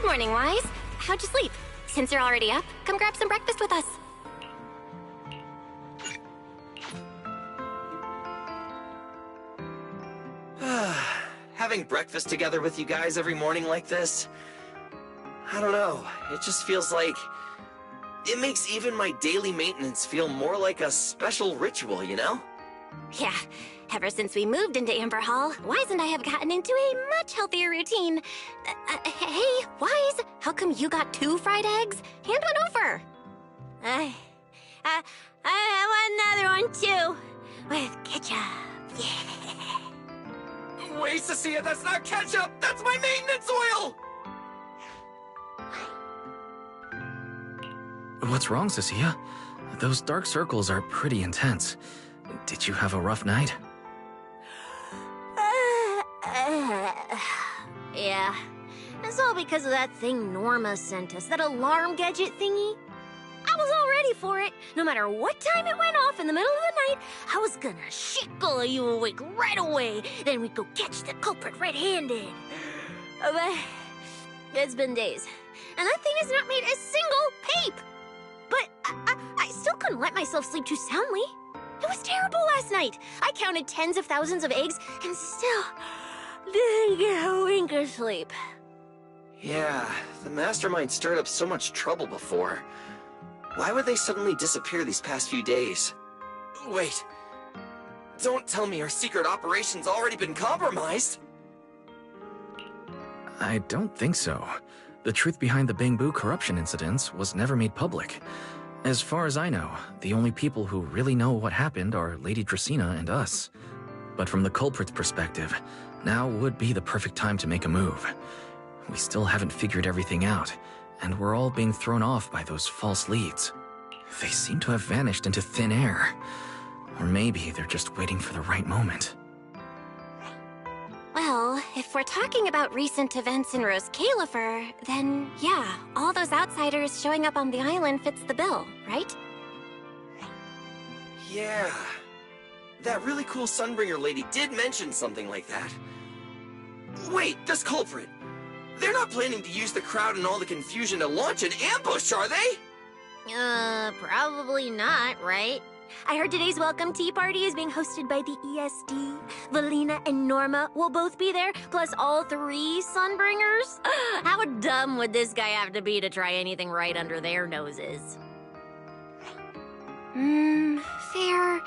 morning, Wise. How'd you sleep? Since you're already up, come grab some breakfast with us. Having breakfast together with you guys every morning like this, I don't know, it just feels like... It makes even my daily maintenance feel more like a special ritual, you know? Yeah, ever since we moved into Amber Hall, Wise and I have gotten into a much healthier routine. Hey, Wise, how come you got 2 fried eggs? Hand one over. I want another one too, with ketchup. Yeah. Wait, Cecilia, that's not ketchup! That's my maintenance oil! What's wrong, Cecilia? Those dark circles are pretty intense. Did you have a rough night? Yeah. It's all because of that thing Norma sent us, that alarm gadget thingy. I was all ready for it. No matter what time it went off in the middle of the night, I was gonna shake all of you awake right away. Then we'd go catch the culprit red-handed. But it's been days, and that thing has not made a single peep. But I still couldn't let myself sleep too soundly. It was terrible last night. I counted tens of thousands of eggs and still didn't get a wink of sleep. Yeah, the Mastermind stirred up so much trouble before. Why would they suddenly disappear these past few days? Wait, don't tell me our secret operation's already been compromised? I don't think so. The truth behind the Bangbu corruption incidents was never made public. As far as I know, the only people who really know what happened are Lady Dracaena and us. But from the culprit's perspective, now would be the perfect time to make a move. We still haven't figured everything out, and we're all being thrown off by those false leads. They seem to have vanished into thin air. Or maybe they're just waiting for the right moment. Well, if we're talking about recent events in Rose Califer, then yeah, all those outsiders showing up on the island fits the bill, right? Yeah. That really cool Sunbringer lady did mention something like that. Wait, this culprit! They're not planning to use the crowd and all the confusion to launch an ambush, are they? Probably not, right? I heard today's welcome tea party is being hosted by the ESD. Valina and Norma will both be there, plus all 3 Sunbringers. How dumb would this guy have to be to try anything right under their noses? Fair.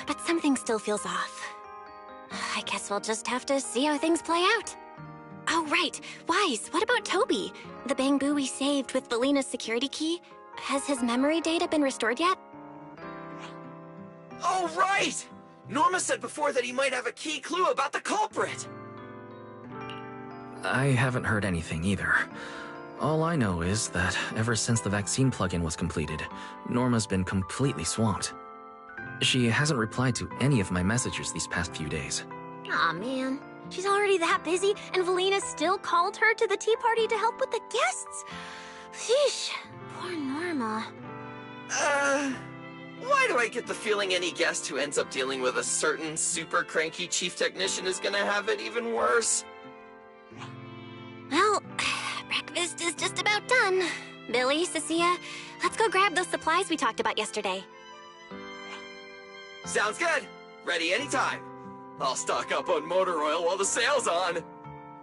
But something still feels off. I guess we'll just have to see how things play out. Oh, right. Wise, what about Toby? The Bangbu we saved with Valina's security key? Has his memory data been restored yet? Oh, right! Norma said before that he might have a key clue about the culprit! I haven't heard anything either. All I know is that ever since the vaccine plugin was completed, Norma's been completely swamped. She hasn't replied to any of my messages these past few days. Aw, man. She's already that busy, and Valina still called her to the tea party to help with the guests? Sheesh, poor Norma. Why do I get the feeling any guest who ends up dealing with a certain super cranky chief technician is gonna have it even worse? Well, breakfast is just about done. Billy, Cecilia, let's go grab those supplies we talked about yesterday. Sounds good. Ready anytime. I'll stock up on motor oil while the sale's on.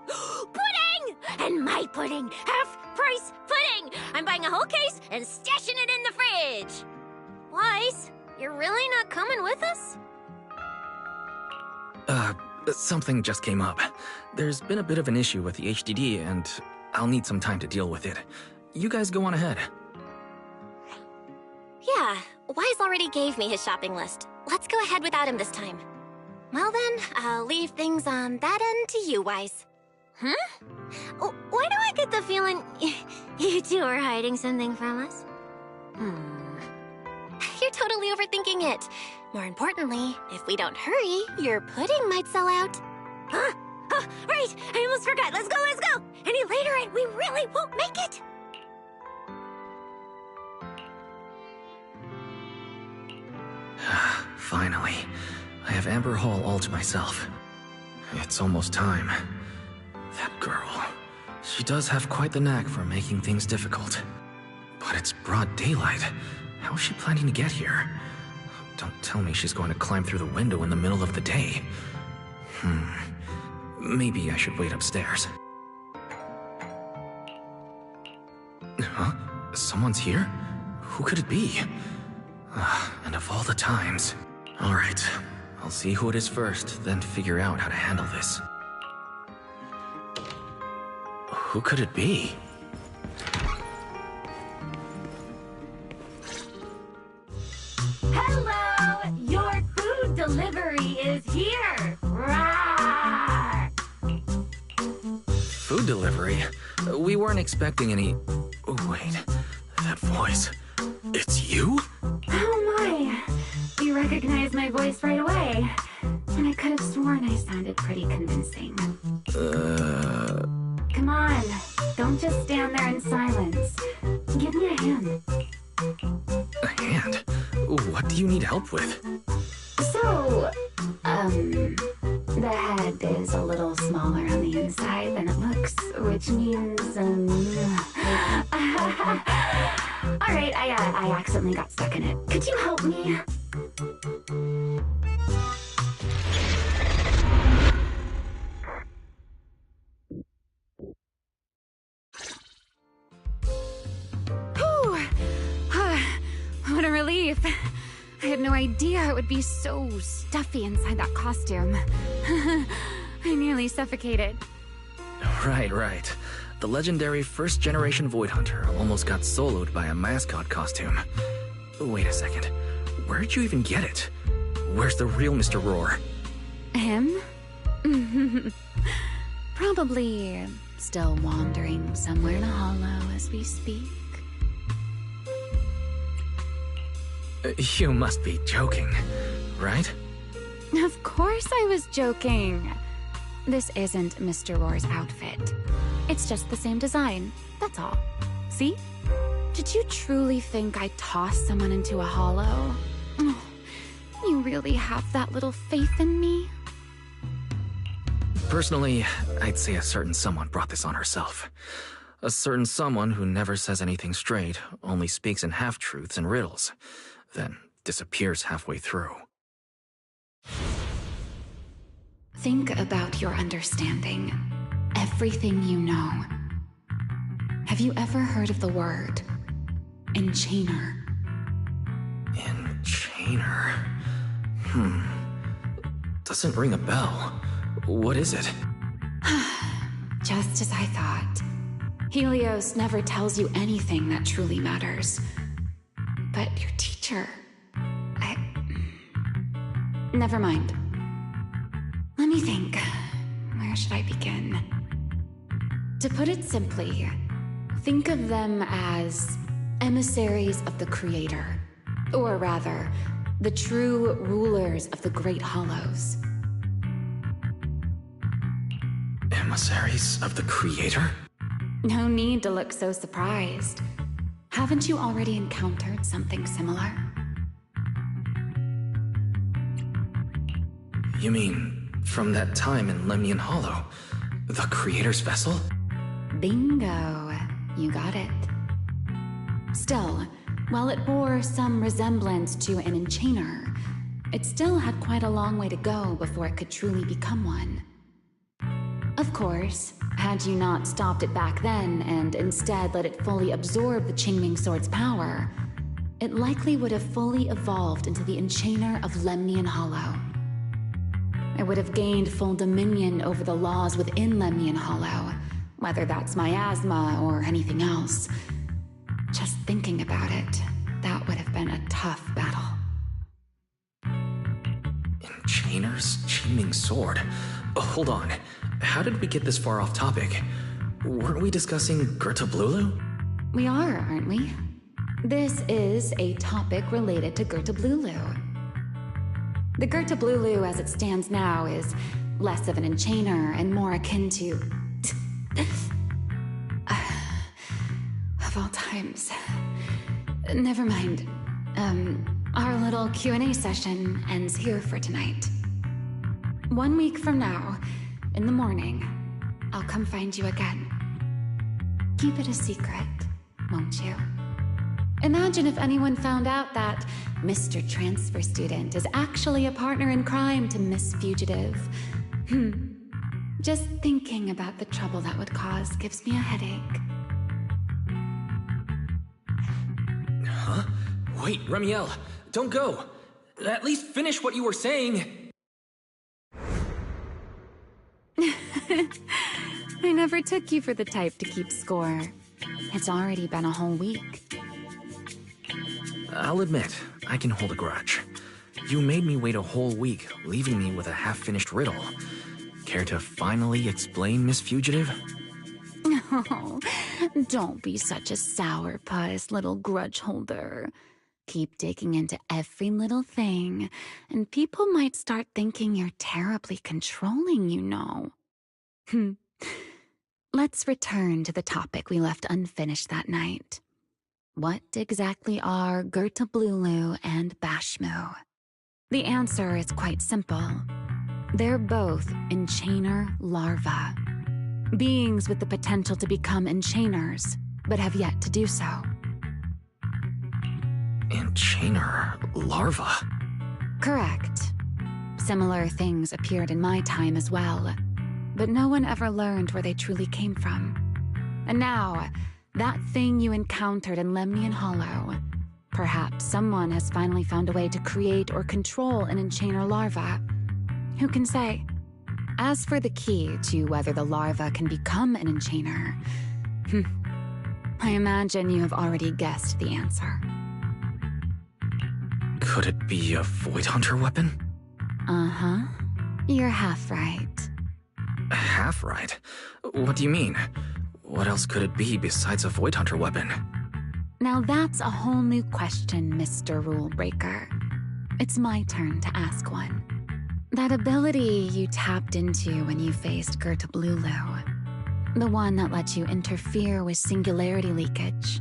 Pudding! And my pudding! Half-price pudding! I'm buying a whole case and stashing it in the fridge! Wise, you're really not coming with us? Something just came up. There's been a bit of an issue with the HDD, and I'll need some time to deal with it. You guys go on ahead. Yeah, Wise already gave me his shopping list. Let's go ahead without him this time. Well then, I'll leave things on that end to you, Wise. Why do I get the feeling you two are hiding something from us? You're totally overthinking it. More importantly, if we don't hurry, your pudding might sell out. Huh? Oh, right! I almost forgot. Let's go, let's go! Any later and we really won't make it! Finally, I have Amber Hall all to myself. It's almost time. That girl, She does have quite the knack for making things difficult. But it's broad daylight. How is she planning to get here? Don't tell me she's going to climb through the window in the middle of the day. Maybe I should wait upstairs. Huh? Someone's here? Who could it be? And of all the times... Alright, I'll see who it is first, then figure out how to handle this. Who could it be? Hello! Your food delivery is here! Rawr! Food delivery? We weren't expecting any... Oh, wait. That voice. It's you? Oh my! You recognized my voice right away. And I could have sworn I sounded pretty convincing. Come on, don't just stand there in silence. Give me a hand. A hand? What do you need help with? So, the head is a little smaller on the inside than it looks, which means, Alright, I accidentally got stuck in it. Could you help me? What a relief. I had no idea it would be so stuffy inside that costume. I nearly suffocated. Right. The legendary first-generation Void Hunter almost got soloed by a mascot costume. Wait a second. Where'd you even get it? Where's the real Mr. Roar? Him? Probably still wandering somewhere in a hollow as we speak. You must be joking, right? Of course I was joking. This isn't Mr. Roar's outfit. It's just the same design, that's all. See? Did you truly think I tossed someone into a hollow? Oh, you really have that little faith in me? Personally, I'd say a certain someone brought this on herself. A certain someone who never says anything straight, only speaks in half-truths and riddles, then disappears halfway through. Think about your understanding. Everything you know. Have you ever heard of the word enchainer? Enchainer? Doesn't ring a bell. What is it? Just as I thought. Helios never tells you anything that truly matters. But your teacher... Never mind. Let me think. Where should I begin? To put it simply, think of them as emissaries of the Creator. Or rather, the true rulers of the Great Hollows. Emissaries of the Creator? No need to look so surprised. Haven't you already encountered something similar? You mean, from that time in Lemnian Hollow? The Creator's vessel? Bingo. You got it. Still, while it bore some resemblance to an enchainer, it still had quite a long way to go before it could truly become one. Of course, had you not stopped it back then and instead let it fully absorb the Qingming Sword's power, it likely would have fully evolved into the Enchainer of Lemnian Hollow. It would have gained full dominion over the laws within Lemnian Hollow, whether that's miasma or anything else. Just thinking about it, that would have been a tough battle. Enchainer's Qingming Sword? Hold on. How did we get this far off topic? Weren't we discussing Gerta Blulu? We are, aren't we? This is a topic related to Gerta Blulu. The Gerta Blulu as it stands now is less of an enchainer and more akin to... of all times. Never mind. Our little Q&A session ends here for tonight. 1 week from now, in the morning, I'll come find you again. Keep it a secret, won't you? Imagine if anyone found out that Mr. Transfer Student is actually a partner in crime to Miss Fugitive. Just thinking about the trouble that would cause gives me a headache. Huh? Wait, Remiel, don't go. At least finish what you were saying. I never took you for the type to keep score. It's already been a whole week. I'll admit, I can hold a grudge. You made me wait a whole week, leaving me with a half-finished riddle. Care to finally explain, Miss Fugitive? Oh, don't be such a sourpuss, little grudge holder. Keep digging into every little thing, and people might start thinking you're terribly controlling, you know. Let's return to the topic we left unfinished that night. What exactly are Gertablulu and Bashmu? The answer is quite simple. They're both enchainer larvae. Beings with the potential to become enchainers, but have yet to do so. Enchainer larva? Correct. Similar things appeared in my time as well, but no one ever learned where they truly came from. And now, that thing you encountered in Lemnian Hollow, perhaps someone has finally found a way to create or control an enchainer larva. Who can say? As for the key to whether the larva can become an enchainer, I imagine you have already guessed the answer. Could it be a Void Hunter weapon? Uh-huh. You're half right. Half right? What do you mean? What else could it be besides a Void Hunter weapon? Now that's a whole new question, Mr. Rule Breaker. It's my turn to ask one. That ability you tapped into when you faced Gertablulu, the one that lets you interfere with singularity leakage.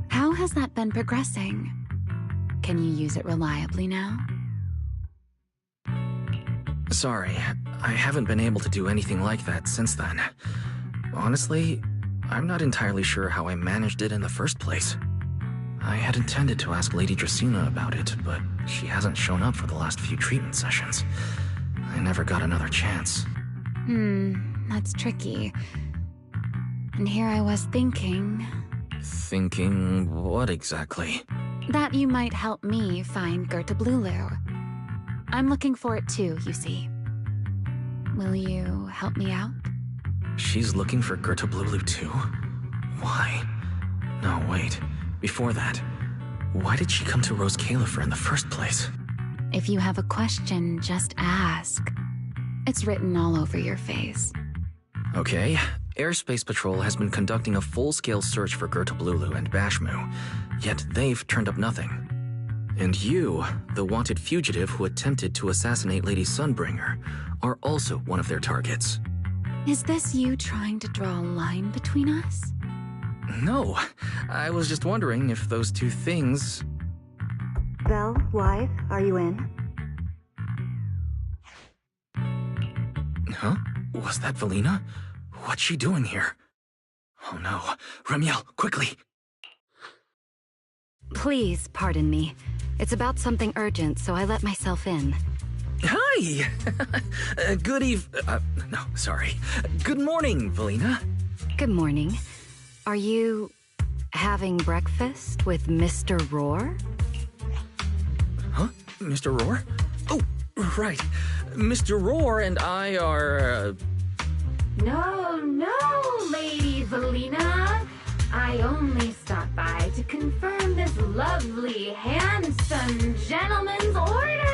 How has that been progressing? Can you use it reliably now? Sorry, I haven't been able to do anything like that since then. Honestly, I'm not entirely sure how I managed it in the first place. I had intended to ask Lady Dracaena about it, but she hasn't shown up for the last few treatment sessions. I never got another chance. That's tricky. And here I was thinking... Thinking what exactly? That you might help me find Gertablulu. I'm looking for it too, you see. Will you help me out? She's looking for Gertablulu too? Why? No, wait. Before that, why did she come to Rose Califer in the first place? If you have a question, just ask. It's written all over your face. Okay. Airspace Patrol has been conducting a full-scale search for Gertablulu and Bashmu, yet they've turned up nothing. And you, the wanted fugitive who attempted to assassinate Lady Sunbringer, are also one of their targets. Is this you trying to draw a line between us? No, I was just wondering if those two things... Vel, wife, are you in? Huh? Was that Velina? What's she doing here? Oh no. Remiel, quickly! Please pardon me. It's about something urgent, so I let myself in. Hi! No, sorry. Good morning, Velina. Good morning. Are you having breakfast with Mr. Roar? Huh? Mr. Roar? Oh, right. Mr. Roar and I are, No, Lady Velina. I only stopped by to confirm this lovely, handsome gentleman's order.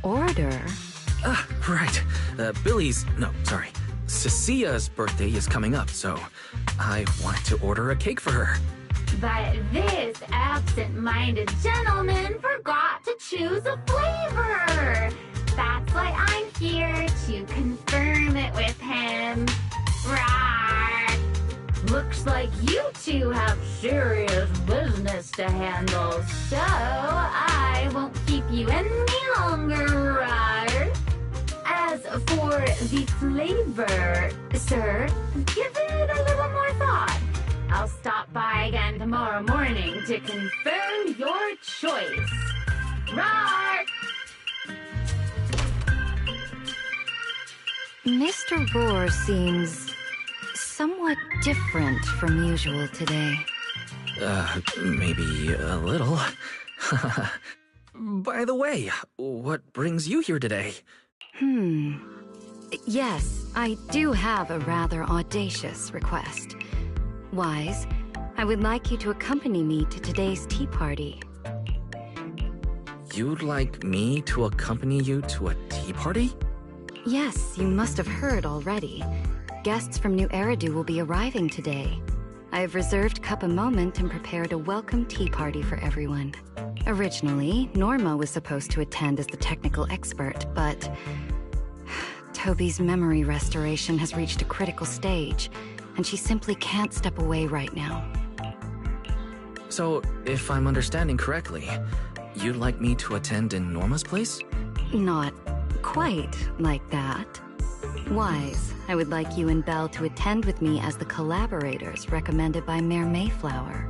Order? Right. Cecia's birthday is coming up, so I wanted to order a cake for her. But this absent-minded gentleman forgot to choose a flavor. That's why I'm here to confirm it with him. Right. Looks like you two have serious business to handle, so I won't keep you any longer, right? As for for the flavor, sir, give it a little more thought. I'll stop by again tomorrow morning to confirm your choice. Roar! Mr. Roar seems somewhat different from usual today. Maybe a little. By the way, what brings you here today? Yes, I do have a rather audacious request. Wise, I would like you to accompany me to today's tea party. You'd like me to accompany you to a tea party? Yes, you must have heard already. Guests from New Eridu will be arriving today. I have reserved Cup a Moment and prepared a welcome tea party for everyone. Originally, Norma was supposed to attend as the technical expert, but Toby's memory restoration has reached a critical stage, and she simply can't step away right now. So, if I'm understanding correctly, you'd like me to attend in Norma's place? Not quite like that. Wise, I would like you and Belle to attend with me as the collaborators recommended by Mayor Mayflower.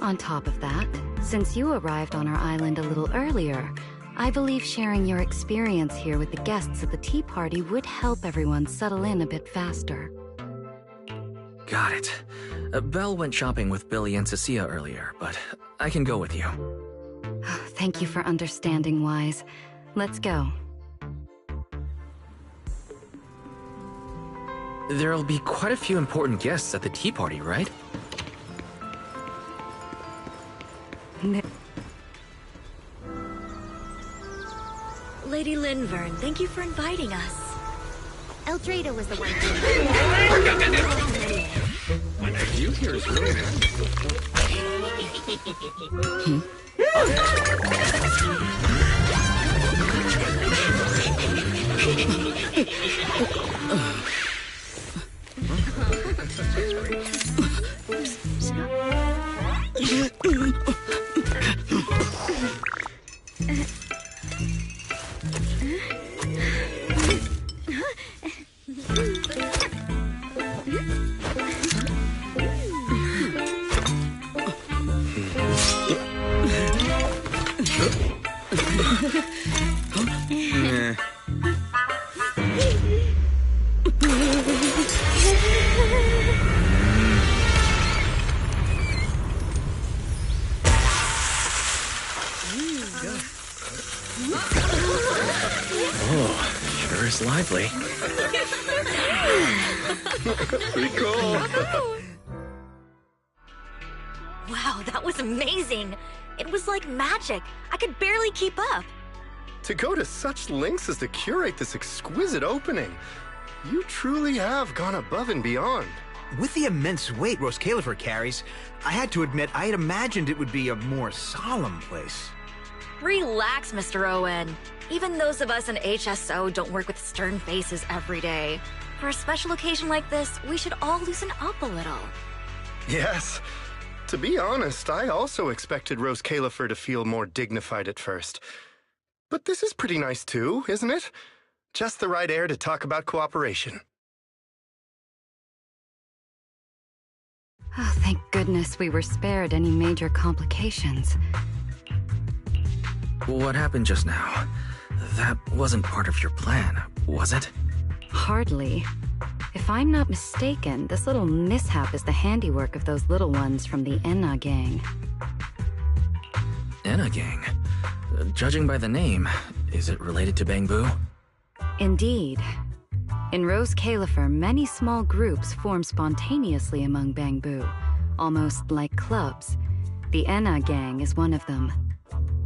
On top of that, since you arrived on our island a little earlier, I believe sharing your experience here with the guests at the tea party would help everyone settle in a bit faster. Got it. Belle went shopping with Billy and Cecilia earlier, but I can go with you. Thank you for understanding, Wise. Let's go. There'll be quite a few important guests at the tea party, right? Lady Linvern, thank you for inviting us. Eldrada was the one. When did you hear his room? Lively. Pretty cool. Wow, that was amazing. It was like magic. I could barely keep up. To go to such lengths as to curate this exquisite opening, you truly have gone above and beyond. With the immense weight Rose Califer carries, I had to admit I had imagined it would be a more solemn place. Relax, Mr. Owen. Even those of us in HSO don't work with stern faces every day. For a special occasion like this, we should all loosen up a little. Yes. To be honest, I also expected Rose Califer to feel more dignified at first. But this is pretty nice too, isn't it? Just the right air to talk about cooperation. Oh, thank goodness we were spared any major complications. What happened just now? That wasn't part of your plan, was it? Hardly. If I'm not mistaken, this little mishap is the handiwork of those little ones from the Enna gang. Enna gang? Judging by the name, is it related to Bangbu? Indeed. In Rose Califer, many small groups form spontaneously among Bangbu, almost like clubs. The Enna gang is one of them.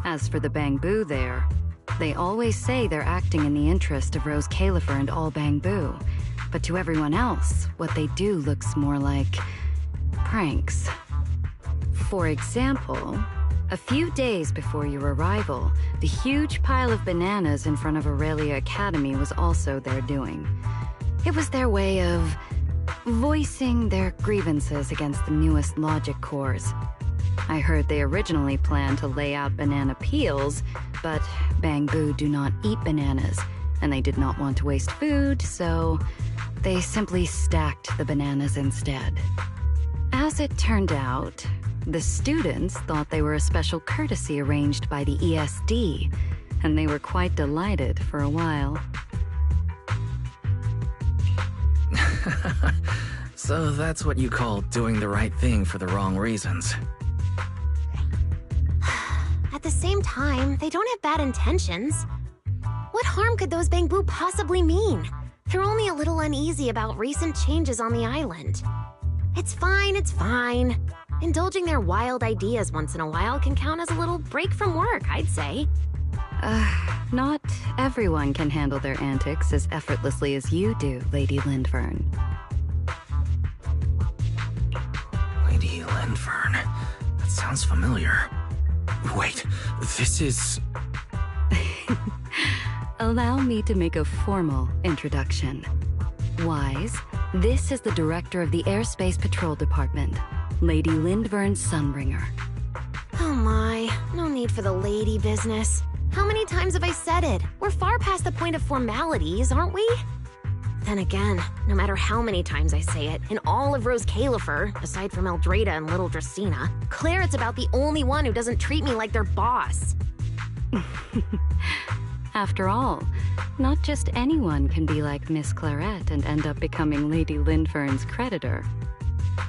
As for the Bangbu there, they always say they're acting in the interest of Rose Califer and all Bangbu, but to everyone else, what they do looks more like pranks. For example, a few days before your arrival, the huge pile of bananas in front of Aurelia Academy was also their doing. It was their way of voicing their grievances against the newest logic cores. I heard they originally planned to lay out banana peels, but Bangbu do not eat bananas, and they did not want to waste food, so they simply stacked the bananas instead. As it turned out, the students thought they were a special courtesy arranged by the ESD, and they were quite delighted for a while. So that's what you call doing the right thing for the wrong reasons. At the same time, they don't have bad intentions. What harm could those Bang Boo possibly mean? They're only a little uneasy about recent changes on the island. It's fine, it's fine. Indulging their wild ideas once in a while can count as a little break from work, I'd say. Not everyone can handle their antics as effortlessly as you do, Lady Lindvern. Lady Lindvern. That sounds familiar. Wait, this is... Allow me to make a formal introduction. Wise, this is the director of the Airspace Patrol Department, Lady Lindvern Sunbringer. Oh my, no need for the lady business. How many times have I said it? We're far past the point of formalities, aren't we? Then again, no matter how many times I say it, in all of Rose Califer, aside from Eldrada and Little Dracena, Claret's about the only one who doesn't treat me like their boss. After all, not just anyone can be like Miss Claret and end up becoming Lady Lindvern's creditor.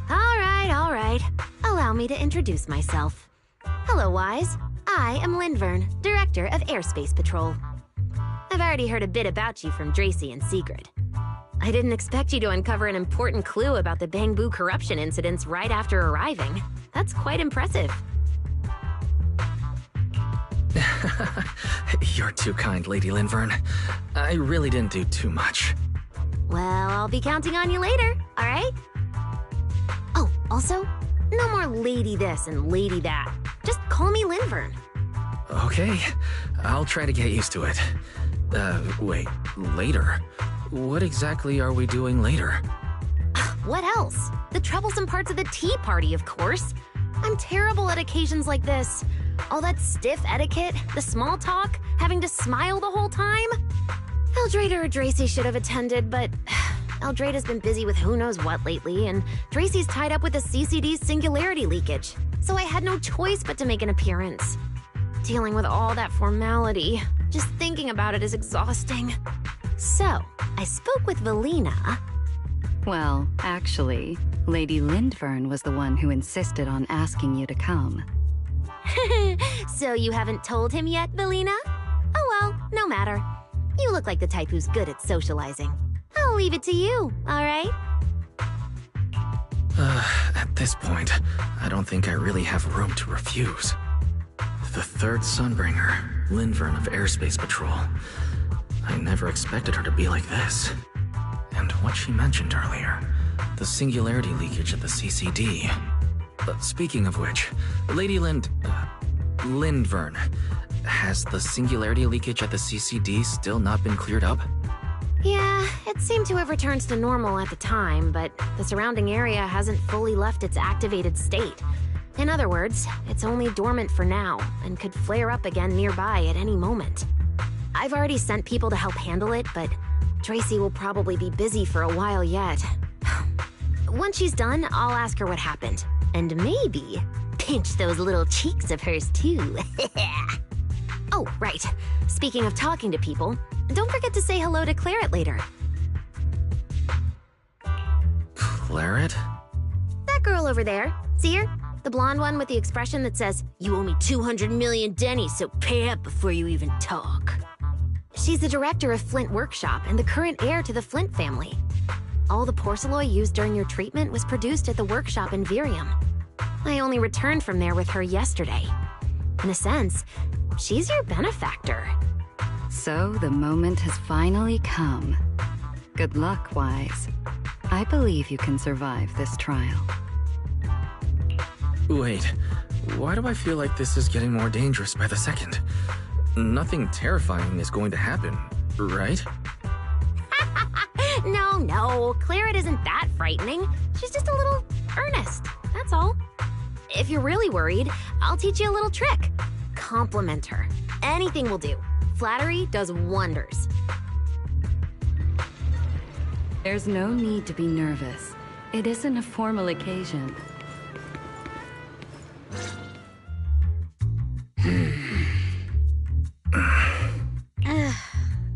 All right. Allow me to introduce myself. Hello, Wise. I am Lindvern, Director of Airspace Patrol. I've already heard a bit about you from Dracy and Sigrid. I didn't expect you to uncover an important clue about the Bang Boo corruption incidents right after arriving. That's quite impressive. You're too kind, Lady Lindvern. I really didn't do too much. Well, I'll be counting on you later, all right? Oh, also, no more lady this and lady that. Just call me Lindvern. Okay, I'll try to get used to it. Wait, later? What exactly are we doing later? What else? The troublesome parts of the tea party, of course. I'm terrible at occasions like this. All that stiff etiquette, the small talk, having to smile the whole time. Eldrada or Dracy should have attended, but Eldrada's been busy with who knows what lately, and Dracy's tied up with the CCD's singularity leakage, so I had no choice but to make an appearance. Dealing with all that formality, just thinking about it is exhausting. So, I spoke with Valina. Well, actually, Lady Lindvern was the one who insisted on asking you to come. So you haven't told him yet, Valina? Oh well, no matter. You look like the type who's good at socializing. I'll leave it to you, all right? At this point, I don't think I really have room to refuse. The third Sunbringer, Lindvern of Airspace Patrol. I never expected her to be like this. And what she mentioned earlier, the singularity leakage at the CCD. Speaking of which, Lady Lindvern, has the singularity leakage at the CCD still not been cleared up? Yeah, it seemed to have returned to normal at the time, but the surrounding area hasn't fully left its activated state. In other words, it's only dormant for now, and could flare up again nearby at any moment. I've already sent people to help handle it, but Dracy will probably be busy for a while yet. Once she's done, I'll ask her what happened. And maybe pinch those little cheeks of hers too. Oh, right. Speaking of talking to people, don't forget to say hello to Claret later. Claret? That girl over there. See her? The blonde one with the expression that says, "You owe me 200 million dennies, so pay up before you even talk." She's the director of Flint Workshop and the current heir to the Flint family. All the porcelain used during your treatment was produced at the workshop in Virium. I only returned from there with her yesterday. In a sense, she's your benefactor. So the moment has finally come. Good luck, Wise. I believe you can survive this trial. Wait, why do I feel like this is getting more dangerous by the second? Nothing terrifying is going to happen, right? No, Claret isn't that frightening. She's just a little earnest, that's all. If you're really worried, I'll teach you a little trick. Compliment her. Anything will do. Flattery does wonders. There's no need to be nervous. It isn't a formal occasion.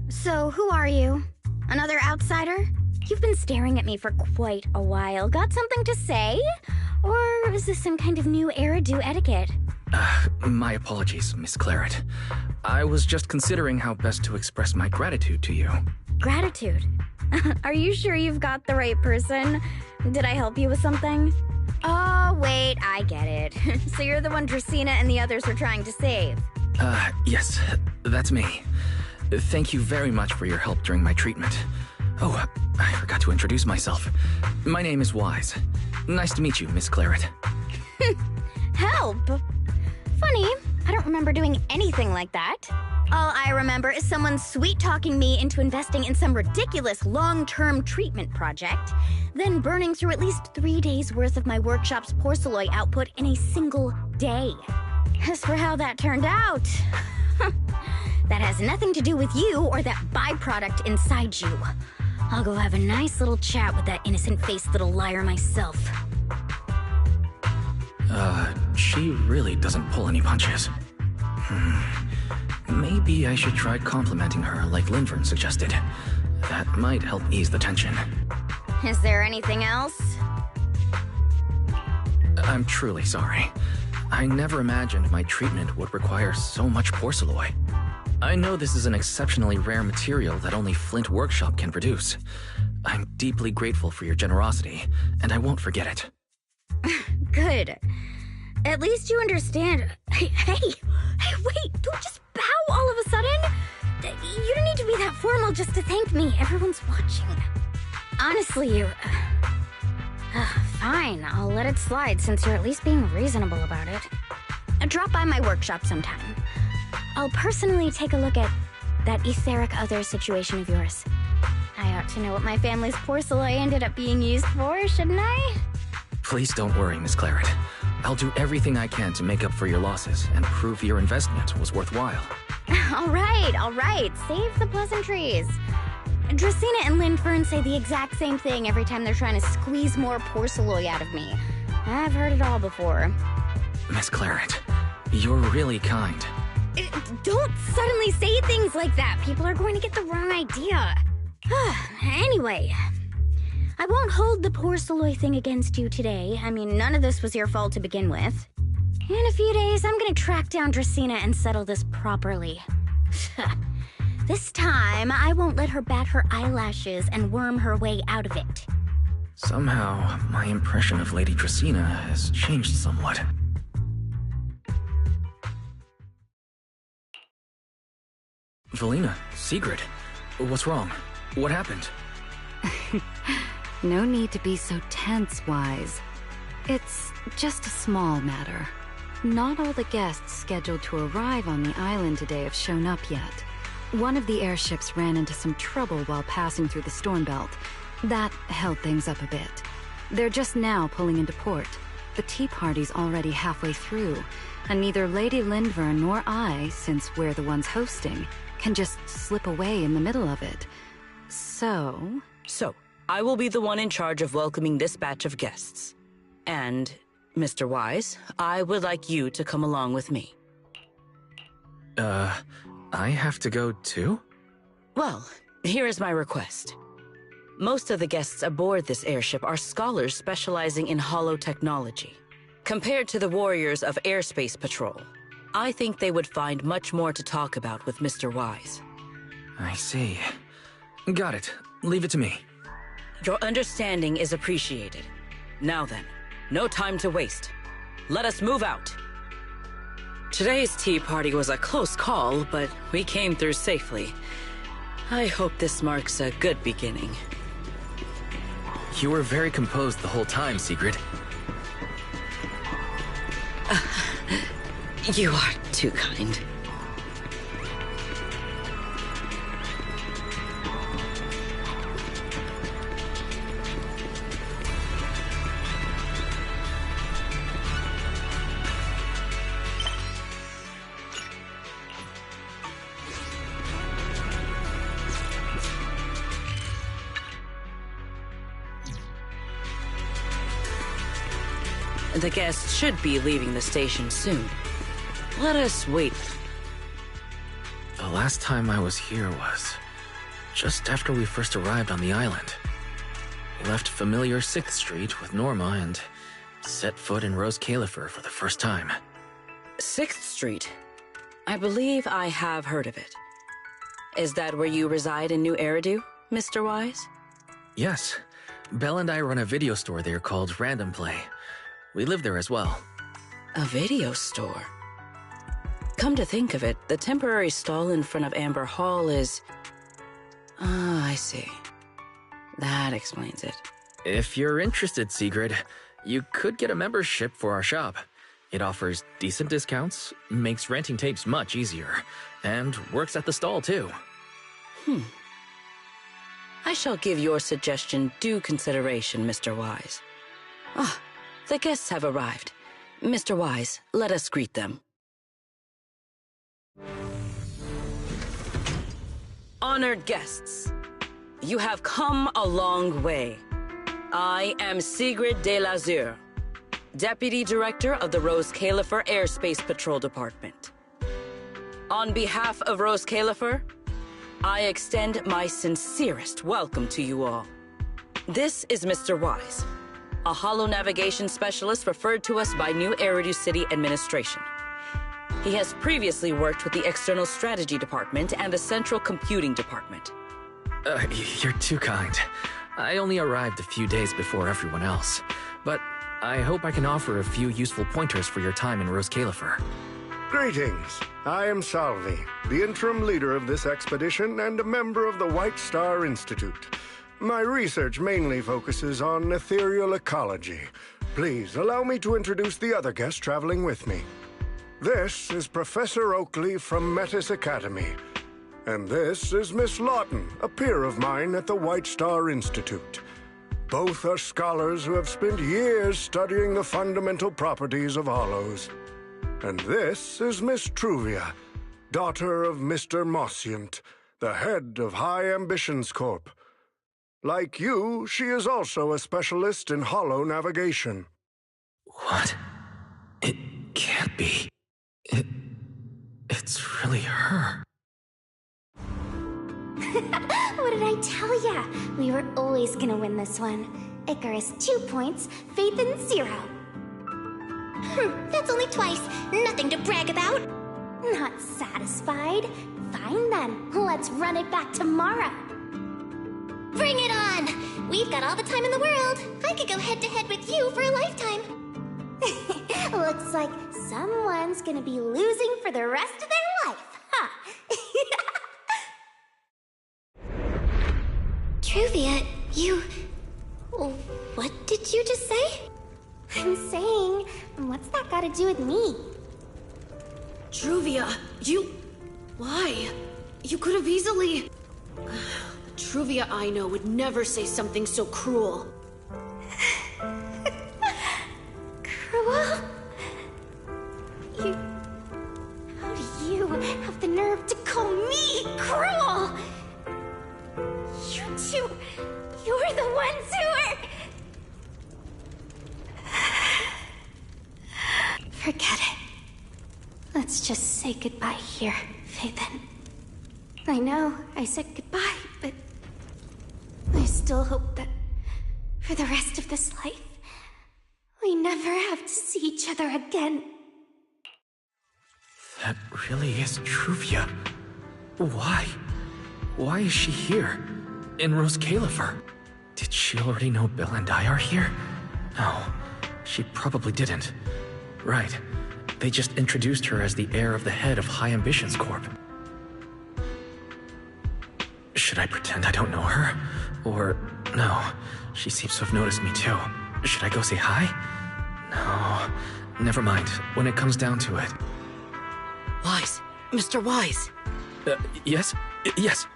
So, who are you? Another outsider? You've been staring at me for quite a while. Got something to say? Or is this some kind of new era-do etiquette? My apologies, Miss Claret. I was just considering how best to express my gratitude to you. Gratitude? Are you sure you've got the right person? Did I help you with something? Oh, wait, I get it. So you're the one Dracaena and the others are trying to save. Yes, that's me. Thank you very much for your help during my treatment. Oh, I forgot to introduce myself. My name is Wise. Nice to meet you, Miss Claret. Help? Funny, I don't remember doing anything like that. All I remember is someone sweet-talking me into investing in some ridiculous long-term treatment project, then burning through at least 3 days' worth of my workshop's porcelain output in a single day. As for how that turned out, that has nothing to do with you or that byproduct inside you. I'll go have a nice little chat with that innocent-faced little liar myself. She really doesn't pull any punches. Maybe I should try complimenting her like Lindvern suggested. That might help ease the tension. Is there anything else? I'm truly sorry. I never imagined my treatment would require so much porcelain. I know this is an exceptionally rare material that only Flint Workshop can produce. I'm deeply grateful for your generosity, and I won't forget it. Good. At least you understand. Hey, wait, don't just bow all of a sudden. You don't need to be that formal just to thank me. Everyone's watching. Honestly, you... fine, I'll let it slide since you're at least being reasonable about it. Drop by my workshop sometime. I'll personally take a look at that etheric other situation of yours. I ought to know what my family's porcelain ended up being used for, shouldn't I? Please don't worry, Miss Claret. I'll do everything I can to make up for your losses and prove your investment was worthwhile. All right. Save the pleasantries. Dracaena and Lindvern say the exact same thing every time they're trying to squeeze more porcelain out of me. I've heard it all before. Miss Claret, you're really kind. Don't suddenly say things like that. People are going to get the wrong idea. Anyway, I won't hold the porcelain thing against you today. I mean, none of this was your fault to begin with. In a few days, I'm gonna track down Dracaena and settle this properly. This time, I won't let her bat her eyelashes and worm her way out of it. Somehow, my impression of Lady Dracaena has changed somewhat. Valina, Sigrid, what's wrong? What happened? No need to be so tense, Wise. It's just a small matter. Not all the guests scheduled to arrive on the island today have shown up yet. One of the airships ran into some trouble while passing through the storm belt. That held things up a bit. They're just now pulling into port. The tea party's already halfway through, and neither Lady Lindvern nor I, since we're the ones hosting, can just slip away in the middle of it. So, I will be the one in charge of welcoming this batch of guests. And, Mr. Wise, I would like you to come along with me. I have to go too? Well, here is my request. Most of the guests aboard this airship are scholars specializing in holotechnology. Compared to the warriors of Airspace Patrol, I think they would find much more to talk about with Mr. Wise. I see. Got it. Leave it to me. Your understanding is appreciated. Now then, no time to waste. Let us move out. Today's tea party was a close call, but we came through safely. I hope this marks a good beginning. You were very composed the whole time, Sigrid. You are too kind. The guests should be leaving the station soon. Let us wait. The last time I was here was just after we first arrived on the island. We left familiar 6th Street with Norma and set foot in Rose Califer for the first time. 6th Street? I believe I have heard of it. Is that where you reside in New Eridu, Mr. Wise? Yes. Belle and I run a video store there called Random Play. We live there as well. A video store? Come to think of it, the temporary stall in front of Amber Hall is... Ah, I see. That explains it. If you're interested, Sigrid, you could get a membership for our shop. It offers decent discounts, makes renting tapes much easier, and works at the stall too. I shall give your suggestion due consideration, Mr. Wise. Ah, the guests have arrived. Mr. Wise, let us greet them. Honored guests, you have come a long way. I am Sigrid de Lazure, Deputy Director of the Rose Califer Airspace Patrol Department. On behalf of Rose Califer, I extend my sincerest welcome to you all. This is Mr. Wise, a holo navigation specialist referred to us by New Eridu City Administration. He has previously worked with the External Strategy Department and the Central Computing Department. You're too kind. I only arrived a few days before everyone else, but I hope I can offer a few useful pointers for your time in Rose Califer. Greetings. I am Salvi, the interim leader of this expedition and a member of the White Star Institute. My research mainly focuses on ethereal ecology. Please allow me to introduce the other guests traveling with me. This is Professor Oakley from Metis Academy. And this is Miss Lawton, a peer of mine at the White Star Institute. Both are scholars who have spent years studying the fundamental properties of hollows. And this is Miss Truvia, daughter of Mr. Mossient, the head of High Ambitions Corp. Like you, she is also a specialist in holo navigation. What? It can't be. It's really her. What did I tell ya? We were always gonna win this one. Icarus 2 points, Phaethon 0. That's only twice. Nothing to brag about. Not satisfied? Fine then. Let's run it back tomorrow. Bring it on! We've got all the time in the world. I could go head-to-head with you for a lifetime. Looks like someone's gonna be losing for the rest of their life, huh? Truvia, you... What did you just say? I'm saying, what's that got to do with me? Truvia, you... Why? You could have easily... Truvia I know would never say something so cruel. Cruel? How do you have the nerve to call me cruel? You two... You're the ones who are... Forget it. Let's just say goodbye here, Phaethon. I know I said goodbye, but I still hope that for the rest of this life, we never have to see each other again. That really is Truvia. Why? Why is she here? In Rose Califer? Did she already know Belle and I are here? No, she probably didn't. Right. They just introduced her as the heir of the head of High Ambitions Corp. Should I pretend I don't know her? Or... no, she seems to have noticed me too. Should I go say hi? No, never mind. When it comes down to it. Wise, Mr. Wise. Yes? Yes.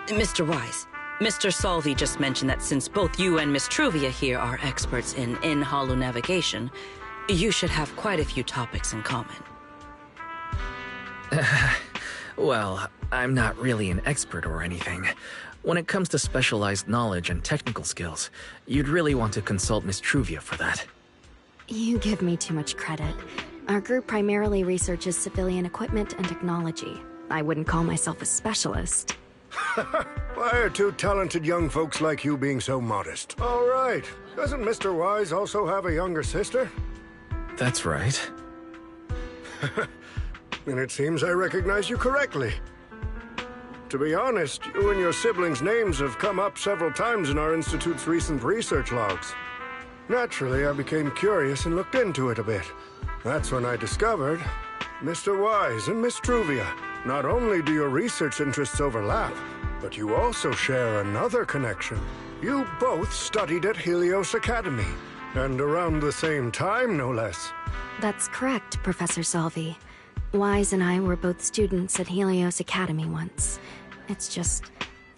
Mr. Wise, Mr. Salvi just mentioned that since both you and Miss Truvia here are experts in holo navigation, you should have quite a few topics in common. Well, I'm not really an expert or anything. when it comes to specialized knowledge and technical skills, you'd really want to consult Miss Truvia for that. You give me too much credit. Our group primarily researches civilian equipment and technology. I wouldn't call myself a specialist. Why are two talented young folks like you being so modest? All right. Doesn't Mr. Wise also have a younger sister? That's right. And it seems I recognize you correctly. To be honest, you and your siblings' names have come up several times in our Institute's recent research logs. Naturally, I became curious and looked into it a bit. That's when I discovered Mr. Wise and Miss Truvia. Not only do your research interests overlap, but you also share another connection. You both studied at Helios Academy, and around the same time, no less. That's correct, Professor Salvi. Wise and I were both students at Helios Academy once. It's just,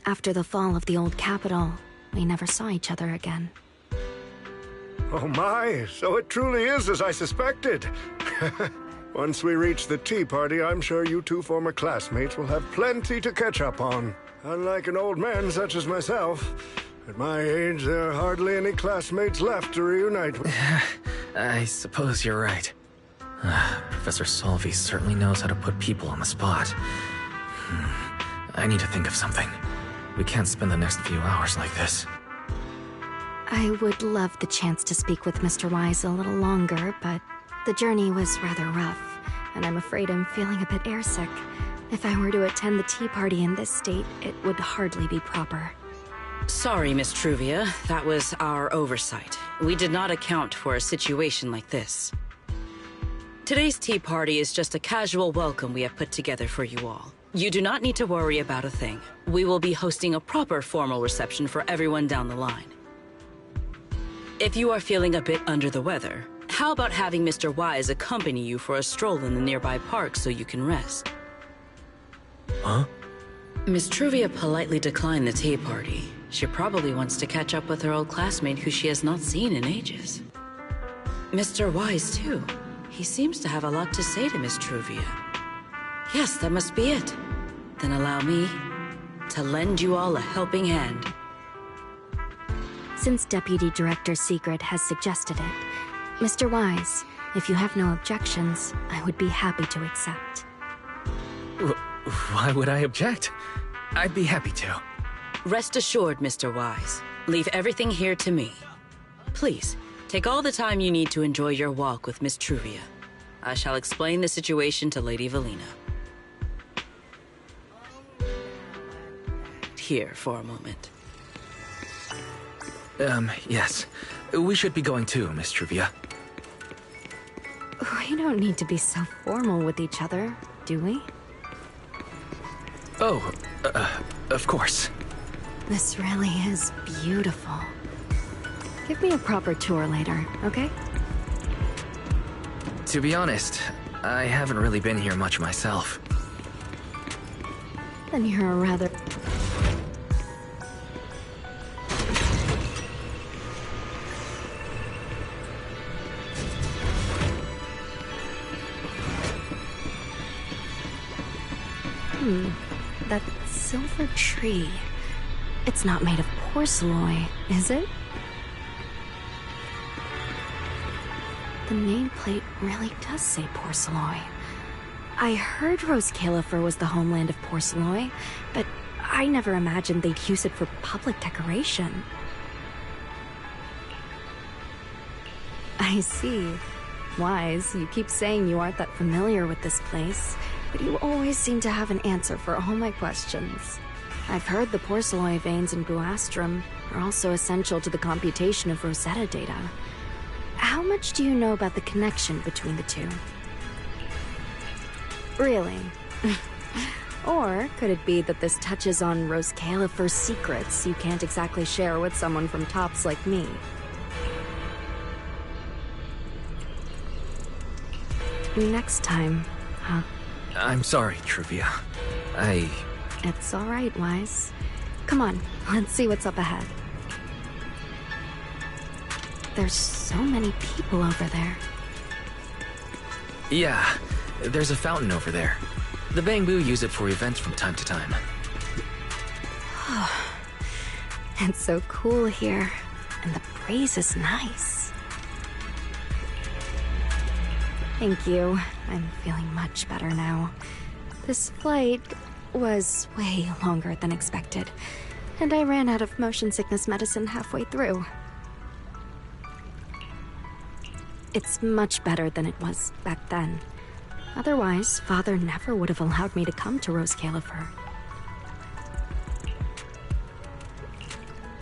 after the fall of the old capital, we never saw each other again. Oh my, so it truly is as I suspected. Once we reach the tea party, I'm sure you two former classmates will have plenty to catch up on. Unlike an old man such as myself, at my age, there are hardly any classmates left to reunite with. I suppose you're right. Professor Salvi certainly knows how to put people on the spot. I need to think of something. We can't spend the next few hours like this. I would love the chance to speak with Mr. Wise a little longer, but the journey was rather rough, and I'm afraid I'm feeling a bit airsick. If I were to attend the tea party in this state, it would hardly be proper. Sorry, Miss Truvia. That was our oversight. We did not account for a situation like this. Today's tea party is just a casual welcome we have put together for you all. You do not need to worry about a thing. We will be hosting a proper formal reception for everyone down the line. If you are feeling a bit under the weather, how about having Mr. Wise accompany you for a stroll in the nearby park so you can rest? Huh? Miss Truvia politely declined the tea party. She probably wants to catch up with her old classmate who she has not seen in ages. Mr. Wise, too. He seems to have a lot to say to Miss Truvia. Yes, that must be it. Then allow me to lend you all a helping hand. Since Deputy Director Secret has suggested it, Mr. Wise, if you have no objections, I would be happy to accept. Why would I object? I'd be happy to. Rest assured, Mr. Wise. Leave everything here to me. Please, take all the time you need to enjoy your walk with Miss Truvia. I shall explain the situation to Lady Valina. Here for a moment. Yes. We should be going too, Miss Truvia. We don't need to be so formal with each other, do we? Oh, of course. This really is beautiful. Give me a proper tour later, okay? To be honest, I haven't really been here much myself. Then you're a rather... That silver tree. It's not made of porcelain, is it? The nameplate really does say porcelain. I heard Rose Califer was the homeland of porcelain, but I never imagined they'd use it for public decoration. I see. Wise, you keep saying you aren't that familiar with this place, but you always seem to have an answer for all my questions. I've heard the porcelain veins in Buastrum are also essential to the computation of Rosetta data. How much do you know about the connection between the two? Really? Or could it be that this touches on Rose Califer's secrets you can't exactly share with someone from Tops like me? Next time, huh? I'm sorry, Truvia. It's all right, Wise. Come on, let's see what's up ahead. There's so many people over there. Yeah, there's a fountain over there. The Bangbu use it for events from time to time. It's so cool here, and the breeze is nice. Thank you. I'm feeling much better now. This flight was way longer than expected, and I ran out of motion sickness medicine halfway through. It's much better than it was back then. Otherwise, Father never would have allowed me to come to Rose Califer.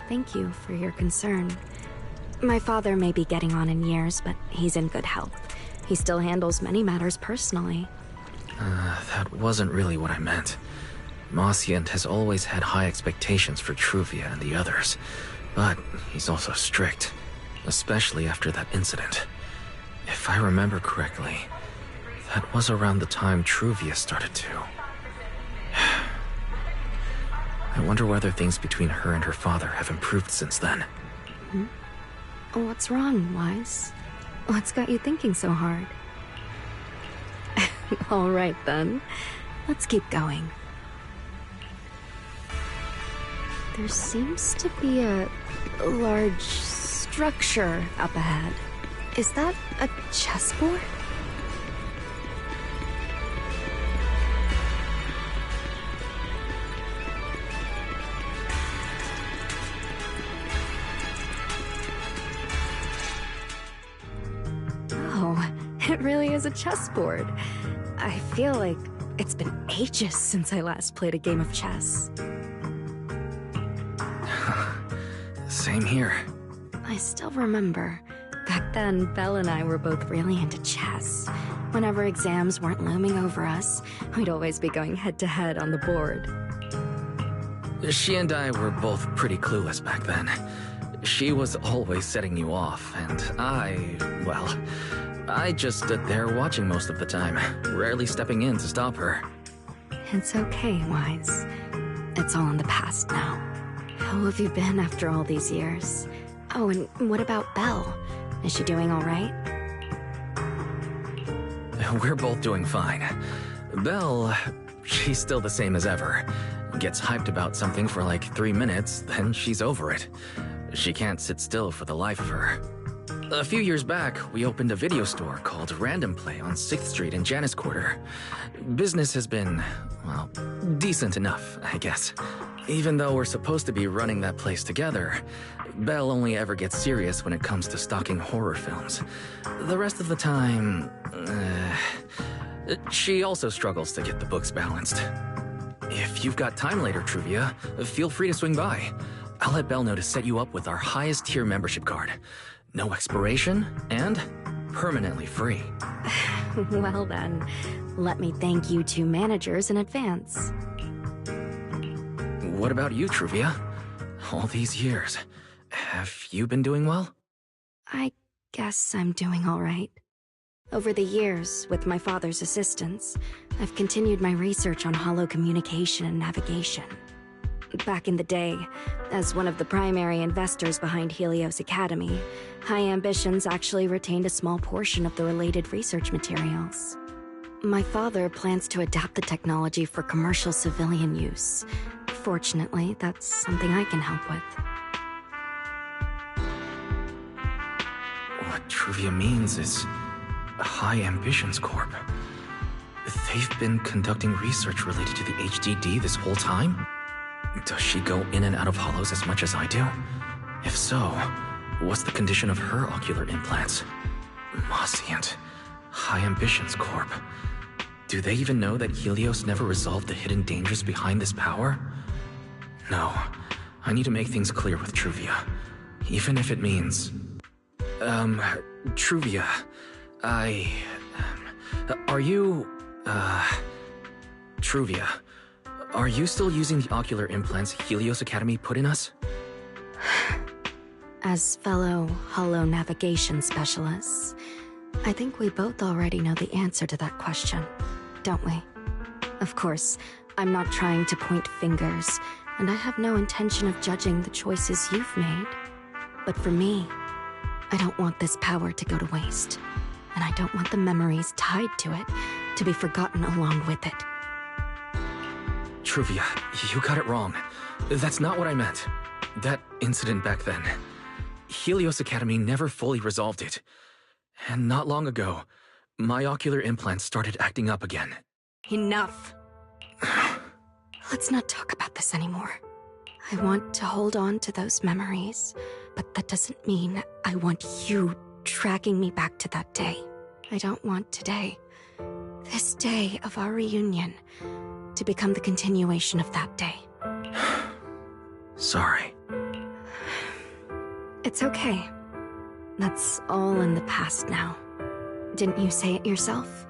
Thank you for your concern. My father may be getting on in years, but he's in good health. He still handles many matters personally. That wasn't really what I meant. Mossiant has always had high expectations for Truvia and the others, but he's also strict, especially after that incident. If I remember correctly, that was around the time Truvia started to. I wonder whether things between her and her father have improved since then. What's wrong, Wise? What's got you thinking so hard? All right, then. Let's keep going. There seems to be a large structure up ahead. Is that a chessboard? Oh, it really is a chessboard. I feel like it's been ages since I last played a game of chess. Same here. I still remember. Back then, Belle and I were both really into chess. Whenever exams weren't looming over us, we'd always be going head-to-head on the board. She and I were both pretty clueless back then. She was always setting you off, and I just stood there watching most of the time, rarely stepping in to stop her. It's okay, Wise. It's all in the past now. How have you been after all these years? Oh, and what about Belle? Is she doing all right? We're both doing fine. Belle, she's still the same as ever. Gets hyped about something for like 3 minutes, then she's over it. She can't sit still for the life of her. A few years back, we opened a video store called Random Play on 6th Street in Janus Quarter. Business has been, well, decent enough, I guess. Even though we're supposed to be running that place together, Belle only ever gets serious when it comes to stocking horror films. The rest of the time, she also struggles to get the books balanced. If you've got time later, Truvia, feel free to swing by. I'll let Belle know to set you up with our highest tier membership card. No expiration, and permanently free. Well then, let me thank you two managers in advance. What about you, Truvia? All these years, have you been doing well? I guess I'm doing all right. Over the years, with my father's assistance, I've continued my research on holo communication and navigation. Back in the day, as one of the primary investors behind Helios Academy, High Ambitions actually retained a small portion of the related research materials. My father plans to adapt the technology for commercial civilian use. Fortunately, that's something I can help with. What Truvia means is High Ambitions Corp. They've been conducting research related to the HDD this whole time? Does she go in and out of hollows as much as I do? If so, what's the condition of her ocular implants? Mossiant. High Ambitions Corp. Do they even know that Helios never resolved the hidden dangers behind this power? No. I need to make things clear with Truvia. Even if it means... Truvia... Are you... Truvia... Are you still using the ocular implants Helios Academy put in us? As fellow holo navigation specialists, I think we both already know the answer to that question, don't we? Of course, I'm not trying to point fingers, and I have no intention of judging the choices you've made. But for me, I don't want this power to go to waste, and I don't want the memories tied to it to be forgotten along with it. Truvia, you got it wrong. That's not what I meant. That incident back then. Helios Academy never fully resolved it. And not long ago, my ocular implants started acting up again. Enough. Let's not talk about this anymore. I want to hold on to those memories, but that doesn't mean I want you tracking me back to that day. I don't want today, this day of our reunion, to become the continuation of that day. Sorry. It's okay. That's all in the past now. Didn't you say it yourself?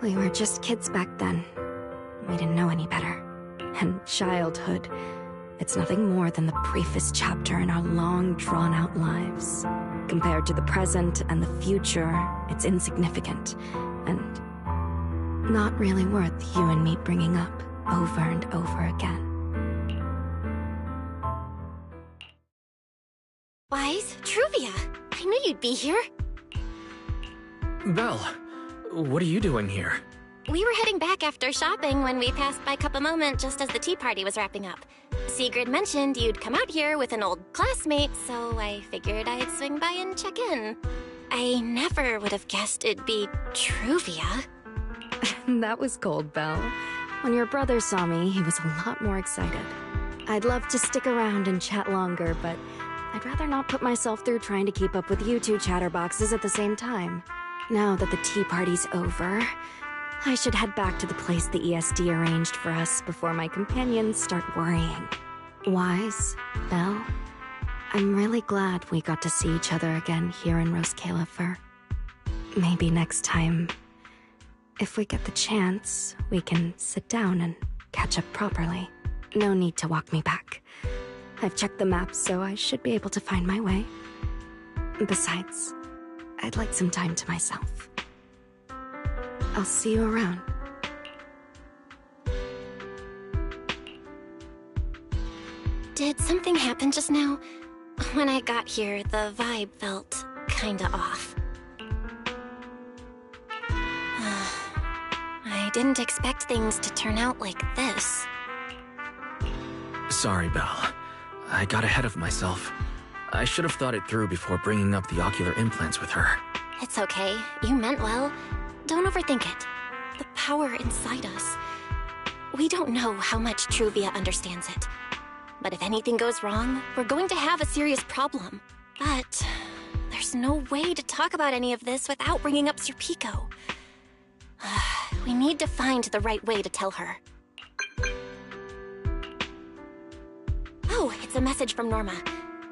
We were just kids back then. We didn't know any better. And childhood, it's nothing more than the briefest chapter in our long, drawn-out lives. Compared to the present and the future, it's insignificant, and not really worth you and me bringing up over and over again. Wise, Truvia, I knew you'd be here. Belle, what are you doing here? We were heading back after shopping when we passed by Cup a Moment just as the tea party was wrapping up. Sigrid mentioned you'd come out here with an old classmate, so I figured I'd swing by and check in. I never would have guessed it'd be Truvia. That was cold, Belle. When your brother saw me, he was a lot more excited. I'd love to stick around and chat longer, but I'd rather not put myself through trying to keep up with you two chatterboxes at the same time. Now that the tea party's over, I should head back to the place the ESD arranged for us before my companions start worrying. Wise, Belle, I'm really glad we got to see each other again here in Rose Califer. Maybe next time, if we get the chance, we can sit down and catch up properly. No need to walk me back. I've checked the map, so I should be able to find my way. Besides, I'd like some time to myself. I'll see you around. Did something happen just now? When I got here, the vibe felt kinda off. I didn't expect things to turn out like this. Sorry, Belle. I got ahead of myself. I should have thought it through before bringing up the ocular implants with her. It's okay. You meant well. Don't overthink it. The power inside us. We don't know how much Truvia understands it. But if anything goes wrong, we're going to have a serious problem. But there's no way to talk about any of this without bringing up Serpico. We need to find the right way to tell her. Oh, it's a message from Norma.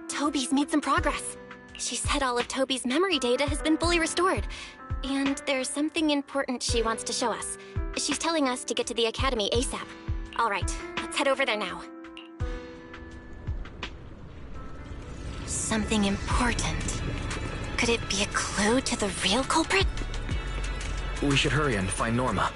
Toby's made some progress. She said all of Toby's memory data has been fully restored. And there's something important she wants to show us. She's telling us to get to the academy ASAP. All right, let's head over there now. Something important. Could it be a clue to the real culprit? We should hurry and find Norma.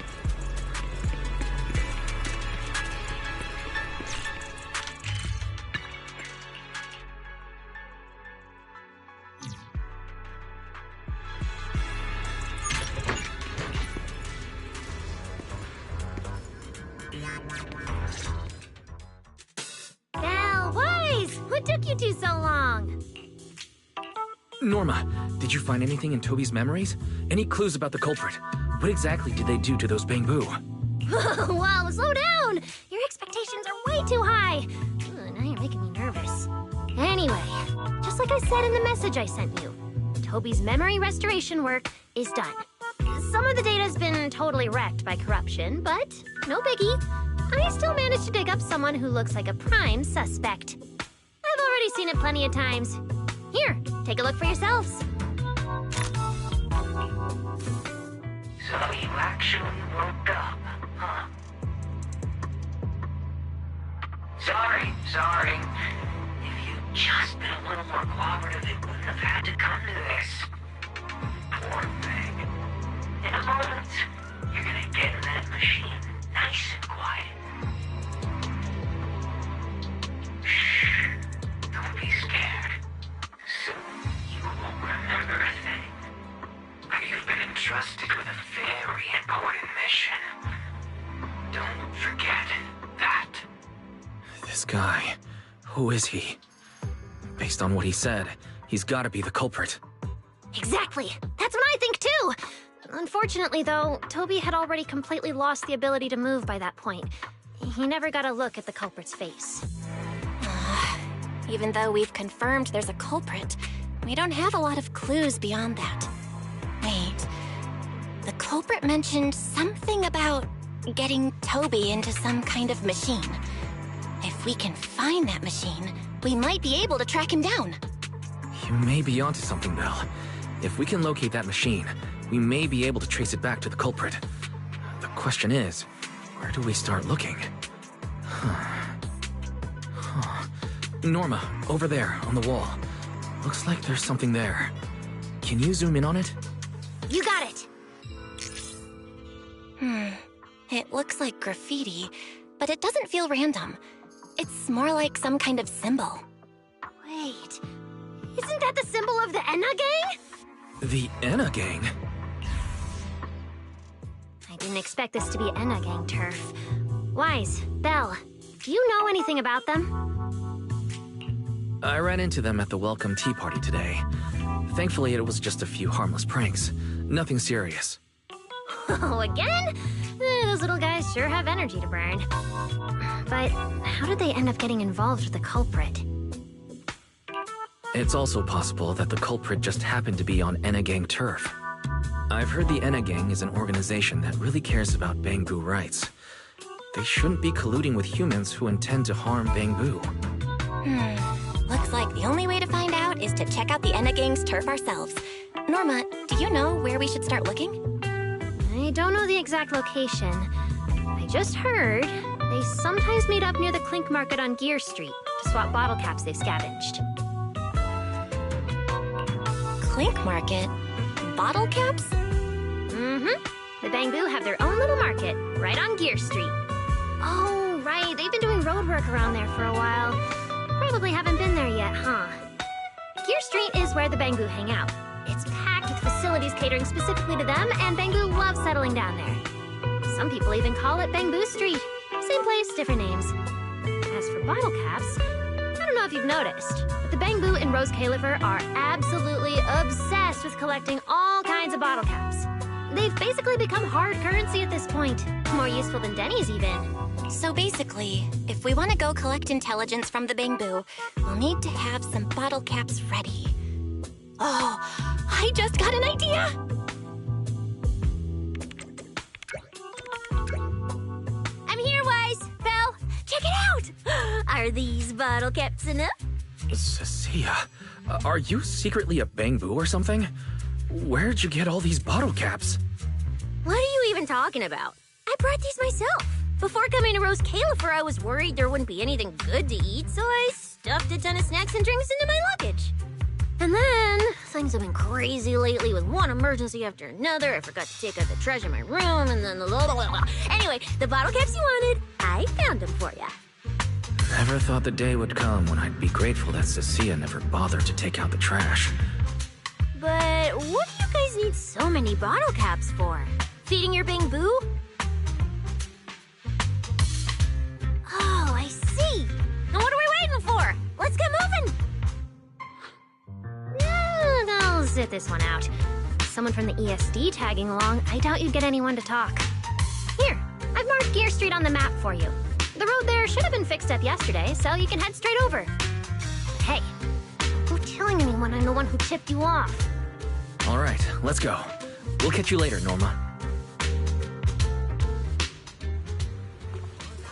Belle, Wise! What took you two so long? Norma, did you find anything in Toby's memories? Any clues about the culprit? What exactly did they do to those Bangbu? Whoa, slow down! Your expectations are way too high. Now you're making me nervous. Anyway, just like I said in the message I sent you, Toby's memory restoration work is done. Some of the data's been totally wrecked by corruption, but no biggie. I still managed to dig up someone who looks like a prime suspect. I've already seen it plenty of times. Here, take a look for yourselves. So you actually woke up, huh? Sorry. If you'd just been a little more cooperative, it wouldn't have had to come to this. Poor thing. In a moment, you're gonna get in that machine, nice and quiet. Shh. Don't be scared. Soon you won't remember a thing. But you've been entrusted with a very important mission. Don't forget that. This guy, who is he? Based on what he said, he's gotta be the culprit. Exactly! That's what I think too! Unfortunately, though, Toby had already completely lost the ability to move by that point. He never got a look at the culprit's face. Even though we've confirmed there's a culprit, we don't have a lot of clues beyond that. Wait, the culprit mentioned something about getting Toby into some kind of machine. If we can find that machine, we might be able to track him down. You may be onto something, Belle. If we can locate that machine, we may be able to trace it back to the culprit. The question is, where do we start looking? Norma, over there, on the wall. Looks like there's something there. Can you zoom in on it? You got it! It looks like graffiti, but it doesn't feel random. It's more like some kind of symbol. Wait, isn't that the symbol of the Enna gang? The Enna gang? I didn't expect this to be Enna gang turf. Wise, Belle, do you know anything about them? I ran into them at the welcome tea party today. Thankfully, it was just a few harmless pranks. Nothing serious. Oh, again? Those little guys sure have energy to burn. But how did they end up getting involved with the culprit? It's also possible that the culprit just happened to be on Enna gang turf. I've heard the Enna gang is an organization that really cares about Bangbu rights. They shouldn't be colluding with humans who intend to harm Bangbu. Looks like the only way to find out is to check out the Enna gang's turf ourselves. Norma, do you know where we should start looking? I don't know the exact location. I just heard they sometimes meet up near the Clink Market on Gear Street to swap bottle caps they've scavenged. Clink Market? Bottle caps? The Bangbu have their own little market, right on Gear Street. Oh, right, they've been doing road work around there for a while. Probably haven't been there yet, huh? Gear Street is where the Bangbu hang out. It's packed with facilities catering specifically to them, and Bangbu loves settling down there. Some people even call it Bangbu Street. Same place, different names. As for bottle caps, I don't know if you've noticed, but the Bangbu in Rose Califer are absolutely obsessed with collecting all kinds of bottle caps. They've basically become hard currency at this point. More useful than Denny's, even. So basically, if we want to go collect intelligence from the Bangbu, we'll need to have some bottle caps ready. Oh, I just got an idea! I'm here, Wise! Belle, check it out! Are these bottle caps enough? Cecilia, are you secretly a Bangbu or something? Where'd you get all these bottle caps? What are you even talking about? I brought these myself. Before coming to Rose Califer, I was worried there wouldn't be anything good to eat, so I stuffed a ton of snacks and drinks into my luggage. And then, things have been crazy lately with one emergency after another. I forgot to take out the trash in my room, and then Anyway, the bottle caps you wanted, I found them for ya. Never thought the day would come when I'd be grateful that Cecilia never bothered to take out the trash. But what do you guys need so many bottle caps for? Feeding your Bangbu? Oh, I see. Now what are we waiting for? Let's get moving! I'll sit this one out. Someone from the ESD tagging along, I doubt you'd get anyone to talk. Here, I've marked Gear Street on the map for you. The road there should have been fixed up yesterday, so you can head straight over. Hey, don't go telling anyone I'm the one who tipped you off. All right, let's go. We'll catch you later, Norma.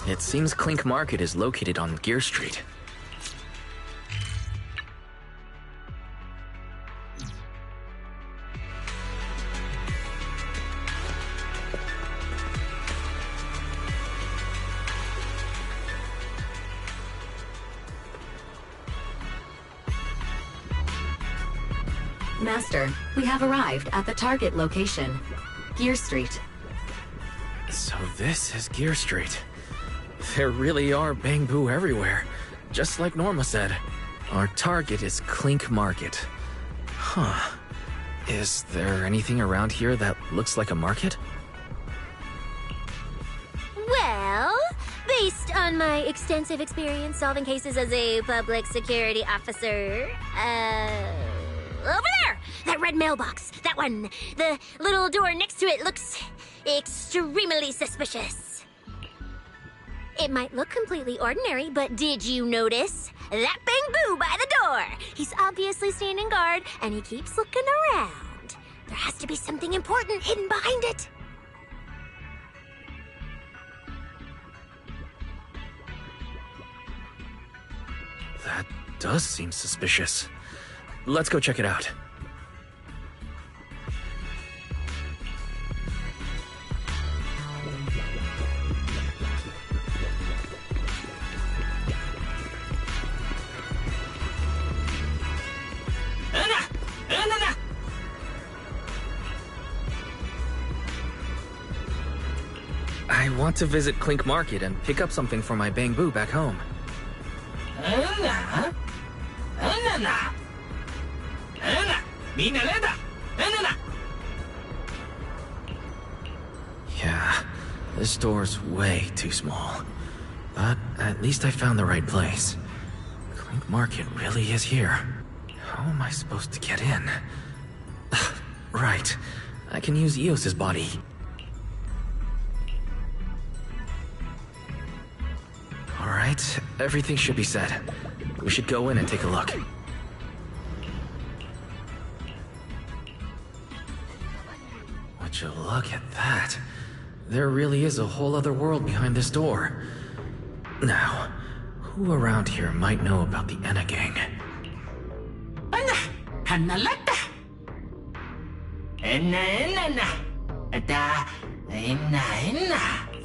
It seems Clink Market is located on Gear Street. Master, we have arrived at the target location, Gear Street. So this is Gear Street. There really are Bangbu everywhere, just like Norma said. Our target is Clink Market. Huh. Is there anything around here that looks like a market? Well, based on my extensive experience solving cases as a public security officer. Over there! That red mailbox. That one. The little door next to it looks extremely suspicious. It might look completely ordinary, but did you notice? That Bang-Boo by the door! He's obviously standing guard, and he keeps looking around. There has to be something important hidden behind it. That does seem suspicious. Let's go check it out. I want to visit Clink Market and pick up something for my Bang-Boo back home. Yeah, this store's way too small. But at least I found the right place. Clink Market really is here. How am I supposed to get in? Right, I can use Eos's body. Alright, everything should be set. We should go in and take a look. Would you look at that? There really is a whole other world behind this door. Now, who around here might know about the Enna gang?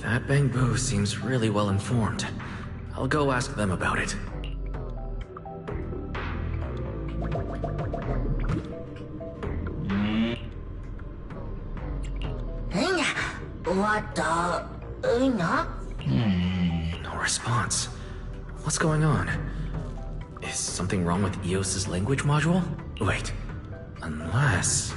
That Bang-Boo seems really well informed. I'll go ask them about it. No response. What's going on? Is something wrong with Eos's language module? Wait, unless...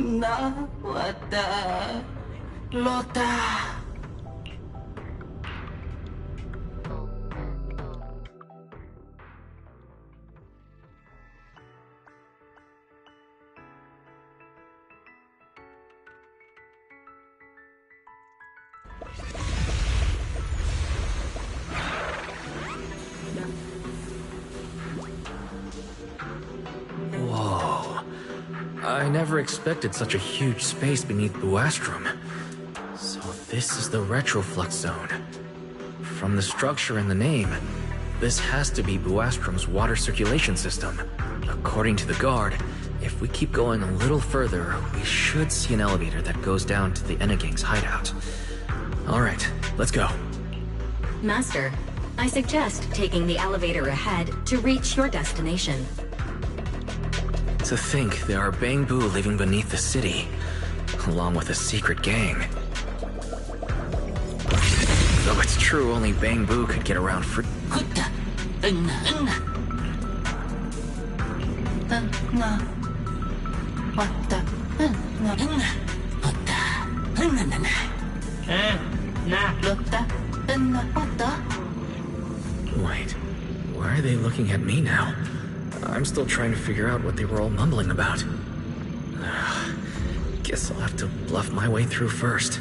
Na wata lota. Whoa. I never expected such a huge space beneath Buastrom. So this is the retroflux zone. From the structure and the name, this has to be Buastrom's water circulation system. According to the guard, if we keep going a little further, we should see an elevator that goes down to the Enagang's hideout. Alright, let's go. Master, I suggest taking the elevator ahead to reach your destination. To think there are Bangbu living beneath the city, along with a secret gang. Though it's true only Bangbu could get around for... Wait, why are they looking at me now? I'm still trying to figure out what they were all mumbling about. Guess I'll have to bluff my way through first.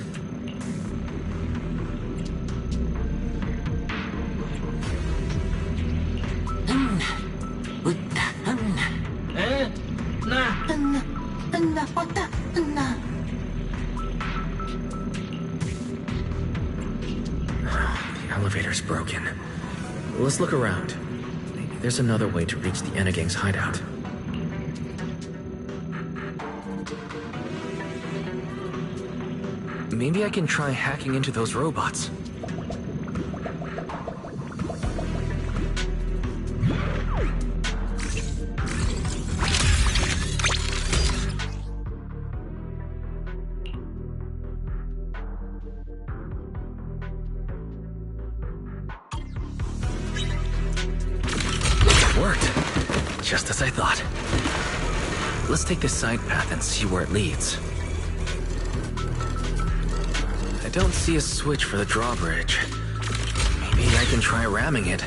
The elevator's broken. Let's look around. Maybe there's another way to reach the Enagang's hideout. Maybe I can try hacking into those robots. Worked. Just as I thought. Let's take this side path and see where it leads. I don't see a switch for the drawbridge. Maybe I can try ramming it.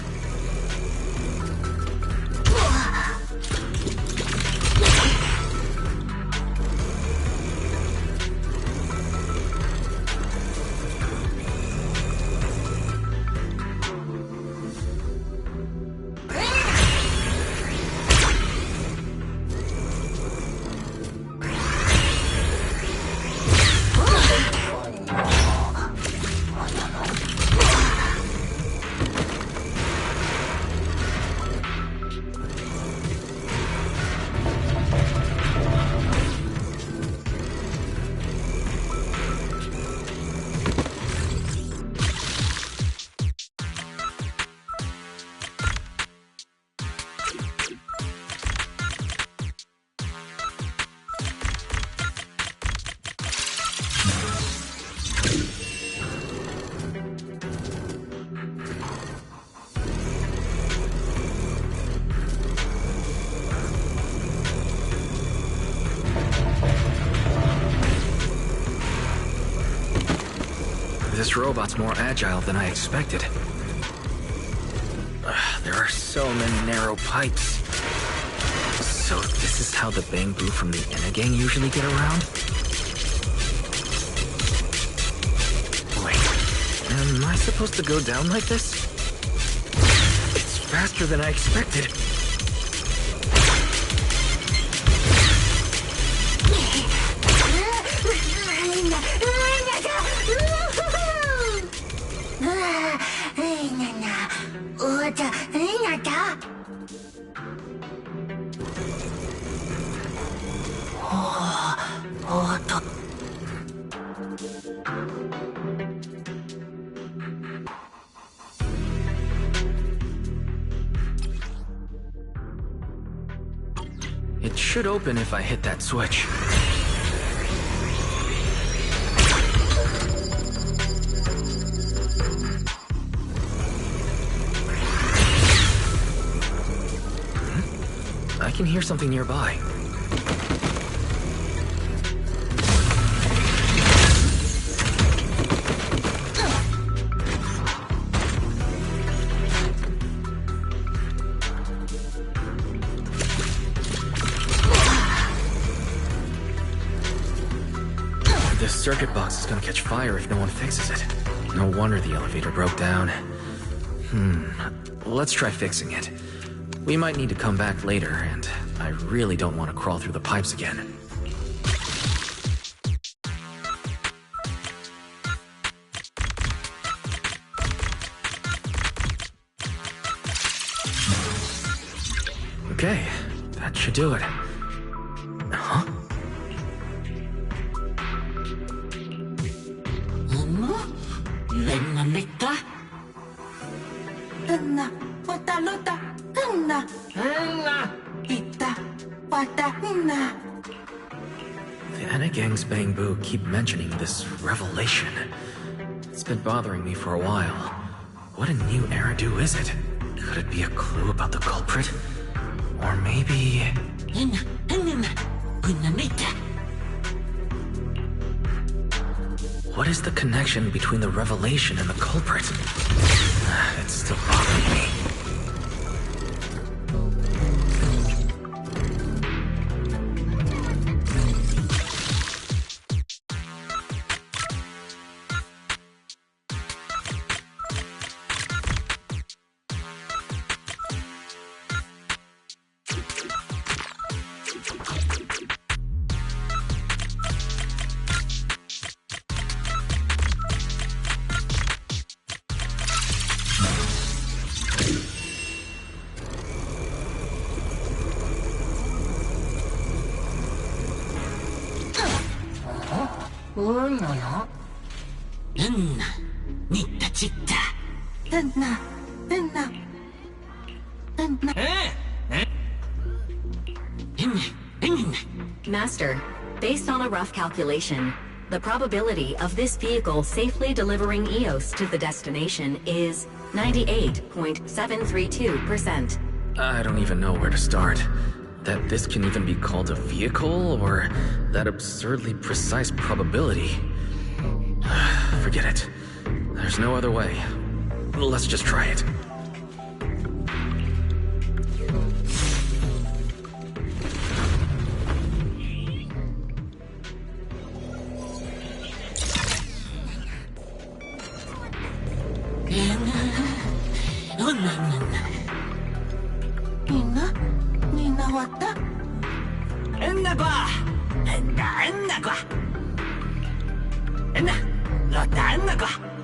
This robot's more agile than I expected. There are so many narrow pipes. So this is how the Bangbu from the Enagang usually get around? Wait, am I supposed to go down like this? It's faster than I expected. It should open if I hit that switch. I can hear something nearby. This circuit box is gonna catch fire if no one fixes it. No wonder the elevator broke down. Let's try fixing it. We might need to come back later, and I really don't want to crawl through the pipes again. Okay, that should do it. Huh? The Enna Gang's Bangbu keep mentioning this revelation. It's been bothering me for a while. What a new Eridu is it? Could it be a clue about the culprit? Or maybe... What is the connection between the revelation and the culprit? It's still bothering me. Master, based on a rough calculation, the probability of this vehicle safely delivering EOS to the destination is 98.732%. I don't even know where to start. That this can even be called a vehicle, or that absurdly precise probability. Forget it. There's no other way. Let's just try it.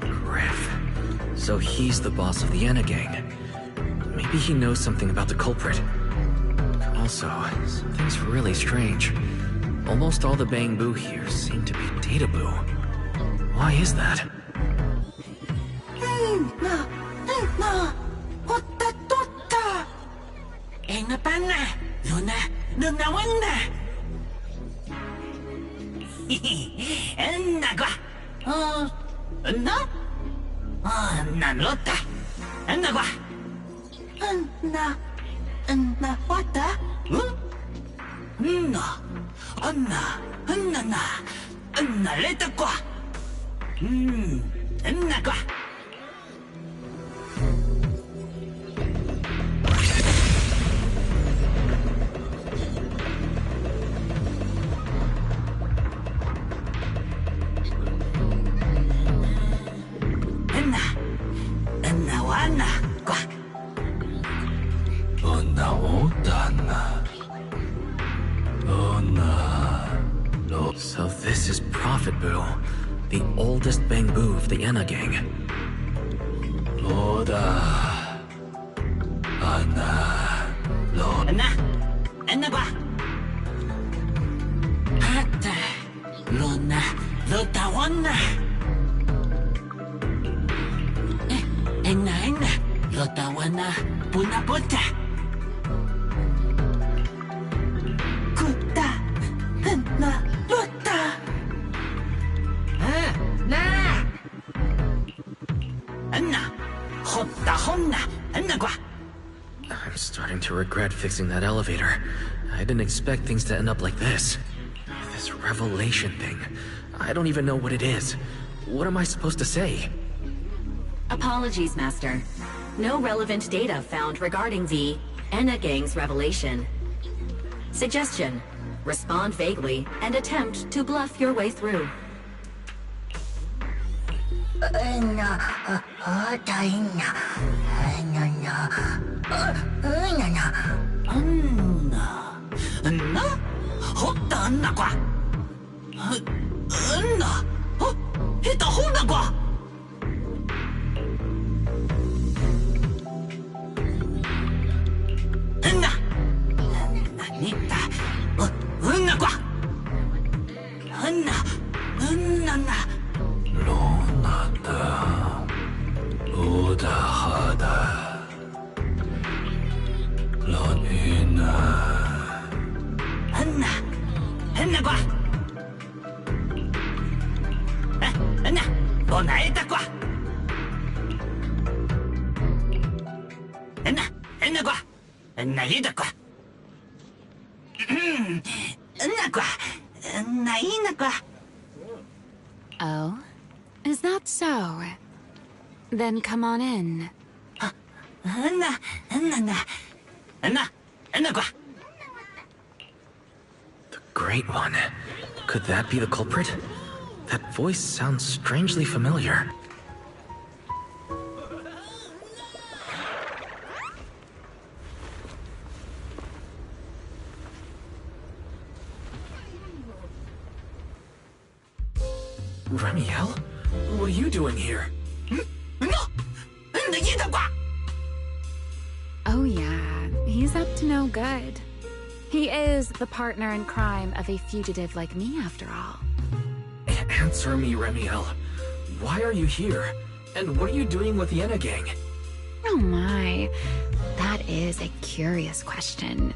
Griff. So he's the boss of the Enna Gang. Maybe he knows something about the culprit. Also, something's really strange. Almost all the Bangbu here seem to be Databu. Why is that? So this is Prophet Boo, the oldest Bangbu of the Enna Gang. I'm starting to regret fixing that elevator. I didn't expect things to end up like this. This revelation thing. I don't even know what it is. What am I supposed to say? Apologies, Master. No relevant data found regarding the Enna Gang's revelation. Suggestion: respond vaguely and attempt to bluff your way through. Oh? Is that so? Then come on in. The Great One. Could that be the culprit? That voice sounds strangely familiar. Remiel? What are you doing here? Oh yeah, he's up to no good. He is the partner in crime of a fugitive like me, after all. Answer me, Remiel. Why are you here? And what are you doing with the Enna gang? Oh my, that is a curious question.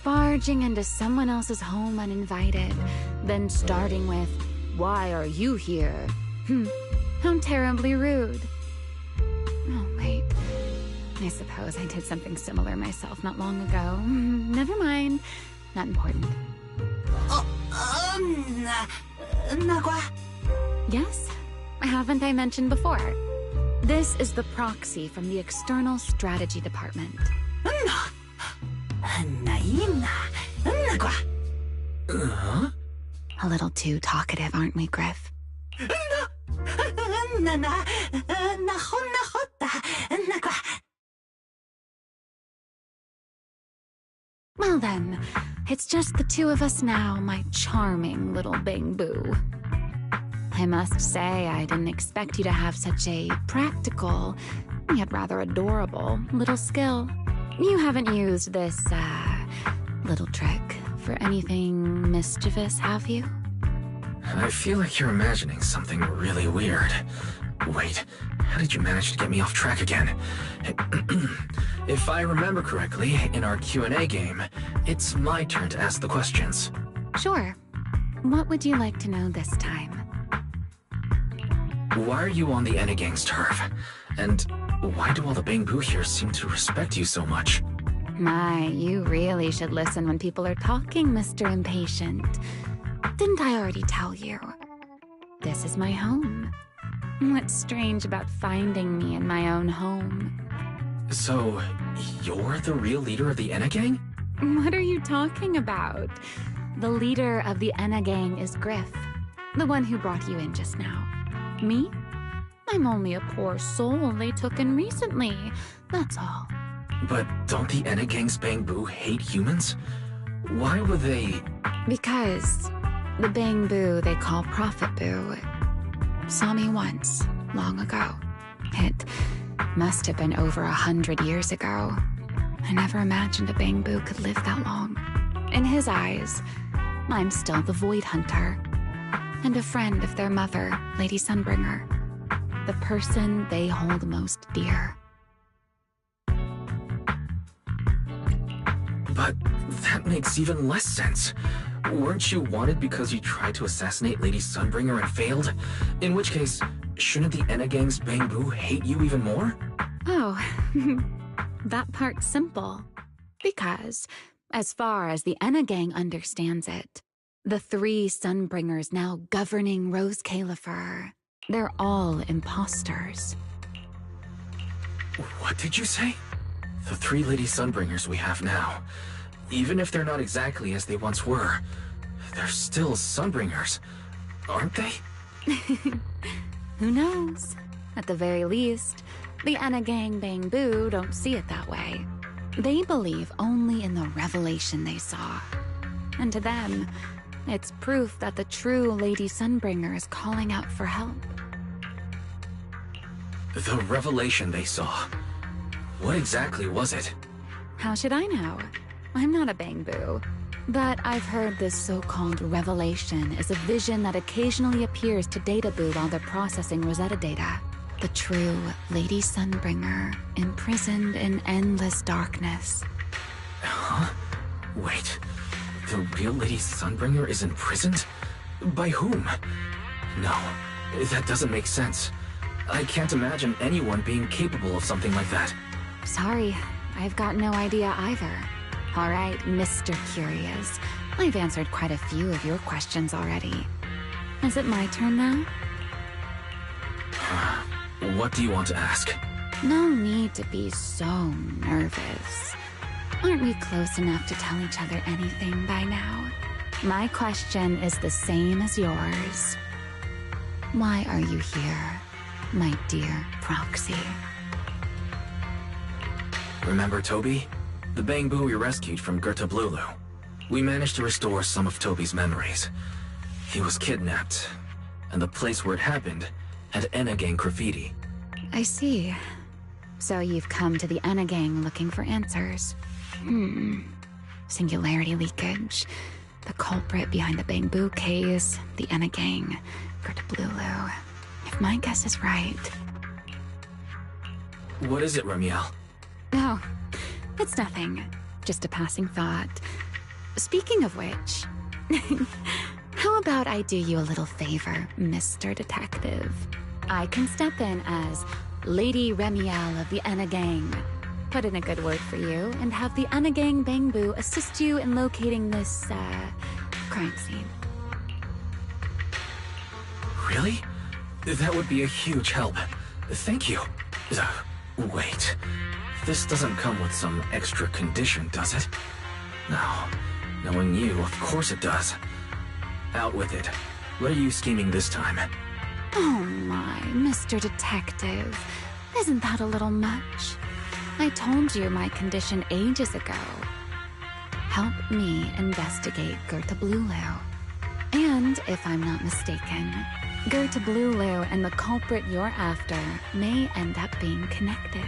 Barging into someone else's home uninvited, then starting with, "Why are you here?" How terribly rude. Oh, wait. I suppose I did something similar myself not long ago. Never mind. Not important. Yes? Haven't I mentioned before? This is the proxy from the External Strategy Department. A little too talkative, aren't we, Griff? Well then, it's just the two of us now, my charming little Bang Boo. I must say, I didn't expect you to have such a practical, yet rather adorable, little skill. You haven't used this, little trick for anything mischievous, have you? I feel like you're imagining something really weird. Wait, how did you manage to get me off track again? If I remember correctly, in our Q&A game, it's my turn to ask the questions. Sure. What would you like to know this time? Why are you on the Enna gang's turf? And why do all the Bang Boo here seem to respect you so much? My, you really should listen when people are talking, Mr. Impatient. Didn't I already tell you? This is my home. What's strange about finding me in my own home? So, you're the real leader of the Enna gang? What are you talking about? The leader of the Enna gang is Griff, the one who brought you in just now. Me? I'm only a poor soul they took in recently, that's all. But don't the Enna gang's Bang Boo hate humans? Why would they... Because the Bang Boo they call Prophet Boo saw me once, long ago. It must have been over 100 years ago. I never imagined a Bang Boo could live that long. In his eyes, I'm still the Void Hunter, and a friend of their mother, Lady Sunbringer, the person they hold most dear. But that makes even less sense. Weren't you wanted because you tried to assassinate Lady Sunbringer and failed? In which case, shouldn't the Enna gang's Bang Boo hate you even more? Oh, that part's simple. Because, as far as the Enna gang understands it, the 3 Sunbringers now governing Rose Califer, they're all imposters. What did you say? The 3 Lady Sunbringers we have now. Even if they're not exactly as they once were, they're still Sunbringers, aren't they? Who knows? At the very least, the Enna Gang Bang Boo don't see it that way. They believe only in the revelation they saw. And to them, it's proof that the true Lady Sunbringer is calling out for help. The revelation they saw. What exactly was it? How should I know? I'm not a Bang Boo. But I've heard this so-called revelation is a vision that occasionally appears to Data Boo while they're processing Rosetta data. The true Lady Sunbringer, imprisoned in endless darkness. Huh? Wait, the real Lady Sunbringer is imprisoned? By whom? No, that doesn't make sense. I can't imagine anyone being capable of something like that. Sorry, I've got no idea either. All right, Mr. Curious. I've answered quite a few of your questions already. Is it my turn now? What do you want to ask? No need to be so nervous. Aren't we close enough to tell each other anything by now? My question is the same as yours. Why are you here, my dear Proxy? Remember Toby? The Bang Boo we rescued from Gerta Blulu. We managed to restore some of Toby's memories. He was kidnapped, and the place where it happened had Enna Gang graffiti. I see. So you've come to the Enna Gang looking for answers. Singularity leakage, the culprit behind the Bang Boo case, the Enna Gang, Gerta Blulu. If my guess is right... What is it, Remiel? Oh, it's nothing. Just a passing thought. Speaking of which, how about I do you a little favor, Mr. Detective? I can step in as Lady Remiel of the Enna Gang. Put in a good word for you, and have the Enna Gang Bang Boo assist you in locating this, crime scene. Really? That would be a huge help. Thank you. Wait. This doesn't come with some extra condition, does it? No. Knowing you, of course it does. Out with it. What are you scheming this time? Oh my, Mr. Detective. Isn't that a little much? I told you my condition ages ago. Help me investigate Gerta Blulu. And, if I'm not mistaken, Gerta Blulu and the culprit you're after may end up being connected.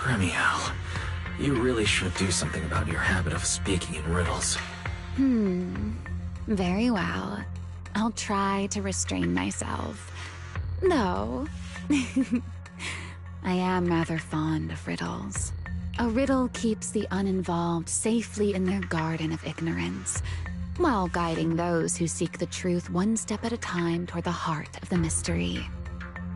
Remiel, you really should do something about your habit of speaking in riddles. Very well. I'll try to restrain myself. Though, I am rather fond of riddles. A riddle keeps the uninvolved safely in their garden of ignorance, while guiding those who seek the truth one step at a time toward the heart of the mystery.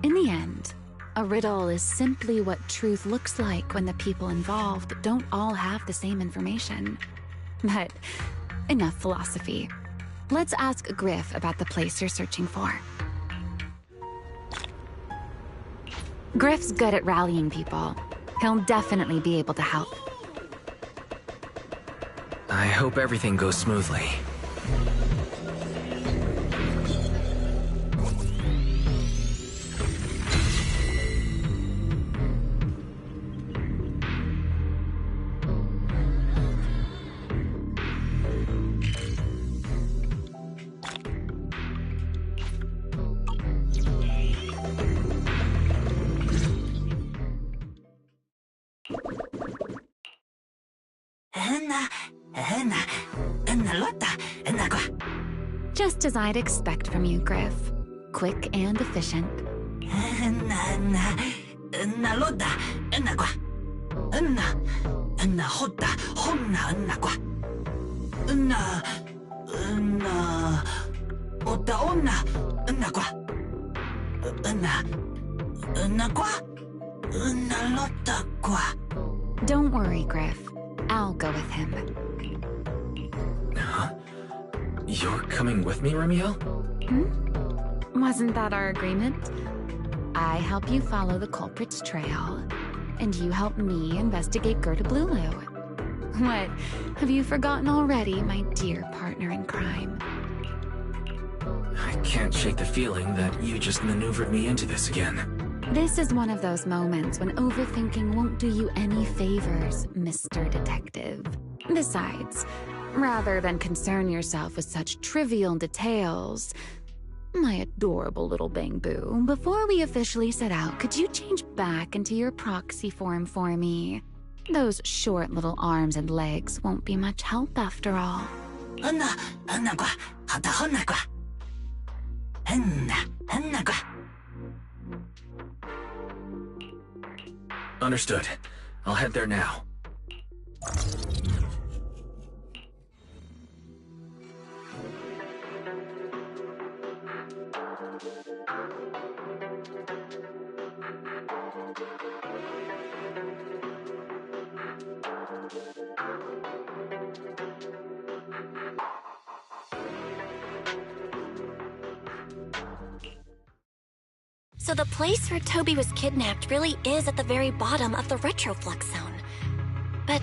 In the end, a riddle is simply what truth looks like when the people involved don't all have the same information. But enough philosophy. Let's ask Griff about the place you're searching for. Griff's good at rallying people. He'll definitely be able to help. I hope everything goes smoothly. Just as I'd expect from you, Griff. Quick and efficient. Don't worry, Griff. I'll go with him. Huh? You're coming with me, Remiel? Wasn't that our agreement? I help you follow the culprit's trail, and you help me investigate Gerta Blulu. What, have you forgotten already, my dear partner in crime? I can't shake the feeling that you just maneuvered me into this again. This is one of those moments when overthinking won't do you any favors, Mr. Detective. Besides, rather than concern yourself with such trivial details, my adorable little Bang-Boo, before we officially set out, could you change back into your proxy form for me? Those short little arms and legs won't be much help after all. Understood. I'll head there now. So the place where Toby was kidnapped really is at the very bottom of the retroflux zone. But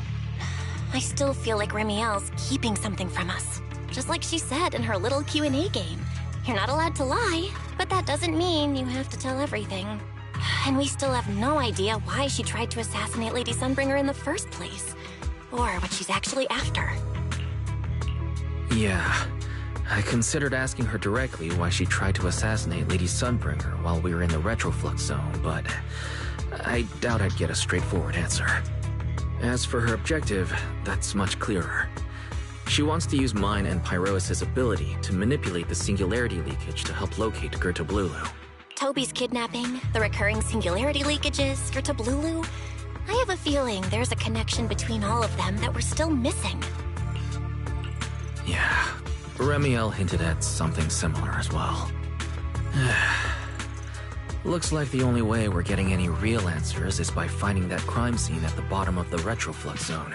I still feel like Remiel's keeping something from us. Just like she said in her little Q&A game. You're not allowed to lie, but that doesn't mean you have to tell everything. And we still have no idea why she tried to assassinate Lady Sunbringer in the first place. Or what she's actually after. Yeah. I considered asking her directly why she tried to assassinate Lady Sunbringer while we were in the retroflux zone, but I doubt I'd get a straightforward answer. As for her objective, that's much clearer. She wants to use mine and Pyrois' ability to manipulate the singularity leakage to help locate Gerta Blulu. Toby's kidnapping, the recurring singularity leakages, Gerta Blulu. I have a feeling there's a connection between all of them that we're still missing. Yeah. Remiel hinted at something similar as well. Looks like the only way we're getting any real answers is by finding that crime scene at the bottom of the retroflux zone.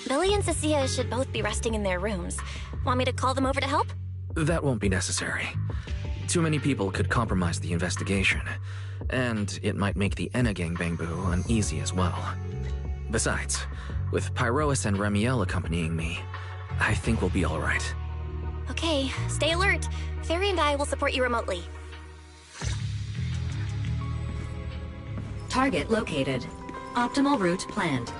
Billy and Cecilia should both be resting in their rooms. Want me to call them over to help? That won't be necessary. Too many people could compromise the investigation, and it might make the Enna gang Bang-Boo uneasy as well. Besides, with Pyrois and Remiel accompanying me, I think we'll be all right. Okay, stay alert. Fairy and I will support you remotely. Target located. Optimal route planned.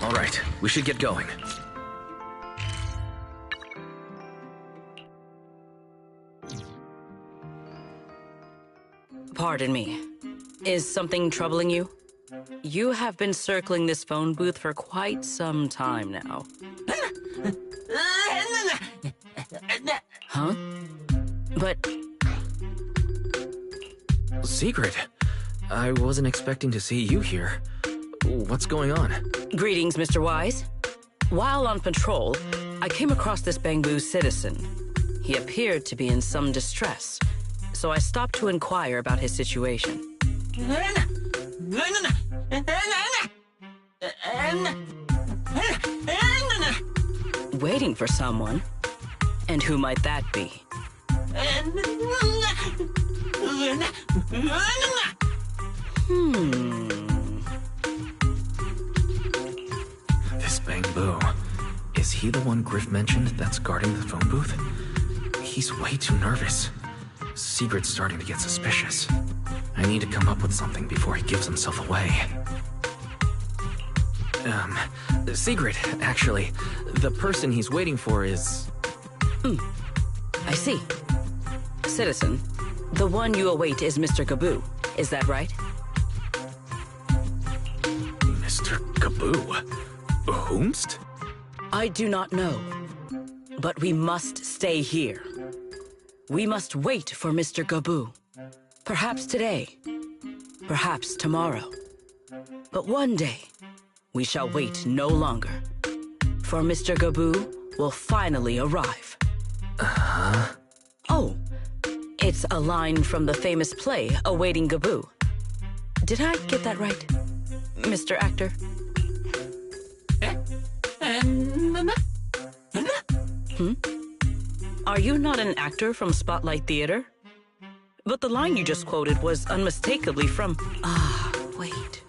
All right, we should get going. Pardon me. Is something troubling you? You have been circling this phone booth for quite some time now. Huh? But... Secret. I wasn't expecting to see you here. What's going on? Greetings, Mr. Wise. While on patrol, I came across this Bang-Boo citizen. He appeared to be in some distress, so I stopped to inquire about his situation. Waiting for someone? And who might that be? This Bang-Boo. Is he the one Griff mentioned that's guarding the phone booth? He's way too nervous. Sigrid's starting to get suspicious. I need to come up with something before he gives himself away. Sigrid, actually. The person he's waiting for is... I see. Citizen, the one you await is Mr. Gaboo. Is that right? Mr. Gaboo? Whomst? I do not know. But we must stay here. We must wait for Mr. Gaboo. Perhaps today. Perhaps tomorrow. But one day, we shall wait no longer. For Mr. Gaboo will finally arrive. Uh-huh. Oh, it's a line from the famous play, Awaiting Gaboo. Did I get that right, Mr. Actor? Are you not an actor from Spotlight Theater? But the line you just quoted was unmistakably from... Ah, wait.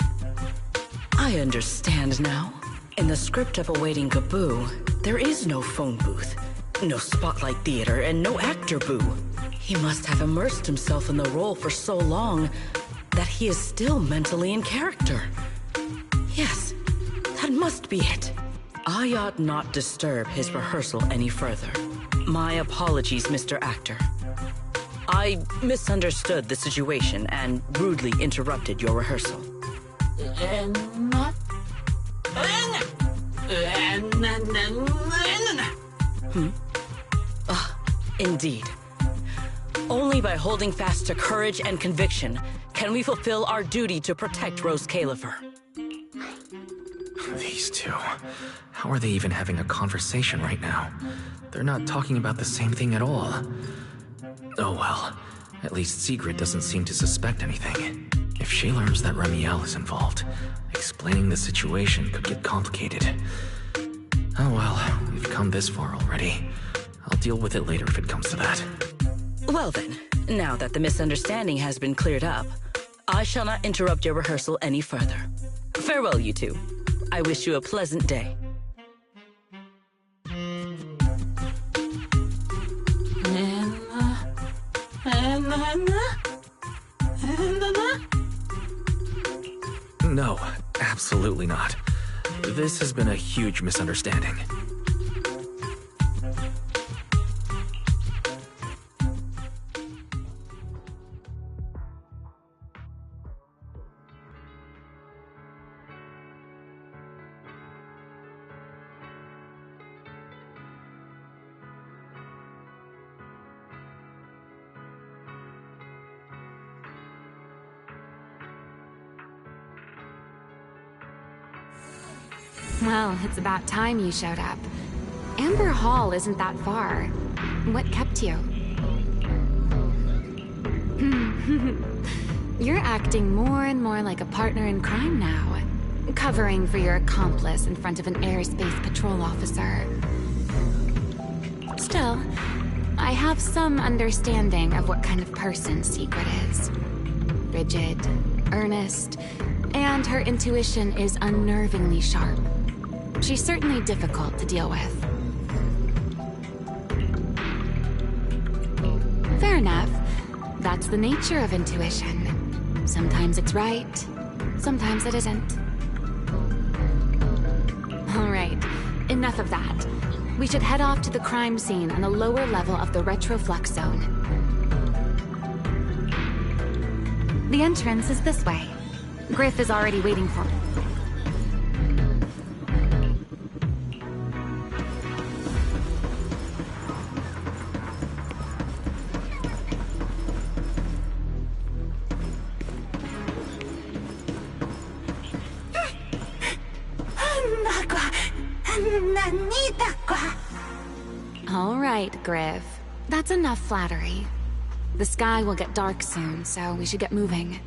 I understand now. In the script of Awaiting Gaboo, there is no phone booth. No spotlight theater and no actor boo. He must have immersed himself in the role for so long that he is still mentally in character. Yes, that must be it. I ought not disturb his rehearsal any further. My apologies, Mr. Actor. I misunderstood the situation and rudely interrupted your rehearsal. Indeed. Only by holding fast to courage and conviction can we fulfill our duty to protect Rose Califer. These two. How are they even having a conversation right now? They're not talking about the same thing at all. Oh well. At least Sigrid doesn't seem to suspect anything. If she learns that Remiel is involved, explaining the situation could get complicated. Oh well, we've come this far already. I'll deal with it later if it comes to that. Well then, now that the misunderstanding has been cleared up, I shall not interrupt your rehearsal any further. Farewell, you two. I wish you a pleasant day. No, absolutely not. This has been a huge misunderstanding. Well, it's about time you showed up. Amber Hall isn't that far. What kept you? You're acting more and more like a partner in crime now. Covering for your accomplice in front of an airspace patrol officer. Still, I have some understanding of what kind of person Sigrid is. Rigid, earnest, and her intuition is unnervingly sharp. She's certainly difficult to deal with. Fair enough. That's the nature of intuition. Sometimes it's right, sometimes it isn't. All right, enough of that. We should head off to the crime scene on the lower level of the retroflux zone. The entrance is this way. Griff is already waiting for me. All right, Griff. That's enough flattery. The sky will get dark soon, so we should get moving.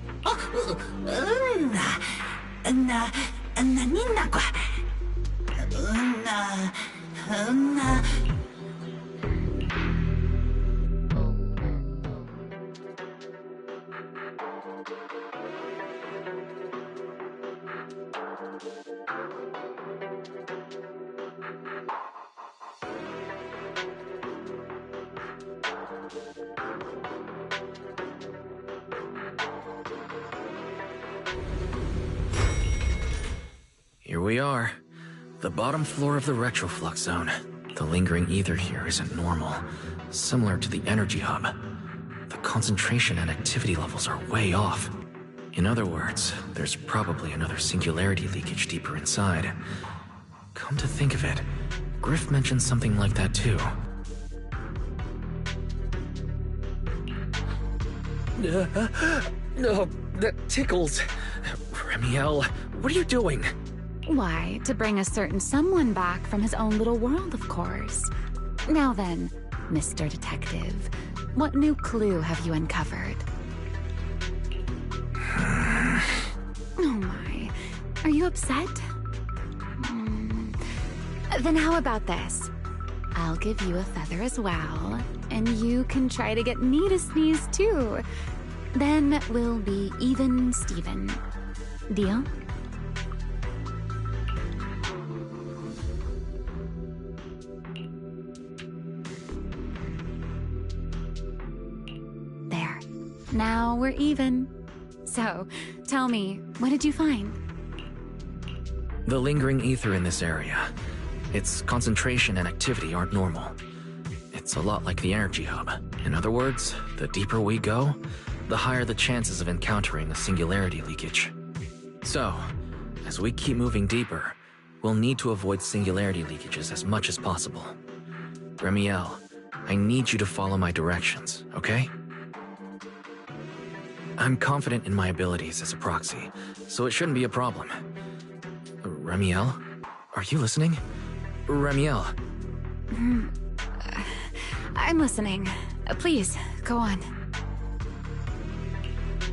Here we are. The bottom floor of the retroflux zone. The lingering ether here isn't normal, similar to the energy hub. The concentration and activity levels are way off. In other words, there's probably another singularity leakage deeper inside. Come to think of it, Griff mentioned something like that too. No, that tickles. Remiel, what are you doing? Why, to bring a certain someone back from his own little world, of course. Now then, Mr. Detective, what new clue have you uncovered? Oh my, are you upset? Then how about this? I'll give you a feather as well, and you can try to get me to sneeze too. Then we'll be even Steven. Deal? Now we're even. So, tell me, what did you find? The lingering ether in this area. Its concentration and activity aren't normal. It's a lot like the energy hub. In other words, the deeper we go, the higher the chances of encountering a singularity leakage. So, as we keep moving deeper, we'll need to avoid singularity leakages as much as possible. Remiel, I need you to follow my directions, okay? I'm confident in my abilities as a proxy, so it shouldn't be a problem. Remiel? Are you listening? Remiel. I'm listening. Please, go on.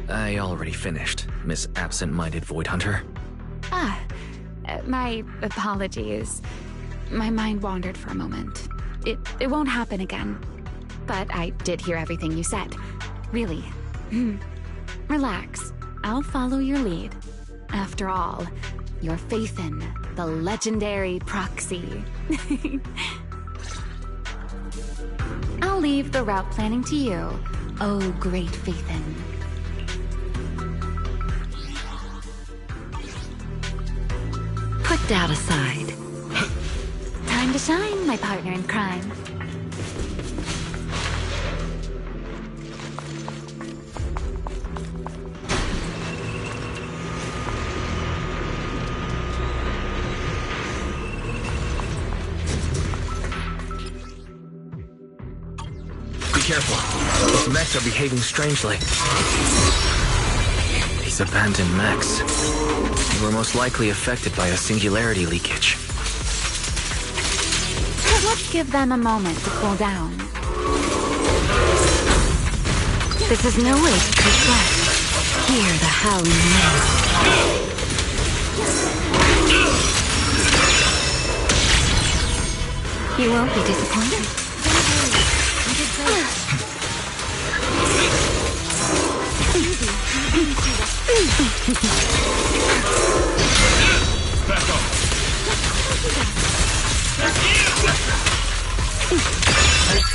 I already finished, Miss Absent-Minded Void Hunter. My apologies. My mind wandered for a moment. It won't happen again. But I did hear everything you said. Really. Relax. I'll follow your lead. After all, you're Faithin, the legendary proxy. I'll leave the route planning to you, oh great Faithin. Put doubt aside. Time to shine, my partner in crime. Be careful. Those mechs are behaving strangely. These abandoned mechs. They were most likely affected by a singularity leakage. Let's give them a moment to cool down. This is no way to reflect. Hear the howling wind. You won't be disappointed. Back off.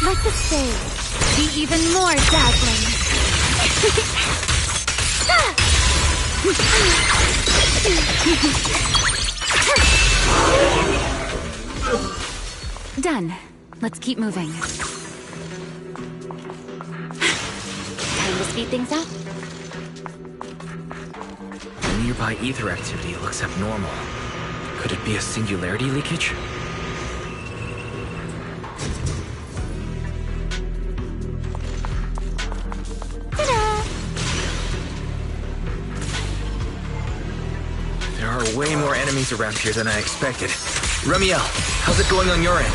Let the stage be even more dazzling. Done. Let's keep moving. Time to speed things up. The nearby ether activity looks abnormal. Could it be a singularity leakage? There are way more enemies around here than I expected. Remiel, how's it going on your end?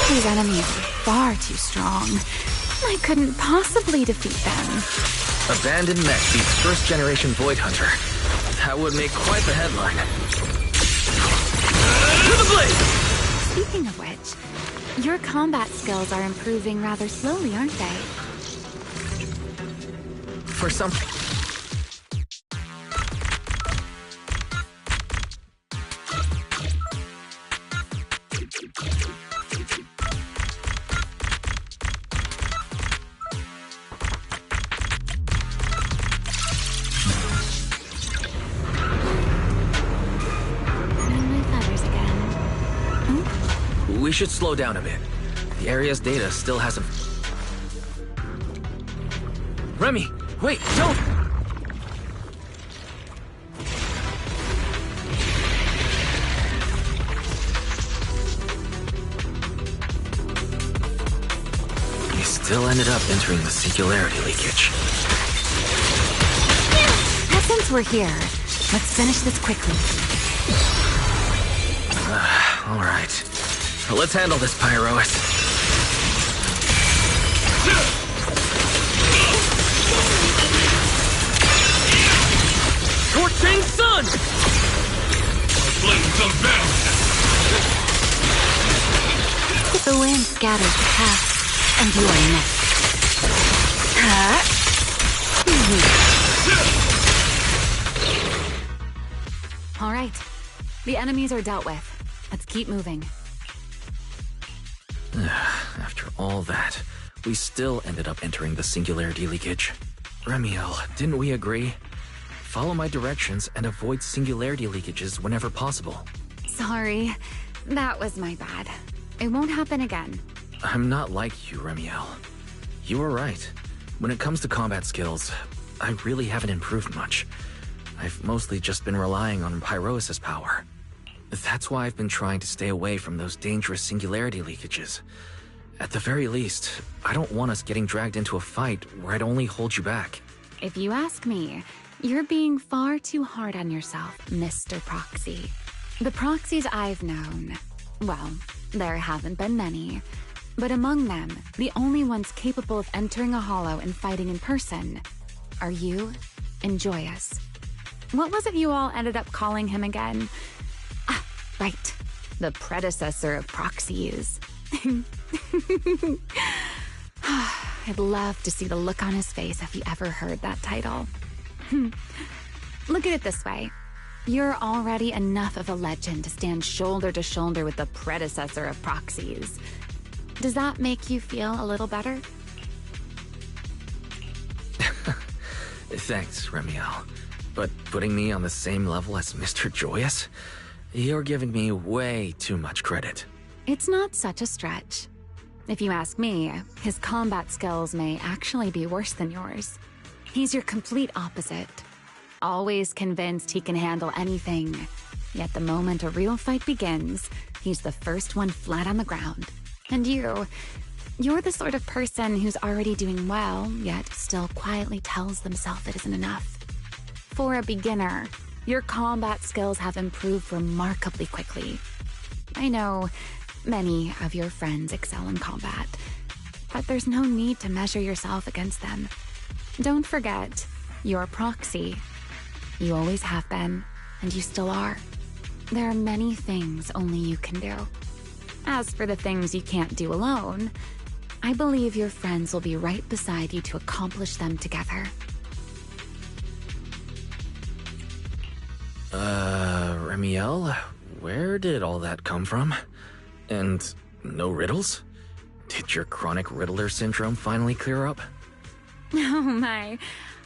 These enemies are far too strong. I couldn't possibly defeat them. Abandoned mech beats first-generation Void Hunter. That would make quite the headline. To the blade! Speaking of which, your combat skills are improving rather slowly, aren't they? For some... We should slow down a bit. The area's data still hasn't... Remy, wait, don't! We still ended up entering the singularity leakage. Since we're here, let's finish this quickly. All right. Let's handle this, Pyrois. Scorching sun! My flames unbound! The wind scatters the path, and you are next. All right. The enemies are dealt with. Let's keep moving. After all that, we still ended up entering the singularity leakage. Remiel, didn't we agree? Follow my directions and avoid singularity leakages whenever possible. Sorry, that was my bad. It won't happen again. I'm not like you, Remiel. You were right. When it comes to combat skills, I really haven't improved much. I've mostly just been relying on pyrosis power. That's why I've been trying to stay away from those dangerous singularity leakages. At the very least, I don't want us getting dragged into a fight where I'd only hold you back. If you ask me, you're being far too hard on yourself, Mr. Proxy. The proxies I've known, well, there haven't been many, but among them, the only ones capable of entering a hollow and fighting in person are you and Joyous. What was it you all ended up calling him again? Ah, right. The predecessor of proxies. I'd love to see the look on his face if he ever heard that title. Look at it this way. You're already enough of a legend to stand shoulder to shoulder with the predecessor of proxies. Does that make you feel a little better? Thanks, Remiel. But putting me on the same level as Mr. Joyous? You're giving me way too much credit. It's not such a stretch. If you ask me, his combat skills may actually be worse than yours. He's your complete opposite. Always convinced he can handle anything. Yet the moment a real fight begins, he's the first one flat on the ground. And you're the sort of person who's already doing well, yet still quietly tells themselves it isn't enough. For a beginner, your combat skills have improved remarkably quickly. I know many of your friends excel in combat, but there's no need to measure yourself against them. Don't forget, you're a proxy. You always have been, and you still are. There are many things only you can do. As for the things you can't do alone, I believe your friends will be right beside you to accomplish them together. Remiel, where did all that come from? And no riddles? Did your chronic Riddler syndrome finally clear up? Oh my,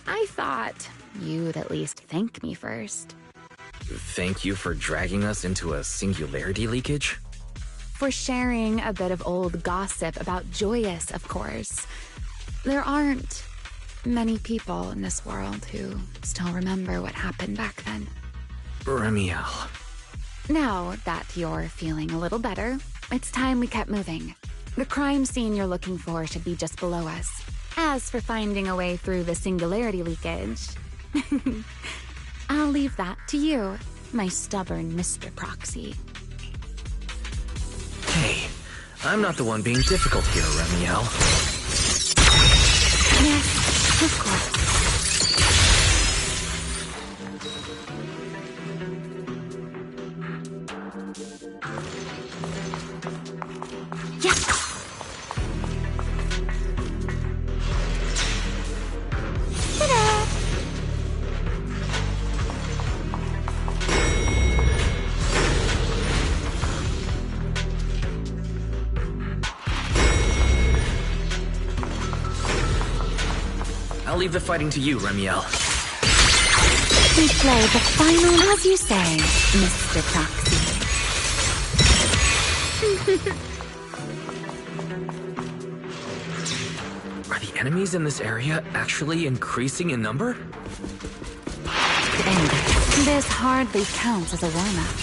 I thought you'd at least thank me first. Thank you for dragging us into a singularity leakage? For sharing a bit of old gossip about Joyous, of course. There aren't many people in this world who still remember what happened back then. Remiel. Now that you're feeling a little better, it's time we kept moving. The crime scene you're looking for should be just below us. As for finding a way through the singularity leakage, I'll leave that to you, my stubborn Mr. Proxy. Hey, I'm not the one being difficult here, Remiel. Yes, of course. I'll leave the fighting to you, Remiel. We play the final as you say, Mr. Proxy. Are the enemies in this area actually increasing in number? And this hardly counts as a warm-up.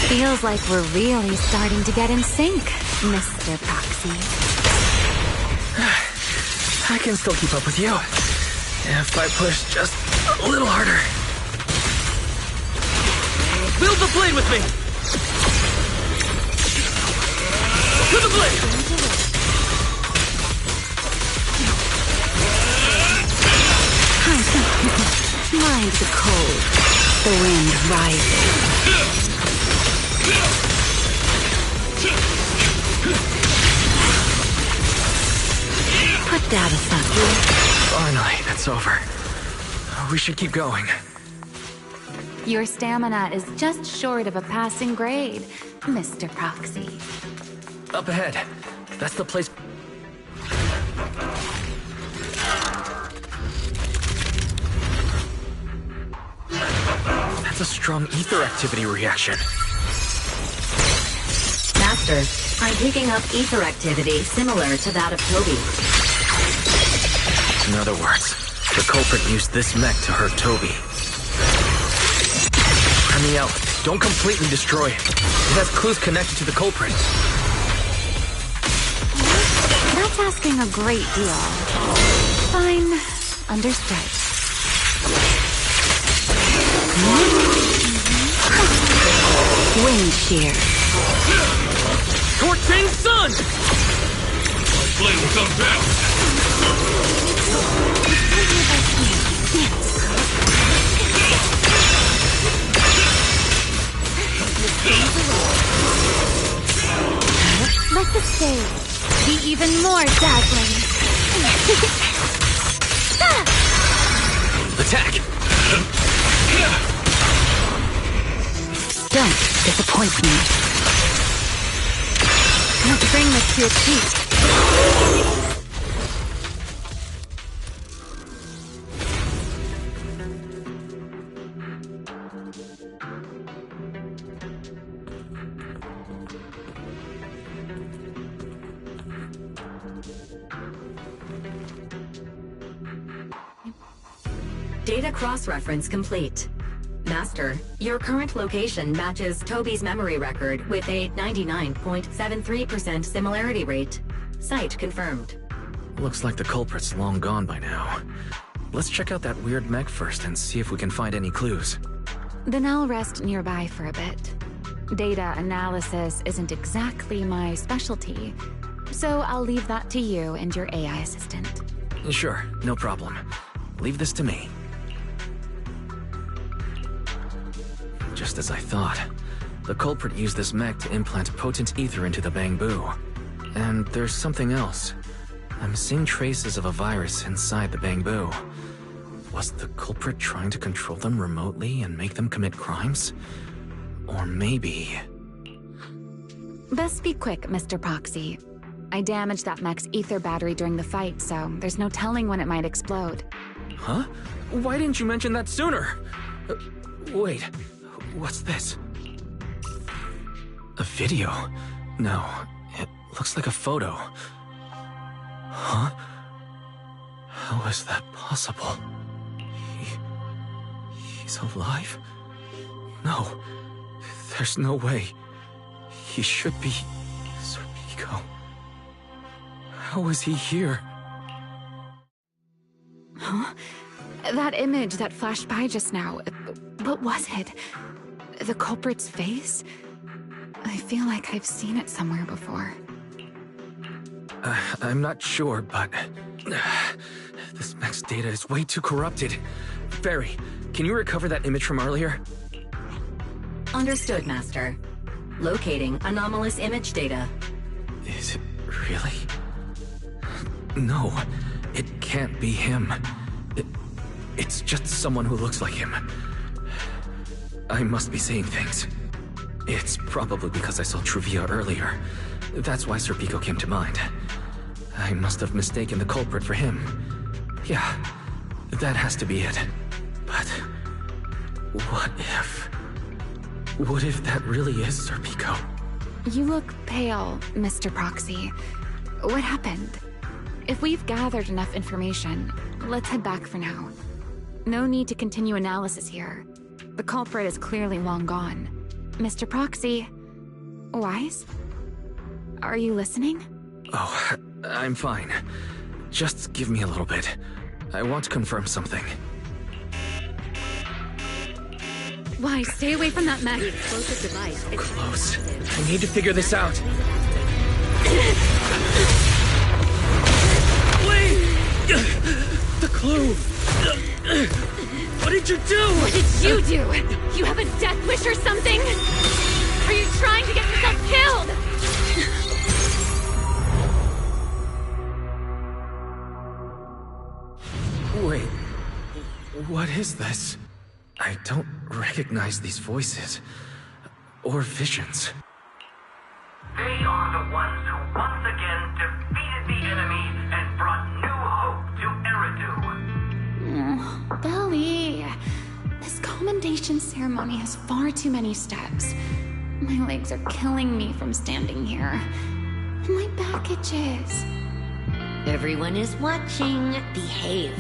Feels like we're really starting to get in sync, Mr. Proxy. I can still keep up with you, if I push just a little harder. Build the blade with me! To the blade! Mind the cold, the wind rises. Put that aside. Finally, it's over. We should keep going. Your stamina is just short of a passing grade, Mr. Proxy. Up ahead. That's the place. That's a strong ether activity reaction. Master, I'm picking up ether activity similar to that of Toby. In other words, the culprit used this mech to hurt Toby. Amiel, don't completely destroy it. It has clues connected to the culprit. That's asking a great deal. Fine. Understood. Wind shear. Scorching sun! My blade was unbound. Let the stage be even more dazzling. Attack! Don't disappoint me. Let's bring this to a peak. Data cross-reference complete. Master, your current location matches Toby's memory record with a 99.73% similarity rate. Site confirmed. Looks like the culprit's long gone by now. Let's check out that weird mech first and see if we can find any clues. Then I'll rest nearby for a bit. Data analysis isn't exactly my specialty, so I'll leave that to you and your AI assistant. Sure, no problem. Leave this to me. Just as I thought. The culprit used this mech to implant potent ether into the Bangbu. And there's something else. I'm seeing traces of a virus inside the Bangbu. Was the culprit trying to control them remotely and make them commit crimes? Or maybe... Best be quick, Mr. Proxy. I damaged that mech's ether battery during the fight, so there's no telling when it might explode. Huh? Why didn't you mention that sooner? Wait, what's this? A video? No, it looks like a photo. Huh? How is that possible? He's alive? No, there's no way. He should be... Serpico. How is he here? Huh? That image that flashed by just now, what was it? The culprit's face? I feel like I've seen it somewhere before. I'm not sure, but... this mech's data is way too corrupted. Barry, can you recover that image from earlier? Understood, Master. Locating anomalous image data. Is it really? No, it can't be him. It's just someone who looks like him. I must be seeing things. It's probably because I saw Truvia earlier. That's why Serpico came to mind. I must have mistaken the culprit for him. Yeah, that has to be it. But what if... What if that really is Serpico? You look pale, Mr. Proxy. What happened? If we've gathered enough information, let's head back for now. No need to continue analysis here. The culprit is clearly long gone. Mr. Proxy... Wise? Are you listening? Oh, I'm fine. Just give me a little bit. I want to confirm something. Why, stay away from that mech. So close. I need to figure this out. Wait! The clue! What did you do? What did you do? You have a death wish or something? Are you trying to get yourself killed? Wait, what is this? I don't recognize these voices or visions. They are the ones who once again defeated the enemy and brought new hope to Eridu. Belly, this commendation ceremony has far too many steps. My legs are killing me from standing here. And my back itches. Everyone is watching. Behave.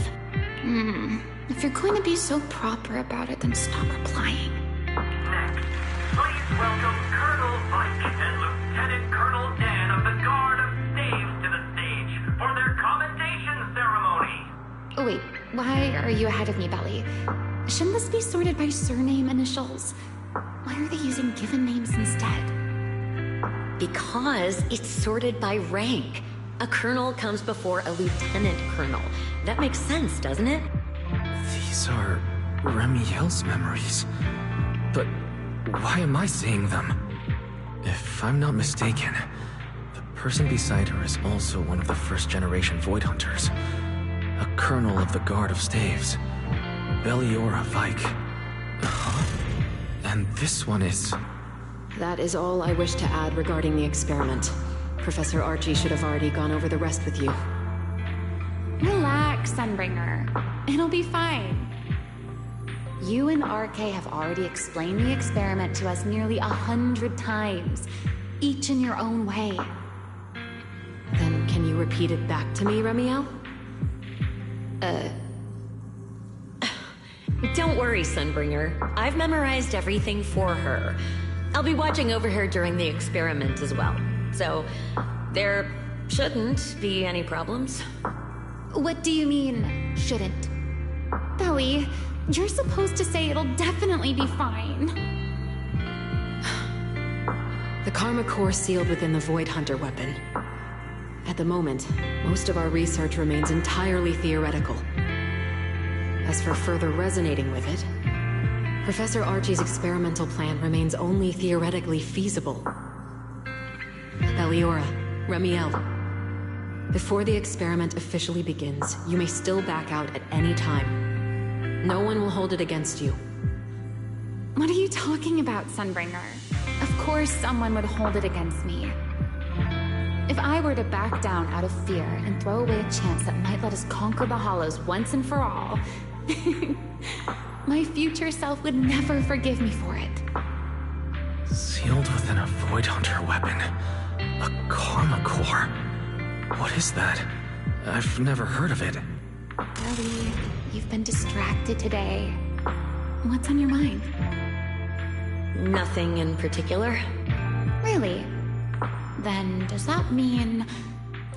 If you're going to be so proper about it, then stop replying. Next, please welcome Colonel Mike and Lieutenant Colonel Dan of the Guard of Staves to the stage for their commendation ceremony. Oh, wait, why are you ahead of me, Belly? Shouldn't this be sorted by surname initials? Why are they using given names instead? Because it's sorted by rank. A colonel comes before a lieutenant colonel. That makes sense, doesn't it? These are Remiel's memories. But why am I seeing them? If I'm not mistaken, the person beside her is also one of the first-generation Void Hunters. A colonel of the Guard of Staves. Belliora Vike. Huh? And this one is... That is all I wish to add regarding the experiment. Professor Archie should have already gone over the rest with you. Relax, Sunbringer. It'll be fine. You and RK have already explained the experiment to us nearly 100 times, each in your own way. Then can you repeat it back to me, Remiel? Don't worry, Sunbringer. I've memorized everything for her. I'll be watching over her during the experiment as well. So, there shouldn't be any problems. What do you mean, shouldn't? Belly, you're supposed to say it'll definitely be fine. The Karma Core sealed within the Void Hunter weapon. At the moment, most of our research remains entirely theoretical. As for further resonating with it, Professor Archie's experimental plan remains only theoretically feasible. Belliora, Remiel, before the experiment officially begins, you may still back out at any time. No one will hold it against you. What are you talking about, Sunbringer? Of course someone would hold it against me. If I were to back down out of fear and throw away a chance that might let us conquer the Hollows once and for all, my future self would never forgive me for it. Sealed within a Void Hunter weapon. A Karma Core. What is that? I've never heard of it. Ellie, you've been distracted today. What's on your mind? Nothing in particular. Really? Then does that mean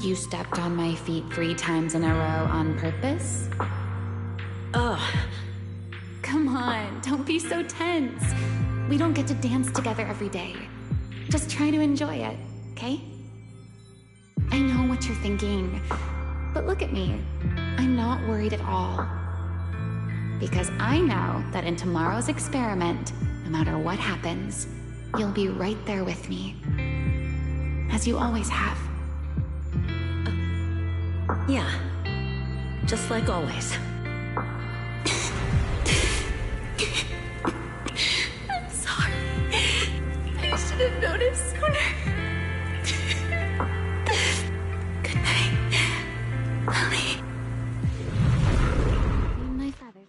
you stepped on my feet 3 times in a row on purpose? Ugh. Come on, don't be so tense. We don't get to dance together every day. Just try to enjoy it, okay? I know what you're thinking, but look at me. I'm not worried at all. Because I know that in tomorrow's experiment, no matter what happens, you'll be right there with me. As you always have. Yeah. Just like always. I'm sorry. I should have noticed sooner. Good night, Lily. My father.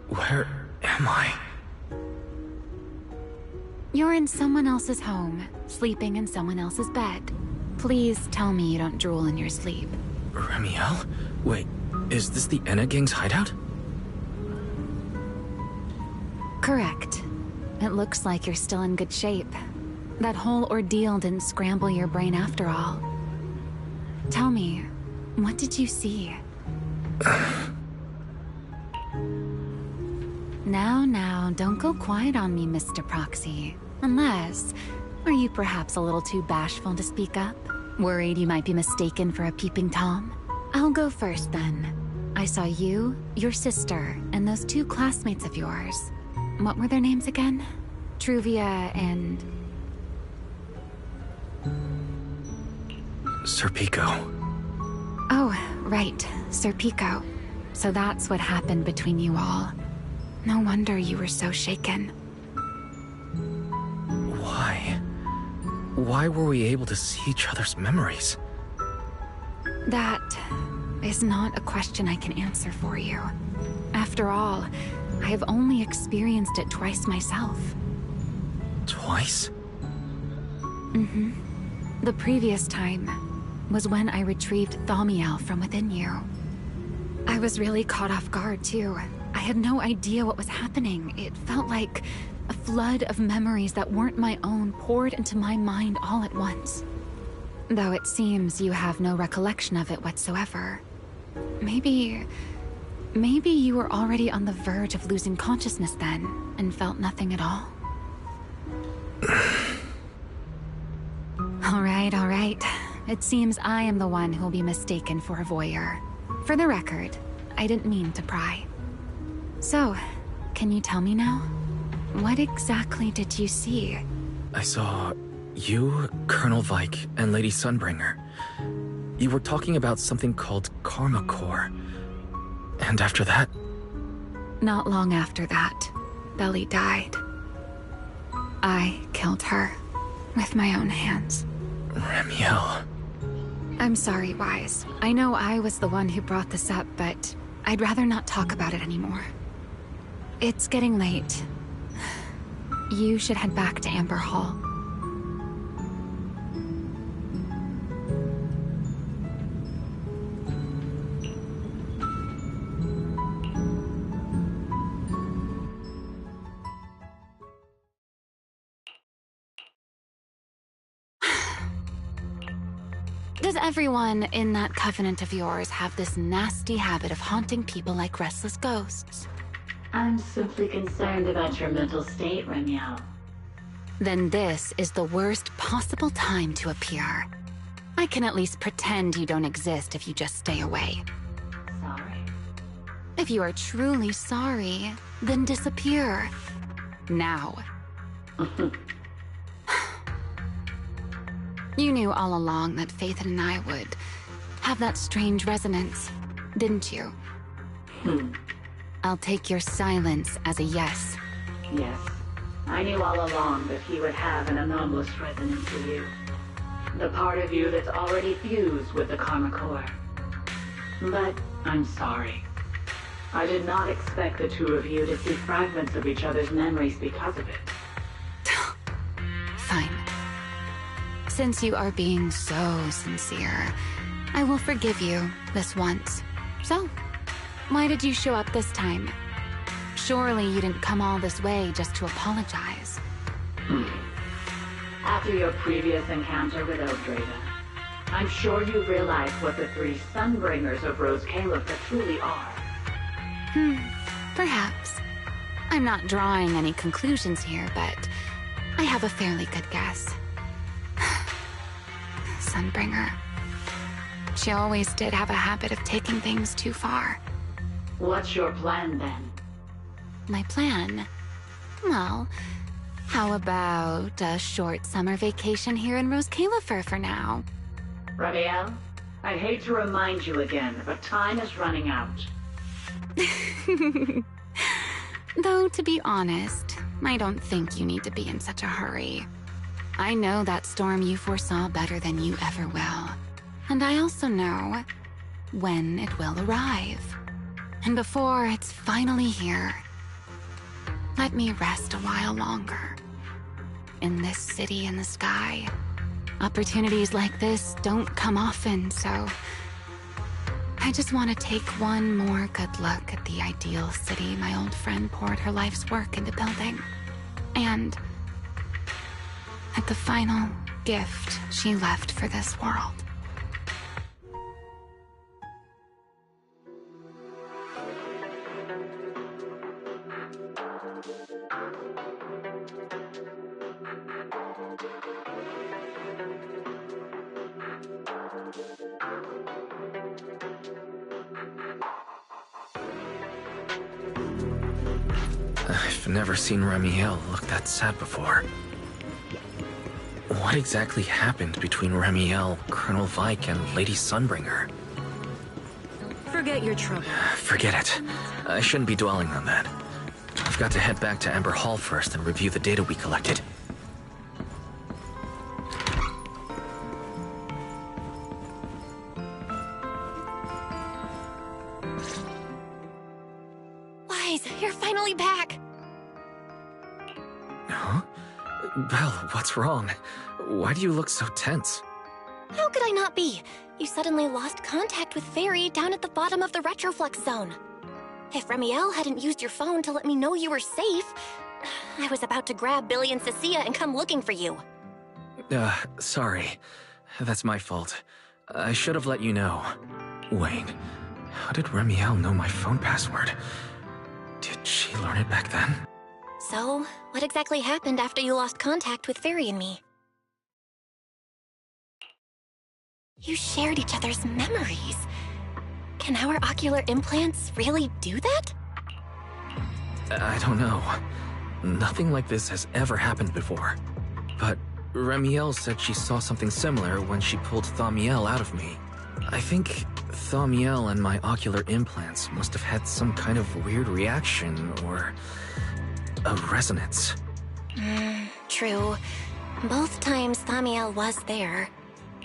Where am I? You're in someone else's home, sleeping in someone else's bed. Please tell me you don't drool in your sleep. Remiel? Wait, is this the Enna Gang's hideout? Correct. It looks like you're still in good shape. That whole ordeal didn't scramble your brain after all. Tell me, what did you see? Now, don't go quiet on me, Mr. Proxy. Unless, are you perhaps a little too bashful to speak up? Worried you might be mistaken for a peeping Tom? I'll go first then. I saw you, your sister, and those two classmates of yours. What were their names again? Truvia and... Serpico. Oh, right. Serpico. So that's what happened between you all. No wonder you were so shaken. Why? Why were we able to see each other's memories? That is not a question I can answer for you. After all, I have only experienced it twice myself. Twice? Mm-hmm. The previous time was when I retrieved Thaumiel from within you. I was really caught off guard, too. I had no idea what was happening. It felt like a flood of memories that weren't my own poured into my mind all at once. Though it seems you have no recollection of it whatsoever. Maybe you were already on the verge of losing consciousness then, and felt nothing at all? All right. It seems I am the one who'll be mistaken for a voyeur. For the record, I didn't mean to pry. So, can you tell me now? What exactly did you see? I saw you, Colonel Vike, and Lady Sunbringer. You were talking about something called Karma Core. And after that... Not long after that, Belly died. I killed her with my own hands. Ramiel. I'm sorry, Wise. I know I was the one who brought this up, but I'd rather not talk about it anymore. It's getting late. You should head back to Amber Hall. Does everyone in that covenant of yours have this nasty habit of haunting people like restless ghosts? I'm simply concerned about your mental state, Ramiel. Then this is the worst possible time to appear. I can at least pretend you don't exist if you just stay away. Sorry. If you are truly sorry, then disappear. Now. You knew all along that Faith and I would have that strange resonance, didn't you? I'll take your silence as a yes. Yes. I knew all along that he would have an anomalous resonance with you. The part of you that's already fused with the Karma Core. But I'm sorry. I did not expect the two of you to see fragments of each other's memories because of it. Fine. Since you are being so sincere, I will forgive you this once. So, why did you show up this time? Surely you didn't come all this way just to apologize. After your previous encounter with Eldrada, I'm sure you realize what the three Sunbringers of Rose Califa truly are. Perhaps. I'm not drawing any conclusions here, but I have a fairly good guess. Sunbringer. She always did have a habit of taking things too far. What's your plan, then? My plan? Well, how about a short summer vacation here in Rose Califer for now? Ramiel, I hate to remind you again, but time is running out. Though, to be honest, I don't think you need to be in such a hurry. I know that storm you foresaw better than you ever will. And I also know when it will arrive. And before it's finally here, let me rest a while longer. In this city in the sky, opportunities like this don't come often, so I just want to take one more good look at the ideal city my old friend poured her life's work into building. And at the final gift she left for this world. I've never seen Remiel look that sad before. What exactly happened between Remiel, Colonel Vike, and Lady Sunbringer? Forget your trouble. Forget it. I shouldn't be dwelling on that. I've got to head back to Amber Hall first and review the data we collected. Wise, you're finally back! Huh? Belle, what's wrong? Why do you look so tense? How could I not be? You suddenly lost contact with Fairy down at the bottom of the Retroflux zone. If Remiel hadn't used your phone to let me know you were safe, I was about to grab Billy and Cecilia and come looking for you. Sorry. That's my fault. I should have let you know. Wait, how did Remiel know my phone password? Did she learn it back then? So, what exactly happened after you lost contact with Fairy and me? You shared each other's memories. Can our ocular implants really do that? I don't know. Nothing like this has ever happened before. But Remiel said she saw something similar when she pulled Thaumiel out of me. I think Thaumiel and my ocular implants must have had some kind of weird reaction or a resonance. True. Both times Thaumiel was there.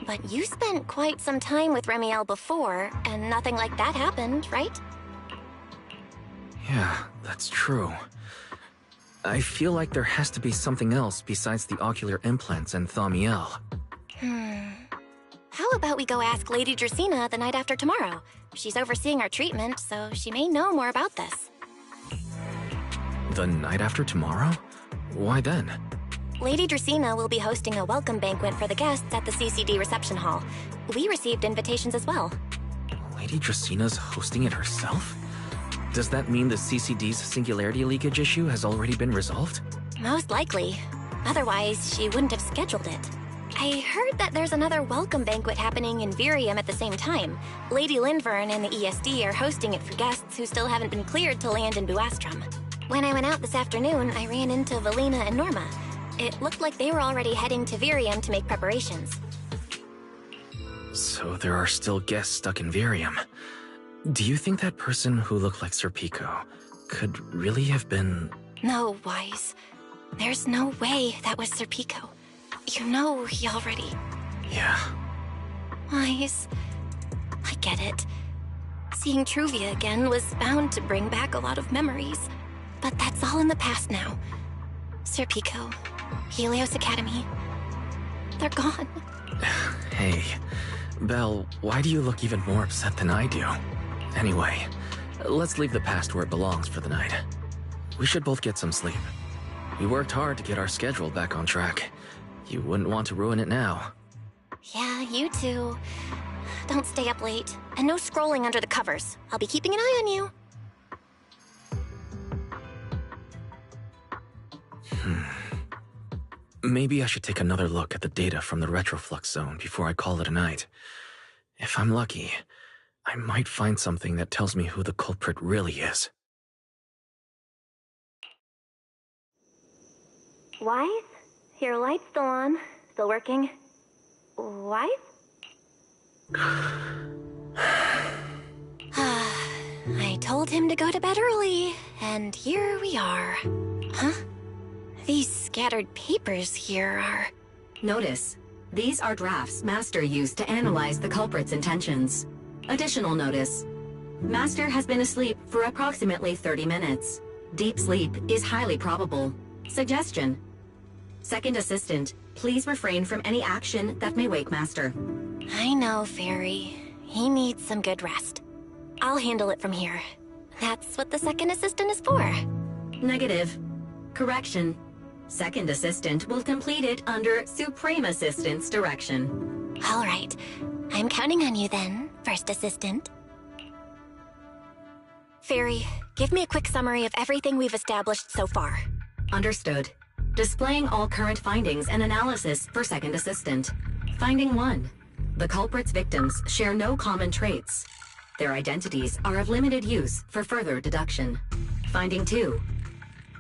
But you spent quite some time with Remiel before, and nothing like that happened, right? Yeah, that's true. I feel like there has to be something else besides the ocular implants and Thaumiel. How about we go ask Lady Dracena the night after tomorrow? She's overseeing our treatment, so she may know more about this. The night after tomorrow? Why then? Lady Dracena will be hosting a welcome banquet for the guests at the CCD reception hall. We received invitations as well. Lady Dracena's hosting it herself? Does that mean the CCD's singularity leakage issue has already been resolved? Most likely. Otherwise, she wouldn't have scheduled it. I heard that there's another welcome banquet happening in Virium at the same time. Lady Lindvern and the ESD are hosting it for guests who still haven't been cleared to land in Buastrom. When I went out this afternoon, I ran into Valina and Norma. It looked like they were already heading to Virium to make preparations. So there are still guests stuck in Virium. Do you think that person who looked like Sir Pico could really have been... No, Wise. There's no way that was Sir Pico. You know he already... Yeah. Wise, I get it. Seeing Truvia again was bound to bring back a lot of memories. But that's all in the past now. Sir Pico, Helios Academy, they're gone. Hey, Belle, why do you look even more upset than I do? Anyway, let's leave the past where it belongs for the night. We should both get some sleep. We worked hard to get our schedule back on track. You wouldn't want to ruin it now. Yeah, you too. Don't stay up late. And no scrolling under the covers. I'll be keeping an eye on you. Maybe I should take another look at the data from the Retroflux zone before I call it a night. If I'm lucky, I might find something that tells me who the culprit really is. Wise? Your light's still on. Still working. Wise? I told him to go to bed early, and here we are. Huh? These scattered papers here are... Notice. These are drafts Master used to analyze the culprit's intentions. Additional notice. Master has been asleep for approximately 30 minutes. Deep sleep is highly probable. Suggestion. Second Assistant, please refrain from any action that may wake Master. I know, Fairy. He needs some good rest. I'll handle it from here. That's what the Second Assistant is for. Negative. Correction. Second Assistant will complete it under Supreme Assistant's direction. All right. I'm counting on you then, First Assistant. Fairy, give me a quick summary of everything we've established so far. Understood. Displaying all current findings and analysis for Second Assistant. Finding 1. The culprit's victims share no common traits. Their identities are of limited use for further deduction. Finding 2.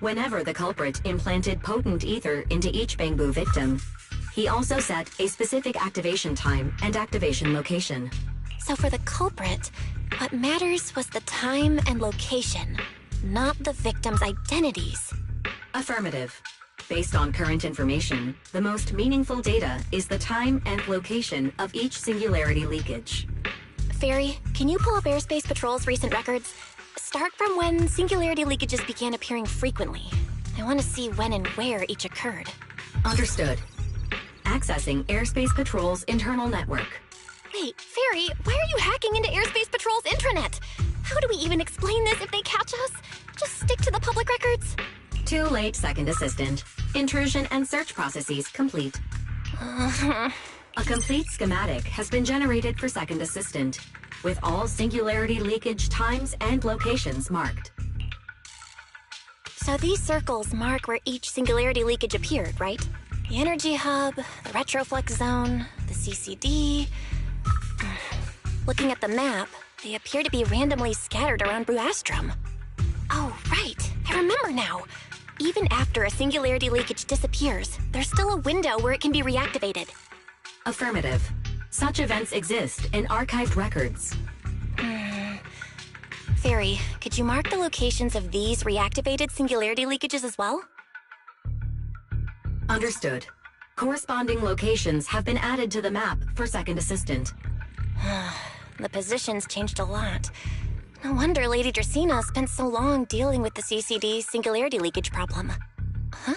Whenever the culprit implanted potent ether into each Bangbu victim, he also set a specific activation time and activation location. So for the culprit, what matters was the time and location, not the victims' identities. Affirmative. Based on current information, the most meaningful data is the time and location of each singularity leakage. Fairy, can you pull up Airspace Patrol's recent records? Start from when singularity leakages began appearing frequently. I want to see when and where each occurred. Understood. Accessing Airspace Patrol's internal network. Wait, Fairy, why are you hacking into Airspace Patrol's intranet? How do we even explain this if they catch us? Just stick to the public records? Too late, Second Assistant. Intrusion and search processes complete. A complete schematic has been generated for Second Assistant, with all singularity leakage times and locations marked. So these circles mark where each singularity leakage appeared, right? The energy hub, the retroflex zone, the CCD. Looking at the map, they appear to be randomly scattered around Buastrom. Oh, right. I remember now. Even after a singularity leakage disappears, there's still a window where it can be reactivated. Affirmative. Such events exist in archived records. Fairy, could you mark the locations of these reactivated singularity leakages as well? Understood. Corresponding locations have been added to the map for Second Assistant. The positions changed a lot. No wonder Lady Dracaena spent so long dealing with the CCD singularity leakage problem. Huh?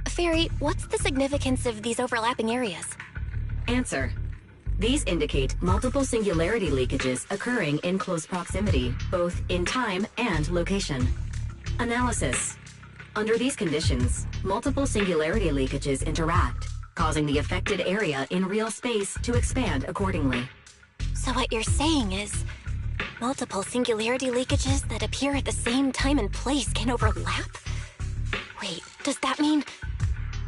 Fairy, what's the significance of these overlapping areas? Answer. These indicate multiple singularity leakages occurring in close proximity, both in time and location. Analysis. Under these conditions, multiple singularity leakages interact, causing the affected area in real space to expand accordingly. So what you're saying is, multiple singularity leakages that appear at the same time and place can overlap? Wait, does that mean...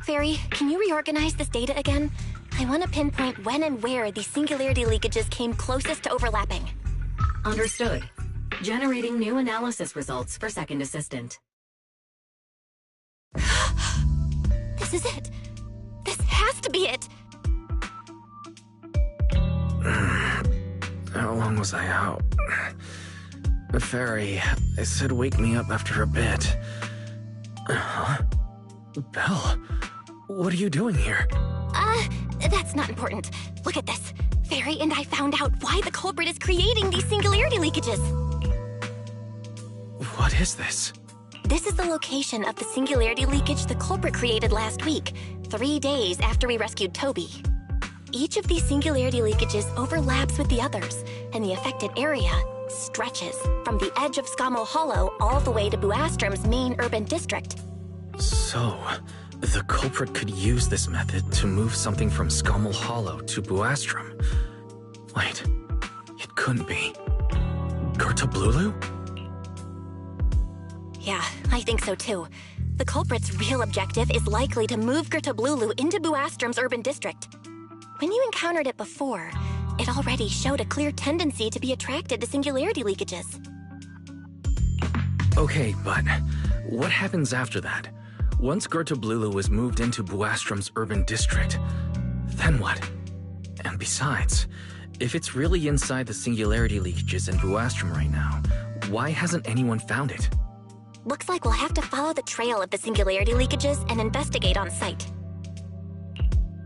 Fairy, can you reorganize this data again? I want to pinpoint when and where these singularity leakages came closest to overlapping. Understood. Generating new analysis results for Second Assistant. This is it. This has to be it. How long was I out? Fairy, I said wake me up after a bit. Huh? Belle, what are you doing here? That's not important. Look at this. Fairy and I found out why the culprit is creating these singularity leakages. What is this? This is the location of the singularity leakage the culprit created last week, 3 days after we rescued Toby. Each of these singularity leakages overlaps with the others, and the affected area stretches from the edge of Skamo Hollow all the way to Buastrom's main urban district. So, the culprit could use this method to move something from Skamo Hollow to Buastrom. Wait, it couldn't be. Gertablulu? Yeah, I think so too. The culprit's real objective is likely to move Gertablulu into Buastrom's urban district. When you encountered it before, it already showed a clear tendency to be attracted to singularity leakages. Okay, but what happens after that? Once Gertablulu is moved into Buastrom's urban district, then what? And besides, if it's really inside the singularity leakages in Buastrom right now, why hasn't anyone found it? Looks like we'll have to follow the trail of the singularity leakages and investigate on site.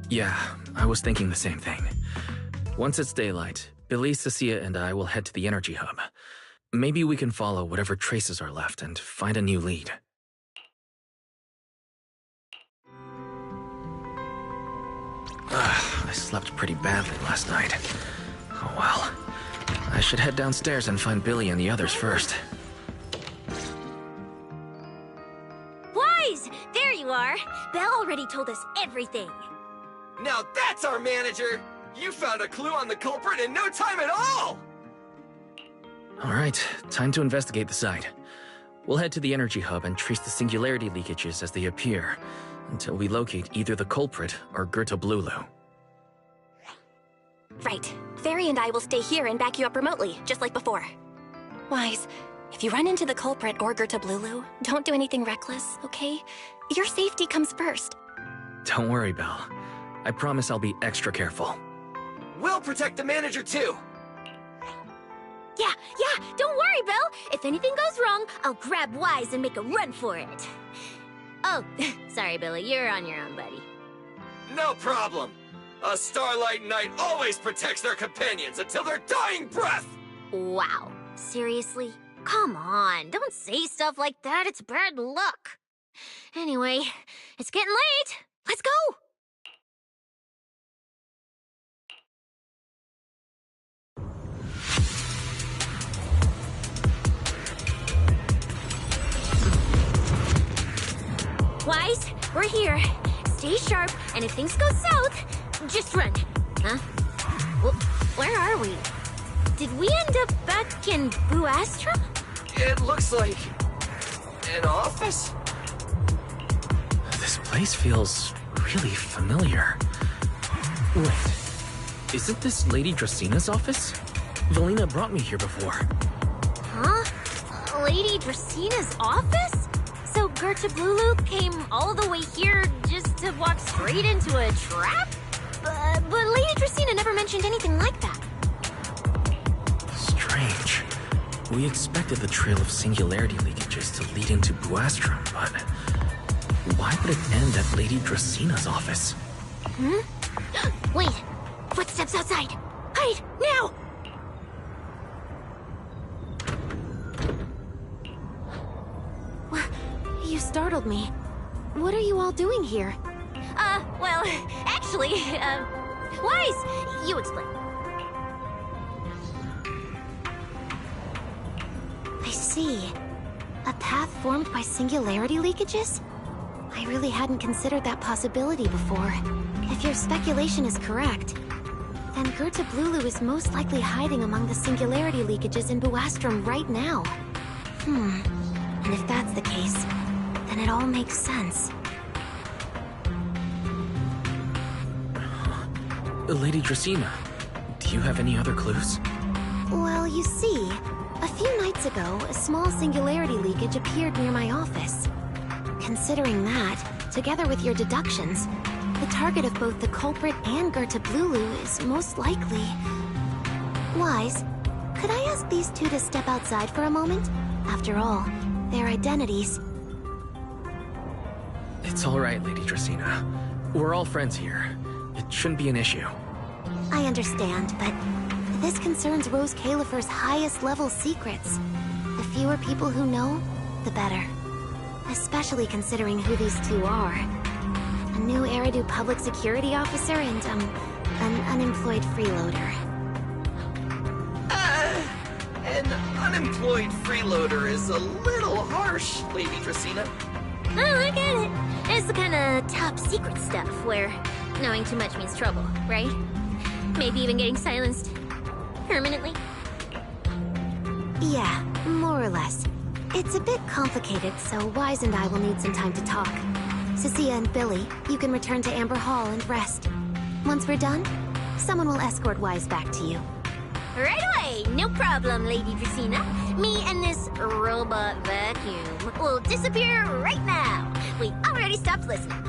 Yeah, I was thinking the same thing. Once it's daylight, Billy, Cecilia, and I will head to the energy hub. Maybe we can follow whatever traces are left and find a new lead. I slept pretty badly last night. Oh well. I should head downstairs and find Billy and the others first. Wise! There you are! Belle already told us everything. Now that's our manager! You found a clue on the culprit in no time at all! Alright, time to investigate the site. We'll head to the energy hub and trace the singularity leakages as they appear, until we locate either the culprit or Gertablulu. Right. Fairy and I will stay here and back you up remotely, just like before. Wise, If you run into the culprit or Gerta Blulu, don't do anything reckless, okay? Your safety comes first. Don't worry, Belle. I promise I'll be extra careful. We'll protect the manager too! Yeah, don't worry, Belle. If anything goes wrong, I'll grab Wise and make a run for it. Oh, sorry, Billy, you're on your own, buddy. No problem! A Starlight Knight always protects their companions until their dying breath! Wow, seriously? Come on, don't say stuff like that, it's bad luck. Anyway, it's getting late. Let's go! Wise, we're here. Stay sharp, and if things go south, just run. Huh? Where are we? Did we end up back in Buastrum? It looks like... an office? This place feels really familiar. Wait, isn't this Lady Dracina's office? Valina brought me here before. Huh? Lady Dracina's office? So Gerta Blulu came all the way here just to walk straight into a trap? But Lady Dracina never mentioned anything like that. Strange. We expected the trail of singularity leakages to lead into Buastrum, but why would it end at Lady Dracina's office? Wait! Footsteps outside! Hide! Now! You startled me. What are you all doing here? Well, actually, Wise, you explain. I see. A path formed by singularity leakages? I really hadn't considered that possibility before. If your speculation is correct, then Gerta Blulu is most likely hiding among the singularity leakages in Buastrum right now. And if that's the case, then it all makes sense. Lady Dracina, do you have any other clues? Well, you see, a few nights ago, a small singularity leakage appeared near my office. Considering that, together with your deductions, the target of both the culprit and Gerta Blulu is most likely... Wise, could I ask these two to step outside for a moment? After all, their identities... It's all right, Lady Dracina. We're all friends here. It shouldn't be an issue. I understand, but this concerns Rose Califer's highest level secrets. The fewer people who know, the better. Especially considering who these two are. A new Eridu public security officer and, an unemployed freeloader. An unemployed freeloader is a little harsh, Lady Dracina. Oh, I get it. It's the kind of top secret stuff where knowing too much means trouble, right? Maybe even getting silenced permanently? Yeah, more or less. It's a bit complicated, so Wise and I will need some time to talk. Cecilia and Billy, you can return to Amber Hall and rest. Once we're done, someone will escort Wise back to you. Right away! No problem, Lady Dracina. Me and this robot vacuum will disappear right now. We already stopped listening.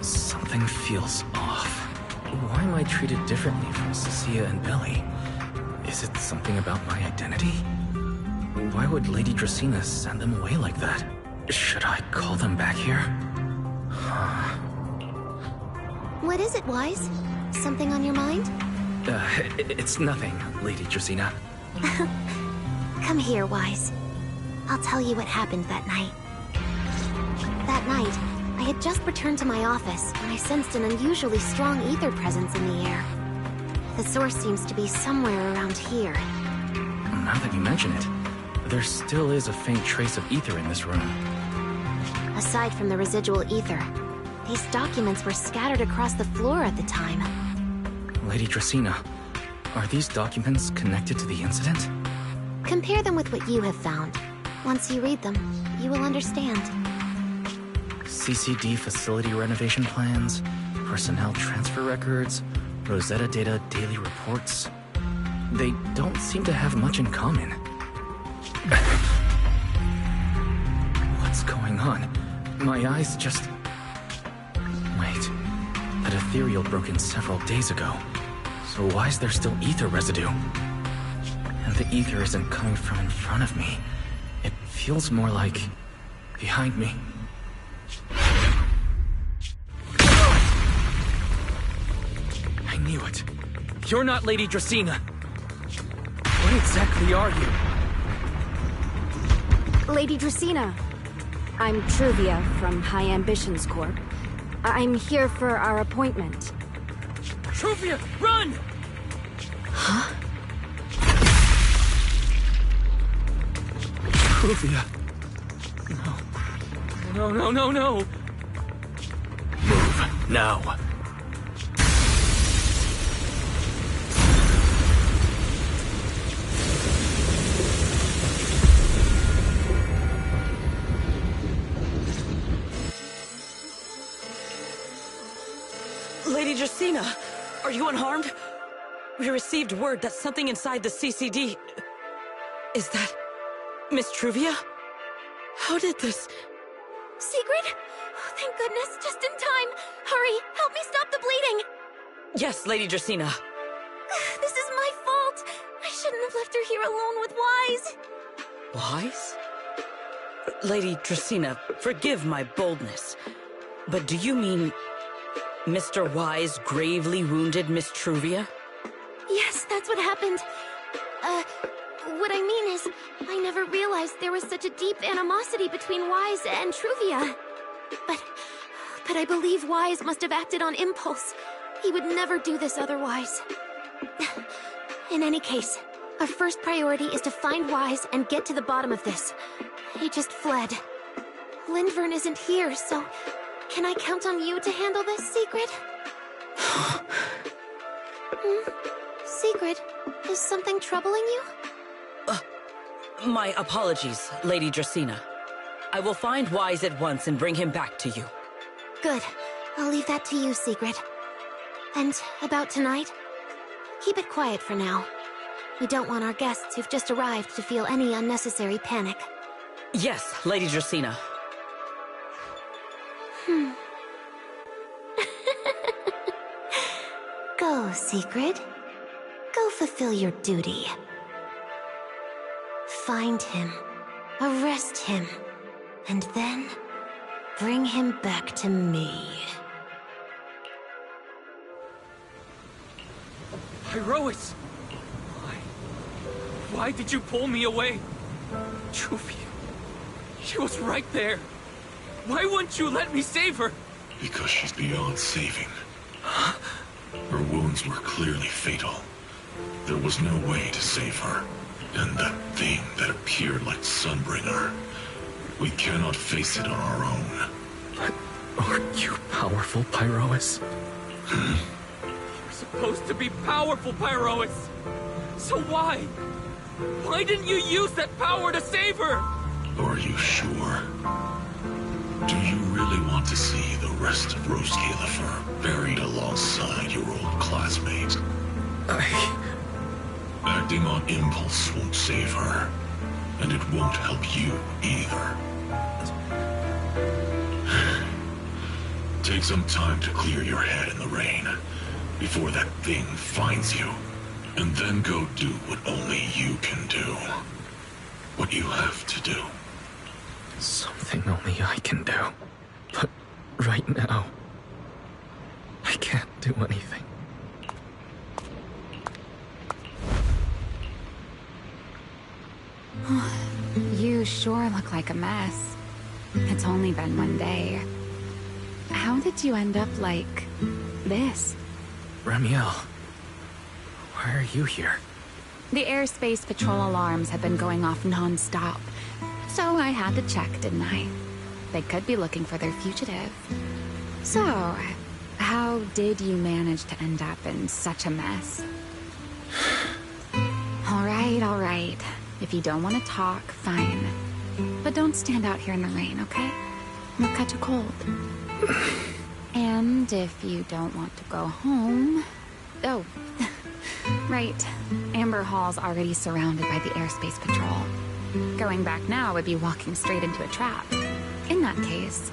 Something feels off. Why am I treated differently from Cecilia and Billy? Is it something about my identity? Why would Lady Dracina send them away like that? Should I call them back here? What is it, Wise? Something on your mind? It's nothing, Lady Dracina. Come here, Wise. I'll tell you what happened that night. That night, I had just returned to my office when I sensed an unusually strong ether presence in the air. The source seems to be somewhere around here. Now that you mention it, there still is a faint trace of ether in this room. Aside from the residual ether, these documents were scattered across the floor at the time. Lady Dracina, are these documents connected to the incident? Compare them with what you have found. Once you read them, you will understand. CCD facility renovation plans, personnel transfer records, Rosetta Data daily reports. they don't seem to have much in common. What's going on? My eyes just... Wait. That ethereal broke in several days ago. So why is there still ether residue? And the ether isn't coming from in front of me. It feels more like... behind me. I knew it. You're not Lady Dracaena. What exactly are you? Lady Dracaena. I'm Truvia from High Ambitions Corp. I'm here for our appointment. Truvia, run! Huh? Truvia. No. No. Move, now. Lady Dracaena, are you unharmed? We received word that something inside the CCD... Is that... Miss Truvia? How did this... Secret? Oh, thank goodness, just in time. Hurry, help me stop the bleeding. Yes, Lady Dracaena. This is my fault. I shouldn't have left her here alone with Wise. Wise? Lady Dracaena, forgive my boldness, but do you mean... Mr. Wise gravely wounded Miss Truvia? Yes, that's what happened. What I mean is, I never realized there was such a deep animosity between Wise and Truvia. But I believe Wise must have acted on impulse. He would never do this otherwise. In any case, our first priority is to find Wise and get to the bottom of this. He just fled. Lindvern isn't here, so... Can I count on you to handle this, Secret? Secret, is something troubling you? My apologies, Lady Dracaena. I will find Wise at once and bring him back to you. Good. I'll leave that to you, Secret. And about tonight? Keep it quiet for now. We don't want our guests who've just arrived to feel any unnecessary panic. Yes, Lady Dracaena. Go, Secret. Go fulfill your duty. Find him, arrest him, and then bring him back to me. Iroas! Why did you pull me away? Truvia, she was right there. Why wouldn't you let me save her? Because she's beyond saving. Her wounds were clearly fatal. There was no way to save her. And that thing that appeared like Sunbringer, we cannot face it on our own. Aren't you powerful, Pyroas? You're supposed to be powerful, Pyroas! So why? Why didn't you use that power to save her? Are you sure? Do you really want to see the rest of Rose Califer buried alongside your old classmate? Acting on impulse won't save her, and it won't help you either. Take some time to clear your head in the rain before that thing finds you, and then go do what only you can do. What you have to do. Something only I can do. But right now, I can't do anything. You sure look like a mess. It's only been one day. How did you end up like this? Ramiel, why are you here? The airspace patrol alarms have been going off non-stop, so I had to check, didn't I? They could be looking for their fugitive. So, how did you manage to end up in such a mess? All right. If you don't want to talk, fine. But don't stand out here in the rain, okay? You'll catch a cold. And if you don't want to go home, Oh, right. Amber Hall's already surrounded by the airspace patrol. Going back now would be walking straight into a trap. In that case,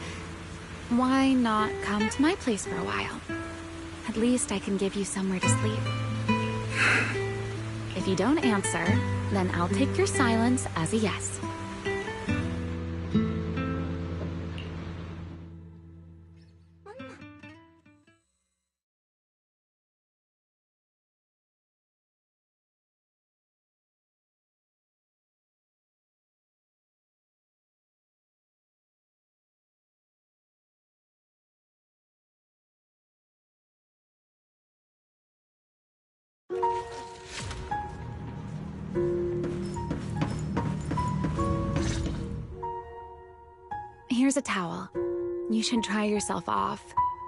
why not come to my place for a while? At least I can give you somewhere to sleep. If you don't answer, then I'll take your silence as a yes. Here's a towel. You should dry yourself off.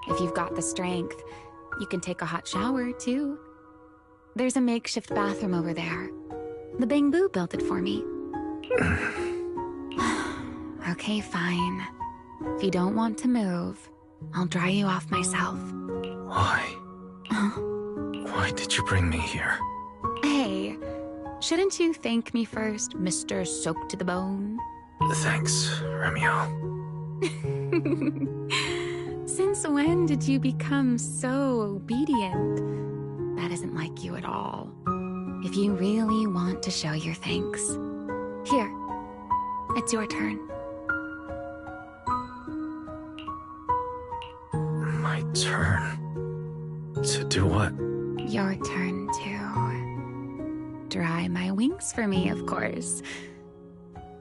If you've got the strength, you can take a hot shower, too. There's a makeshift bathroom over there. The Bangbu built it for me. Okay, fine. If you don't want to move, I'll dry you off myself. Why? Why did you bring me here? Hey, shouldn't you thank me first, Mr. Soaked to the Bone? Thanks, Romeo. Since when did you become so obedient? That isn't like you at all. If you really want to show your thanks, here, it's your turn. My turn? To do what? Your turn to dry my wings for me, of course.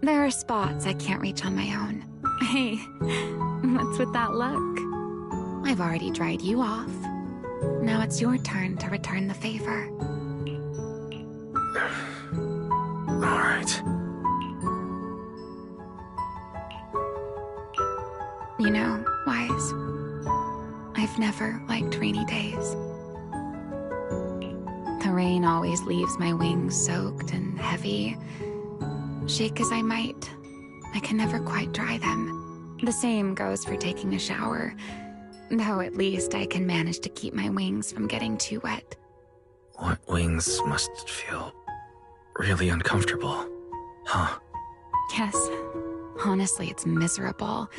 There are spots I can't reach on my own. Hey, what's with that look? I've already dried you off. Now it's your turn to return the favor. All right. You know, Wise, I've never liked rainy days. The rain always leaves my wings soaked and heavy. Shake as I might, I can never quite dry them. The same goes for taking a shower, though at least I can manage to keep my wings from getting too wet. Wet wings must feel really uncomfortable, huh? Yes, honestly, it's miserable,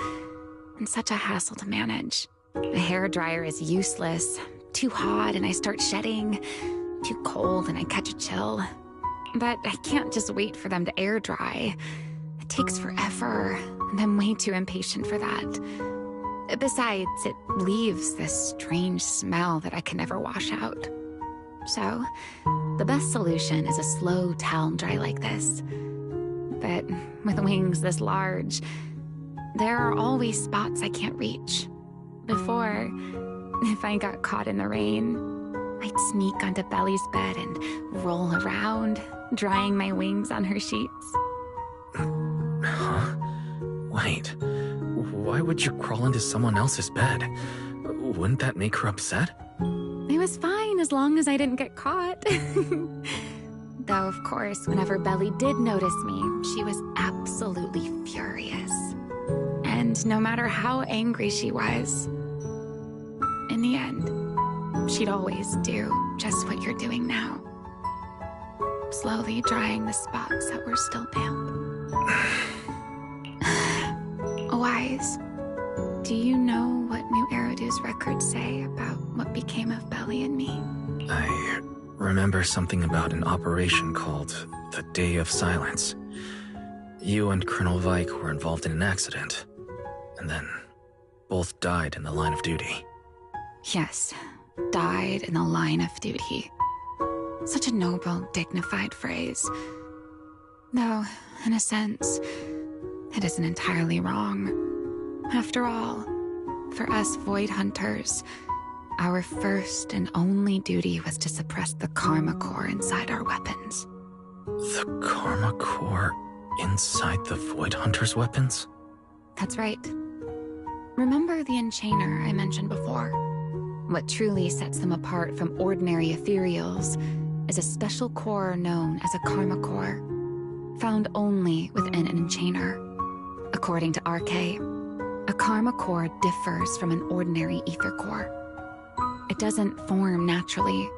and such a hassle to manage. A hairdryer is useless, too hot and I start shedding, too cold and I catch a chill. But I can't just wait for them to air dry. It takes forever, and I'm way too impatient for that. Besides, it leaves this strange smell that I can never wash out. So, the best solution is a slow towel dry like this. But with wings this large, there are always spots I can't reach. Before, if I got caught in the rain, I'd sneak onto Belly's bed and roll around, drying my wings on her sheets. Huh? Wait, why would you crawl into someone else's bed? Wouldn't that make her upset? It was fine as long as I didn't get caught. Though, of course, whenever Belly did notice me, she was absolutely furious. And no matter how angry she was, in the end, she'd always do just what you're doing now. Slowly drying the spots that were still damp. Wise, do you know what New Eridu's records say about what became of Belly and me? I remember something about an operation called the Day of Silence. You and Colonel Vike were involved in an accident, and then both died in the line of duty. Yes, died in the line of duty. Such a noble, dignified phrase. Though, in a sense, it isn't entirely wrong. After all, for us Void Hunters, our first and only duty was to suppress the Karma Core inside our weapons. The Karma Core inside the Void Hunter's weapons? That's right. Remember the Enchainer I mentioned before? What truly sets them apart from ordinary ethereals is a special core known as a Karma Core, found only within an Enchainer. According to RK, a Karma Core differs from an ordinary ether core. It doesn't form naturally,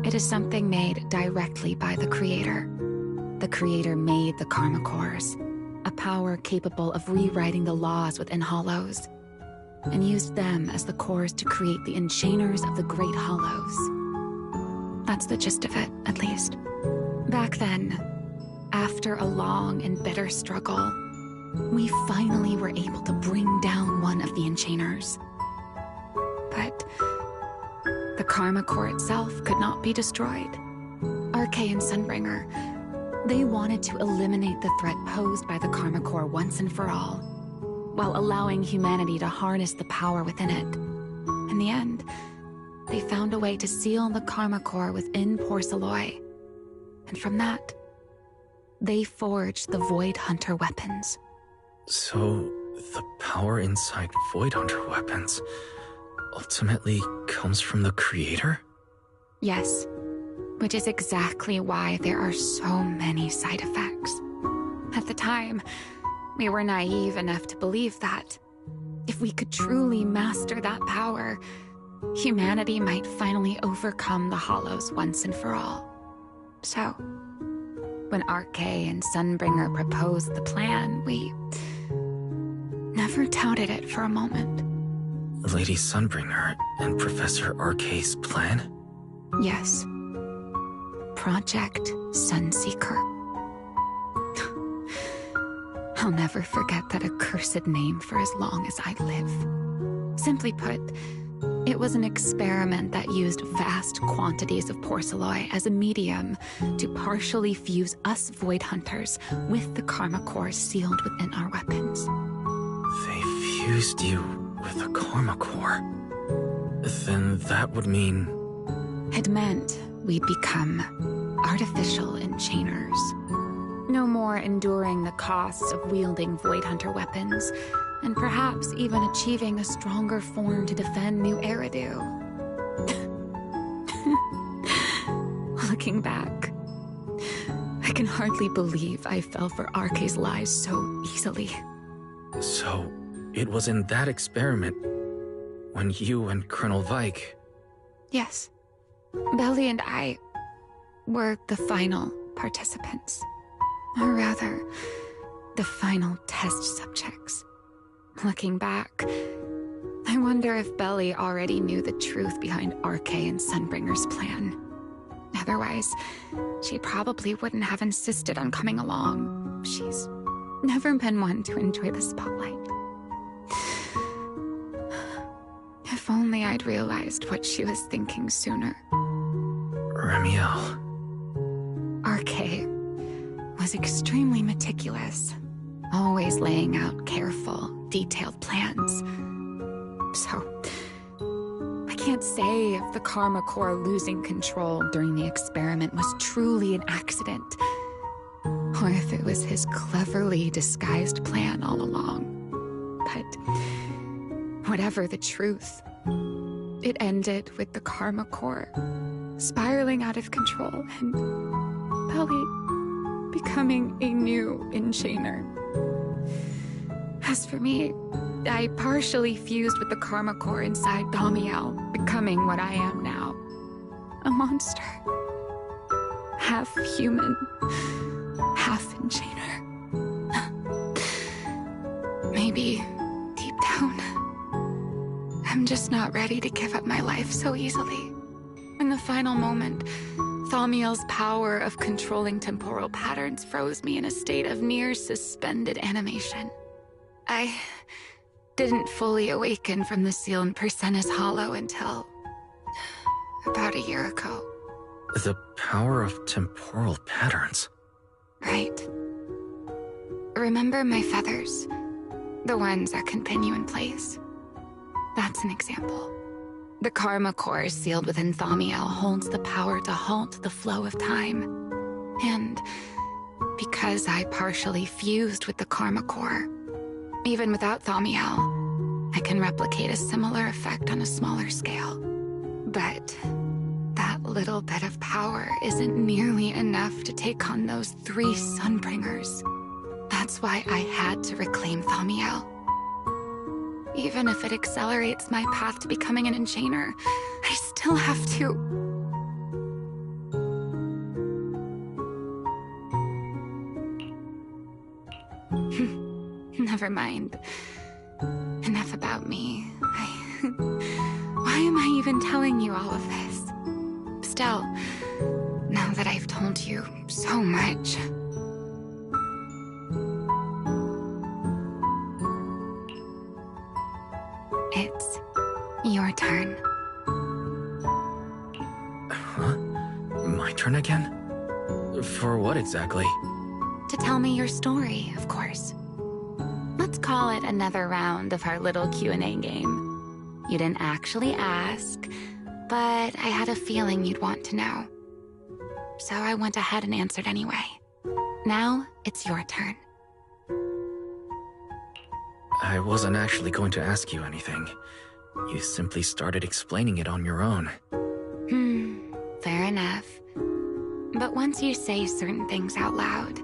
It is something made directly by the Creator. The Creator made the Karma Cores, a power capable of rewriting the laws within Hollows, and used them as the cores to create the Enchainers of the Great Hollows. That's the gist of it, at least. Back then, after a long and bitter struggle, we finally were able to bring down one of the Enchainers. But the Karma Core itself could not be destroyed. RK and Sunbringer, they wanted to eliminate the threat posed by the Karma Core once and for all, while allowing humanity to harness the power within it. In the end, they found a way to seal the Karma Core within Porceloy. And from that, they forged the Void Hunter weapons. So, the power inside Void Hunter weapons ultimately comes from the Creator? Yes, which is exactly why there are so many side effects. At the time, we were naive enough to believe that if we could truly master that power, humanity might finally overcome the Hollows once and for all. So, when RK and Sunbringer proposed the plan, we never doubted it for a moment. Lady Sunbringer and Professor RK's plan? Yes. Project Sunseeker. I'll never forget that accursed name for as long as I live. Simply put, it was an experiment that used vast quantities of Porceloy as a medium to partially fuse us Void Hunters with the Karma Cores sealed within our weapons. They fused you with a Karma Core? Then that would mean... It meant we'd become artificial enchainers. No more enduring the costs of wielding Void Hunter weapons, and perhaps even achieving a stronger form to defend New Eridu. Looking back, I can hardly believe I fell for RK's lies so easily. So, it was in that experiment when you and Colonel Vike... Yes. Belly and I were the final participants. Or rather, the final test subjects. Looking back, I wonder if Belly already knew the truth behind RK and Sunbringer's plan. Otherwise, she probably wouldn't have insisted on coming along. She's never been one to enjoy the spotlight. If only I'd realized what she was thinking sooner. Remiel. RK was extremely meticulous, always laying out careful, detailed plans. So, I can't say if the Karma Core losing control during the experiment was truly an accident, or if it was his cleverly disguised plan all along. But whatever the truth, it ended with the Karma Core spiraling out of control and Belly becoming a new Enchainer. As for me, I partially fused with the Karma Core inside Damiel, becoming what I am now. A monster. Half human, half Enchainer. Maybe, deep down, I'm just not ready to give up my life so easily. In the final moment, Thaumiel's power of controlling temporal patterns froze me in a state of near suspended animation. I didn't fully awaken from the seal in Persena's Hollow until about a year ago. The power of temporal patterns? Right. Remember my feathers? The ones that can pin you in place? That's an example. The Karma Core sealed within Thaumiel holds the power to halt the flow of time. And because I partially fused with the Karma Core, even without Thaumiel, I can replicate a similar effect on a smaller scale. But that little bit of power isn't nearly enough to take on those 3 Sunbringers. That's why I had to reclaim Thaumiel. Even if it accelerates my path to becoming an Enchainer, I still have to never mind. Enough about me. Why am I even telling you all of this? Still, now that I've told you so much... It's your turn. Huh? My turn again? For what exactly? To tell me your story, of course. Let's call it another round of our little Q&A game. You didn't actually ask, but I had a feeling you'd want to know. So I went ahead and answered anyway. Now, it's your turn. I wasn't actually going to ask you anything. You simply started explaining it on your own. Fair enough. But once you say certain things out loud,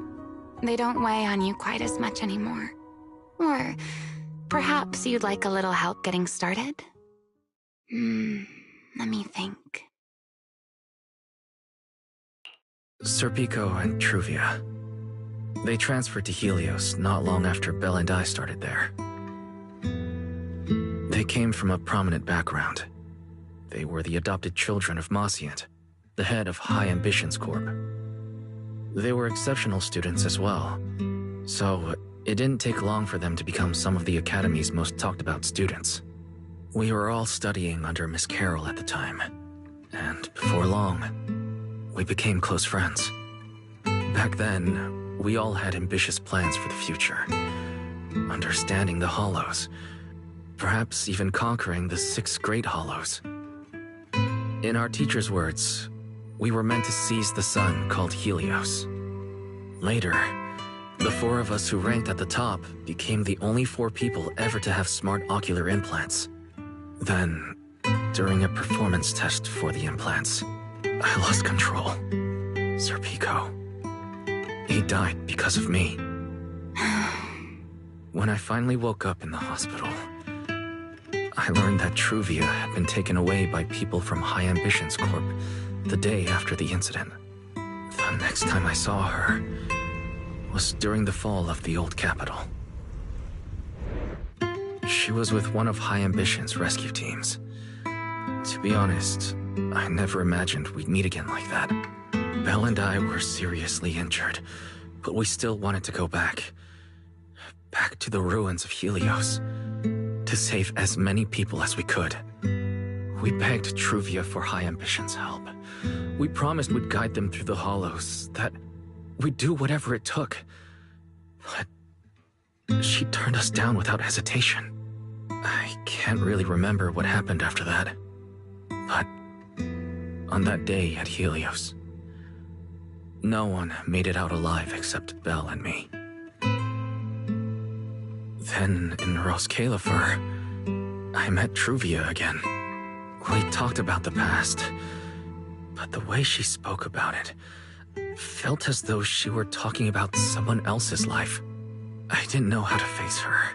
they don't weigh on you quite as much anymore. Or perhaps you'd like a little help getting started? Let me think. Serpico and Truvia. They transferred to Helios not long after Belle and I started there. They came from a prominent background. They were the adopted children of Mosient, the head of High Ambitions Corp. They were exceptional students as well, so it didn't take long for them to become some of the Academy's most talked about students. We were all studying under Miss Carroll at the time, and before long, we became close friends. Back then, we all had ambitious plans for the future, understanding the Hollows, perhaps even conquering the 6 Great Hollows. In our teacher's words, we were meant to seize the sun called Helios. Later, the 4 of us who ranked at the top became the only 4 people ever to have smart ocular implants. Then, during a performance test for the implants, I lost control. Serpico. He died because of me. When I finally woke up in the hospital, I learned that Truvia had been taken away by people from High Ambitions Corp the day after the incident. The next time I saw her was during the fall of the old capital. She was with one of High Ambitions' rescue teams. To be honest, I never imagined we'd meet again like that. Belle and I were seriously injured, but we still wanted to go back. Back to the ruins of Helios, to save as many people as we could. We begged Truvia for High Ambitions' help. We promised we'd guide them through the Hollows, that we'd do whatever it took. But she turned us down without hesitation. I can't really remember what happened after that. But on that day at Helios, no one made it out alive except Belle and me. Then in Rose Califer, I met Truvia again. We talked about the past, but the way she spoke about it felt as though she were talking about someone else's life. I didn't know how to face her.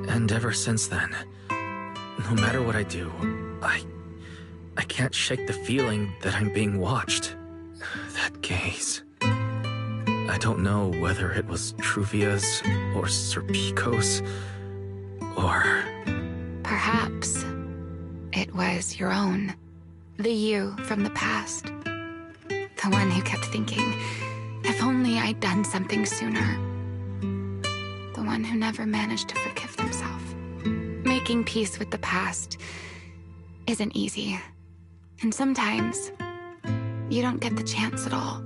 And ever since then, no matter what I do, I can't shake the feeling that I'm being watched. That gaze. I don't know whether it was Truvia's or Serpico's, or... Perhaps it was your own. The you from the past. The one who kept thinking, if only I'd done something sooner. The one who never managed to forgive themselves. Making peace with the past isn't easy. And sometimes, you don't get the chance at all.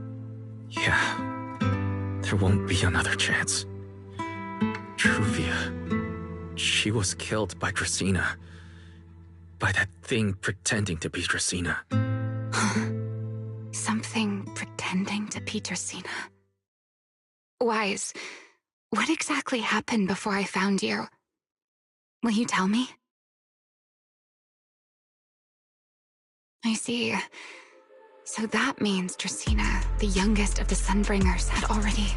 Yeah, there won't be another chance. Truvia, she was killed by Dracena. By that thing pretending to be Dracena. Something pretending to be Dracena. Wise, what exactly happened before I found you? Will you tell me? I see. So that means Dracena, the youngest of the Sunbringers, had already...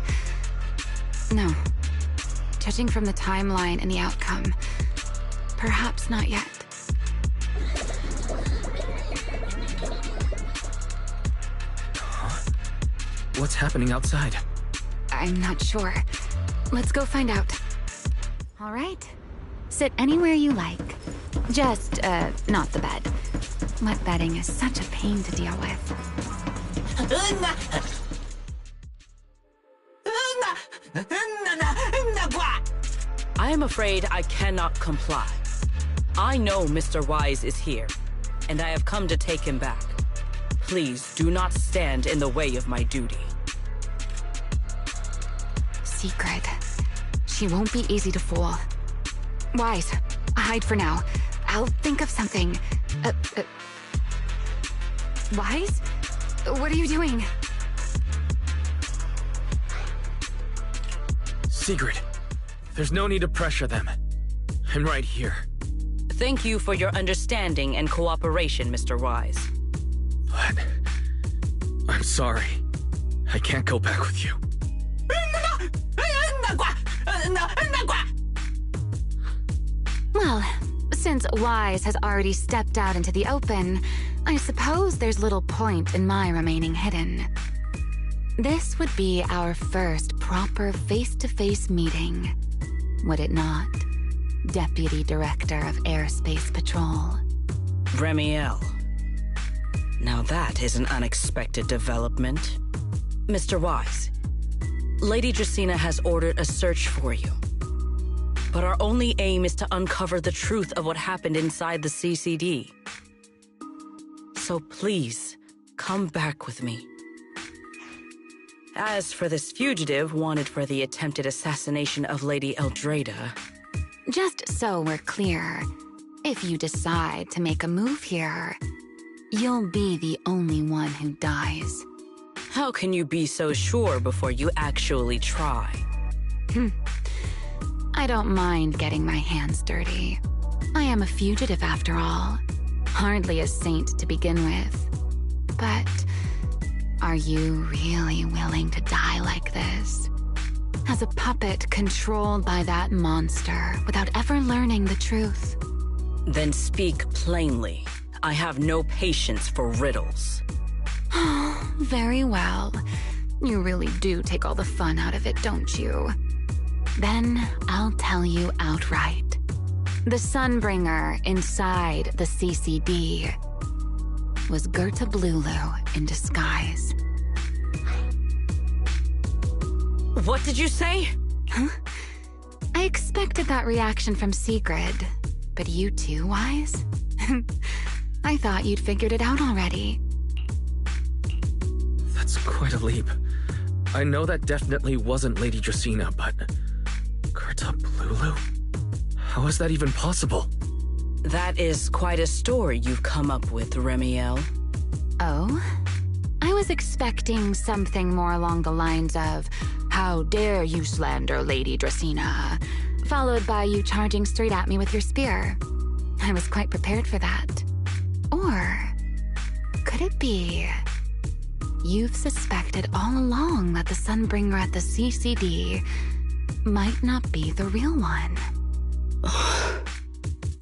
No. Judging from the timeline and the outcome, perhaps not yet. Huh? What's happening outside? I'm not sure. Let's go find out. All right. Sit anywhere you like. Just, not the bed. Wet bedding is such a pain to deal with. I am afraid I cannot comply. I know Mr. Wise is here, and I have come to take him back. Please do not stand in the way of my duty. Secret. She won't be easy to fool. Wise, hide for now. I'll think of something. Wise? What are you doing? Secret. There's no need to pressure them. I'm right here. Thank you for your understanding and cooperation, Mr. Wise. But... I'm sorry. I can't go back with you. Well, since Wise has already stepped out into the open, I suppose there's little point in my remaining hidden. This would be our first proper face-to-face meeting, would it not, Deputy Director of Airspace Patrol? Remiel. Now that is an unexpected development. Mr. Wise, Lady Dracaena has ordered a search for you. But our only aim is to uncover the truth of what happened inside the CCD. So please, come back with me. As for this fugitive wanted for the attempted assassination of Lady Eldrada... Just so we're clear, if you decide to make a move here, you'll be the only one who dies. How can you be so sure before you actually try? I don't mind getting my hands dirty. I am a fugitive after all. Hardly a saint to begin with. But are you really willing to die like this? As a puppet controlled by that monster without ever learning the truth? Then speak plainly. I have no patience for riddles. Very well. You really do take all the fun out of it, don't you? Then I'll tell you outright. The Sunbringer inside the CCD was Gerta Blulu in disguise. What did you say? Huh? I expected that reaction from Sigrid, but you too, Wise? I thought you'd figured it out already. That's quite a leap. I know that definitely wasn't Lady Dracaena, but... Gerta Blulu? How is that even possible? That is quite a story you've come up with, Remiel. Oh? I was expecting something more along the lines of, "How dare you slander Lady Dracaena?" followed by you charging straight at me with your spear. I was quite prepared for that. Or could it be you've suspected all along that the Sunbringer at the CCD might not be the real one?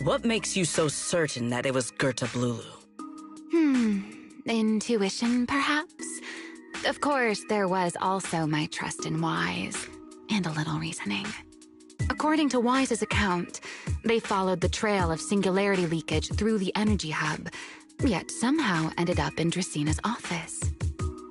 What makes you so certain that it was Gerta Blulu? Intuition, perhaps? Of course, there was also my trust in Wise, and a little reasoning. According to Wise's account, they followed the trail of singularity leakage through the energy hub, yet somehow ended up in Dracaena's office.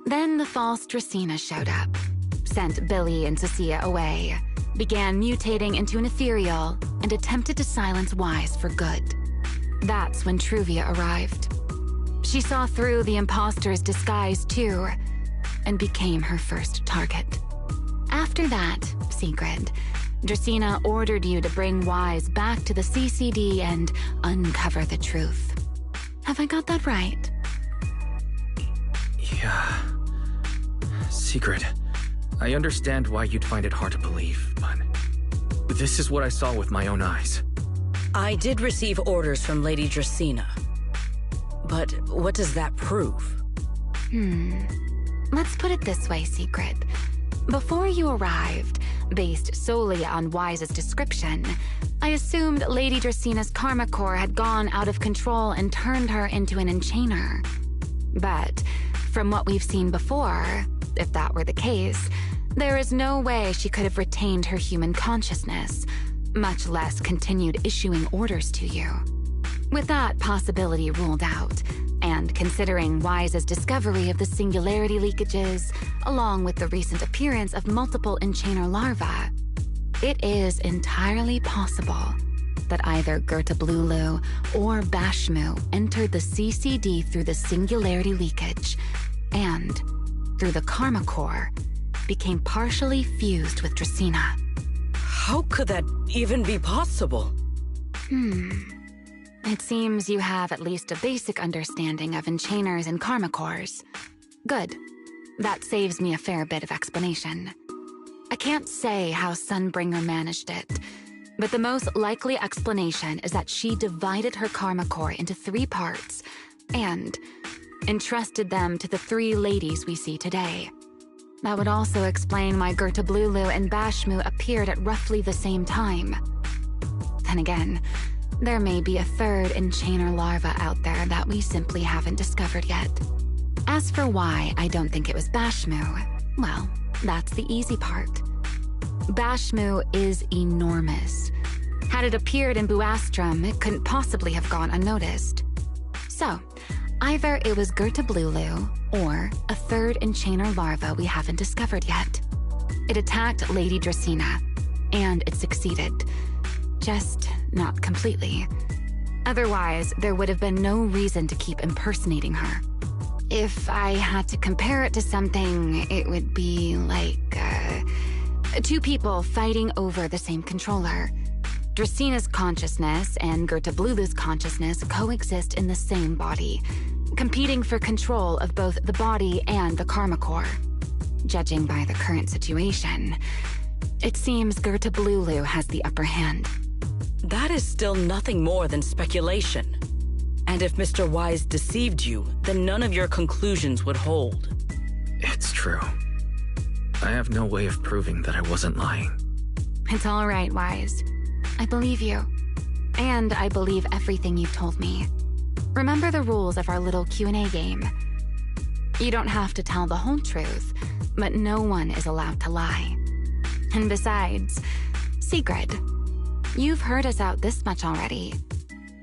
Then the false Dracaena showed up, sent Billy and Cecilia away, began mutating into an ethereal, and attempted to silence Wise for good. That's when Truvia arrived. She saw through the imposter's disguise too, and became her first target. After that, Sigrid, Dracaena ordered you to bring Wise back to the CCD and uncover the truth. Have I got that right? Yeah. Secret. I understand why you'd find it hard to believe, but this is what I saw with my own eyes. I did receive orders from Lady Dracaena. But what does that prove? Let's put it this way, Secret. Before you arrived, based solely on Wise's description, I assumed Lady Dracaena's karma core had gone out of control and turned her into an enchainer. But from what we've seen before, if that were the case, there is no way she could have retained her human consciousness, much less continued issuing orders to you. With that possibility ruled out, and considering Wise's discovery of the singularity leakages, along with the recent appearance of multiple enchainer larvae, it is entirely possible that either Gertablulu or Bashmu entered the CCD through the singularity leakage, and, through the Karma Core, became partially fused with Dracaena. How could that even be possible? It seems you have at least a basic understanding of enchainers and Karma Cores. Good. That saves me a fair bit of explanation. I can't say how Sunbringer managed it, but the most likely explanation is that she divided her Karma Core into 3 parts and entrusted them to the 3 ladies we see today. That would also explain why Gertablulu and Bashmu appeared at roughly the same time. Then again, there may be a 3rd enchainer larva out there that we simply haven't discovered yet. As for why I don't think it was Bashmu, well, that's the easy part. Bashmu is enormous. Had it appeared in Buastrum, it couldn't possibly have gone unnoticed. So, either it was Gertablulu or a 3rd enchainer larva we haven't discovered yet. It attacked Lady Dracaena, and it succeeded. Just not completely. Otherwise, there would have been no reason to keep impersonating her. If I had to compare it to something, it would be like, 2 people fighting over the same controller. Draceena's consciousness and Gertablulu's consciousness coexist in the same body, competing for control of both the body and the Karma Core. Judging by the current situation, it seems Gertablulu has the upper hand. That is still nothing more than speculation. And if Mr. Wise deceived you, then none of your conclusions would hold. It's true. I have no way of proving that I wasn't lying. It's all right, Wise. I believe you. And I believe everything you've told me. Remember the rules of our little Q&A game. You don't have to tell the whole truth, but no one is allowed to lie. And besides, secret. You've heard us out this much already.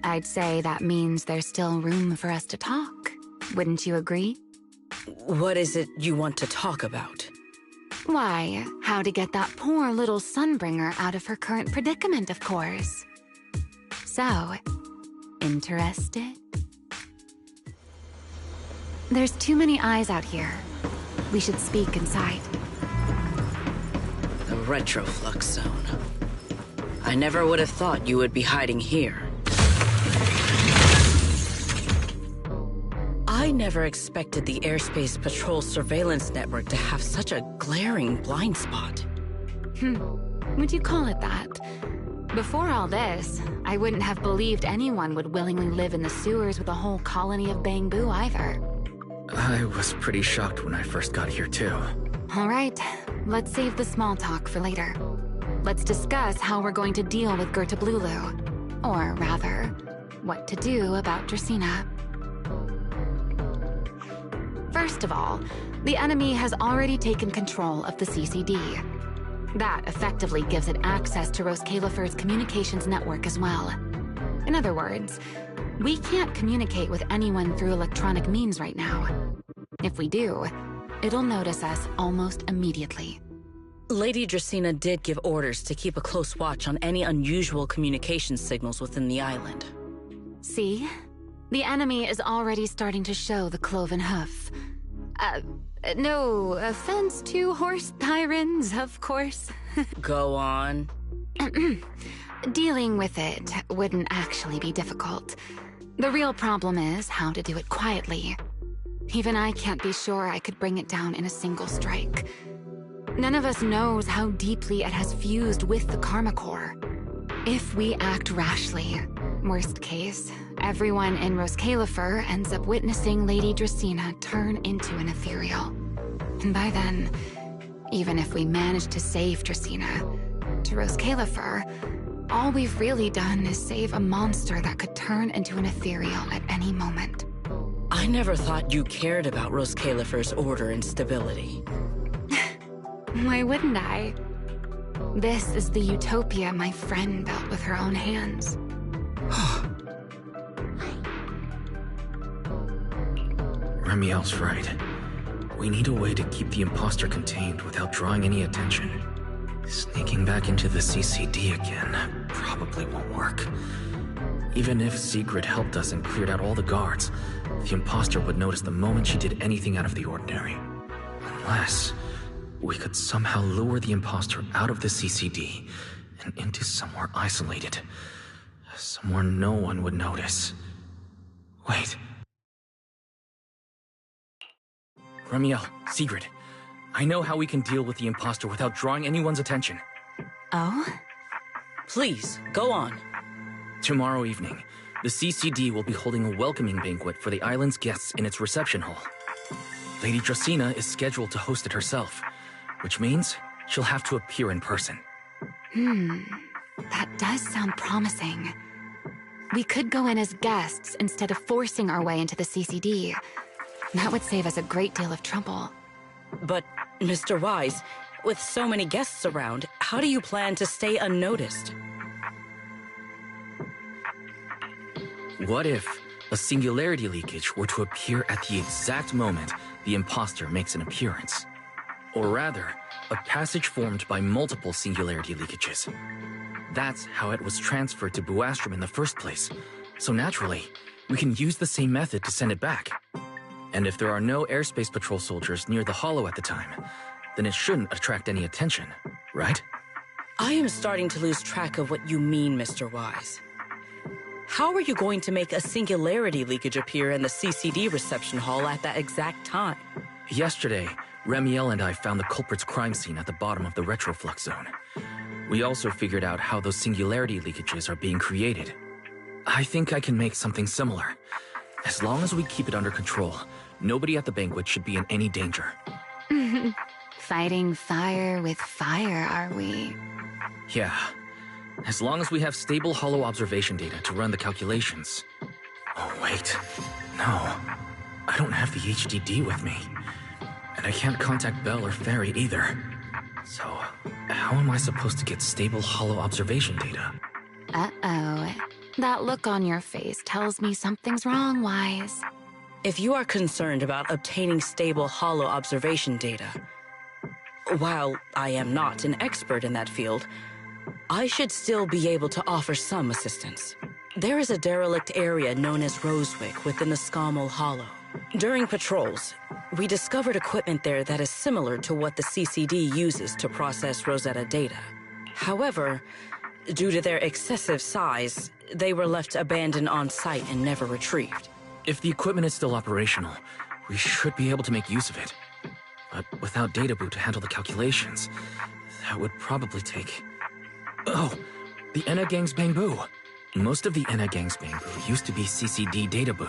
I'd say that means there's still room for us to talk. Wouldn't you agree? What is it you want to talk about? Why, how to get that poor little Sunbringer out of her current predicament, of course. So, interested? There's too many eyes out here. We should speak inside. The Retroflux Zone. I never would have thought you would be hiding here. I never expected the Airspace Patrol surveillance network to have such a glaring blind spot. Would you call it that? Before all this, I wouldn't have believed anyone would willingly live in the sewers with a whole colony of Bangbu either. I was pretty shocked when I first got here too. All right, let's save the small talk for later. Let's discuss how we're going to deal with Gertablulu. Or rather, what to do about Dracaena. First of all, the enemy has already taken control of the CCD. That effectively gives it access to Roskalifer's communications network as well. In other words, we can't communicate with anyone through electronic means right now. If we do, it'll notice us almost immediately. Lady Dracaena did give orders to keep a close watch on any unusual communication signals within the island. See? The enemy is already starting to show the cloven hoof. No offense to horse tyrants, of course. Go on. Dealing with it wouldn't actually be difficult. The real problem is how to do it quietly. Even I can't be sure I could bring it down in a single strike. None of us knows how deeply it has fused with the Karma Core. If we act rashly, worst case, everyone in Roskalifer ends up witnessing Lady Dracaena turn into an ethereal. And by then, even if we manage to save Dracaena, to Roskalifer, all we've really done is save a monster that could turn into an ethereal at any moment. I never thought you cared about Roskalifer's order and stability. Why wouldn't I? This is the utopia my friend built with her own hands. Remiel's right. We need a way to keep the imposter contained without drawing any attention. Sneaking back into the CCD again probably won't work. Even if Sigrid helped us and cleared out all the guards, the imposter would notice the moment she did anything out of the ordinary. Unless we could somehow lure the imposter out of the CCD and into somewhere isolated. Somewhere no one would notice. Wait. Remiel, Sigrid, I know how we can deal with the imposter without drawing anyone's attention. Oh? Please, go on. Tomorrow evening, the CCD will be holding a welcoming banquet for the island's guests in its reception hall. Lady Dracaena is scheduled to host it herself, which means she'll have to appear in person. That does sound promising. We could go in as guests instead of forcing our way into the CCD. That would save us a great deal of trouble. But, Mr. Wise, with so many guests around, how do you plan to stay unnoticed? What if a singularity leakage were to appear at the exact moment the imposter makes an appearance? Or rather, a passage formed by multiple singularity leakages. That's how it was transferred to Buastrom in the first place. So naturally, we can use the same method to send it back. And if there are no airspace patrol soldiers near the hollow at the time, then it shouldn't attract any attention, right? I am starting to lose track of what you mean, Mr. Wise. How are you going to make a singularity leakage appear in the CCD reception hall at that exact time? Yesterday, Remiel and I found the culprit's crime scene at the bottom of the retroflux zone. We also figured out how those singularity leakages are being created. I think I can make something similar. As long as we keep it under control, nobody at the banquet should be in any danger. Fighting fire with fire, are we? Yeah. As long as we have stable hollow observation data to run the calculations. Oh, wait. No. I don't have the HDD with me. And I can't contact Belle or Ferry either. So, how am I supposed to get stable hollow observation data? Uh-oh. That look on your face tells me something's wrong, Wise. If you are concerned about obtaining stable hollow observation data, while I am not an expert in that field, I should still be able to offer some assistance. There is a derelict area known as Rosewick within the Scommel Hollow. During patrols, we discovered equipment there that is similar to what the CCD uses to process Rosetta data. However, due to their excessive size, they were left abandoned on site and never retrieved. If the equipment is still operational, we should be able to make use of it. But without data boot to handle the calculations, that would probably take... Oh, the Enna Gang's Bangbu. Most of the Enna Gang's Bangbu used to be CCD data boo.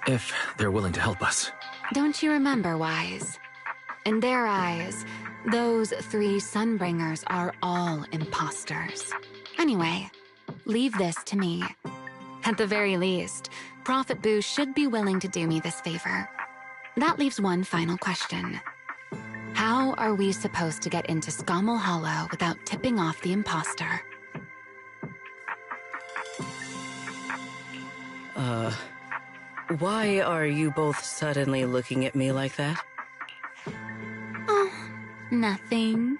If they're willing to help us. Don't you remember, Wise? In their eyes, those 3 Sunbringers are all imposters. Anyway, leave this to me. At the very least, Prophet Boo should be willing to do me this favor. That leaves one final question. How are we supposed to get into Scommel Hollow without tipping off the imposter? Why are you both suddenly looking at me like that? Oh, nothing.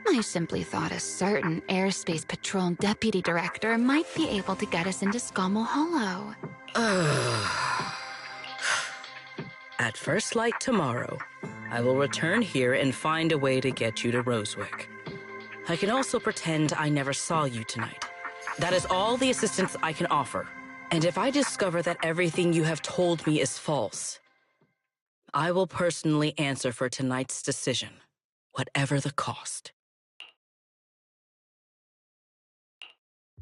I simply thought a certain Airspace Patrol Deputy Director might be able to get us into Scommel Hollow. At first light tomorrow, I will return here and find a way to get you to Rosewick. I can also pretend I never saw you tonight. That is all the assistance I can offer. And if I discover that everything you have told me is false, I will personally answer for tonight's decision, whatever the cost.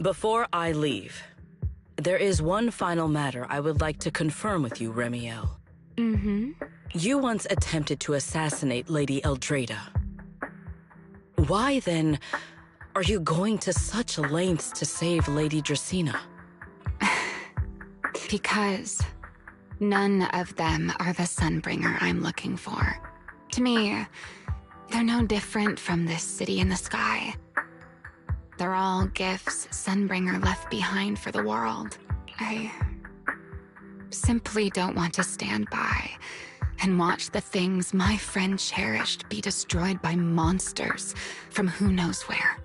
Before I leave, there is one final matter I would like to confirm with you, Remiel. You once attempted to assassinate Lady Eldrada. Why, then, are you going to such lengths to save Lady Dracaena? Because none of them are the Sunbringer I'm looking for. To me, They're no different from this city in the sky. They're all gifts Sunbringer left behind for the world. I simply don't want to stand by and watch the things my friend cherished be destroyed by monsters from who knows where.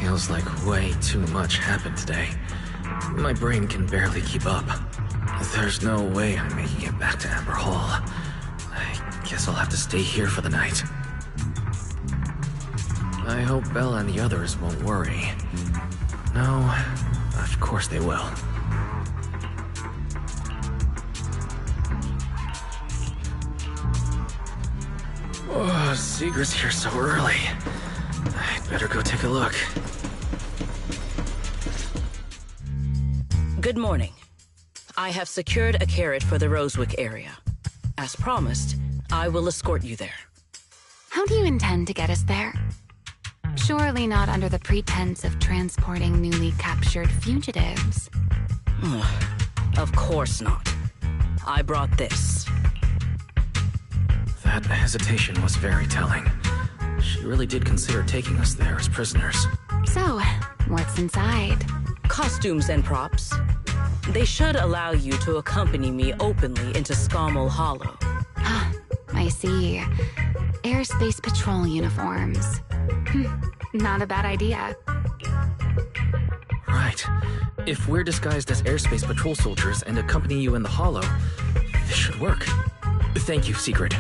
Feels like way too much happened today. My brain can barely keep up. There's no way I'm making it back to Amber Hall. I guess I'll have to stay here for the night. I hope Bella and the others won't worry. No, of course they will. Oh, Sigrid's here so early. I'd better go take a look. Good morning. I have secured a carriage for the Rosewick area. As promised, I will escort you there. How do you intend to get us there? Surely not under the pretense of transporting newly captured fugitives. Of course not. I brought this. That hesitation was very telling. She really did consider taking us there as prisoners. So, what's inside? Costumes and props. They should allow you to accompany me openly into Scommel Hollow. Ah, I see. Airspace Patrol uniforms. Not a bad idea. Right. If we're disguised as Airspace Patrol soldiers and accompany you in the Hollow, this should work. Thank you, Sigrid.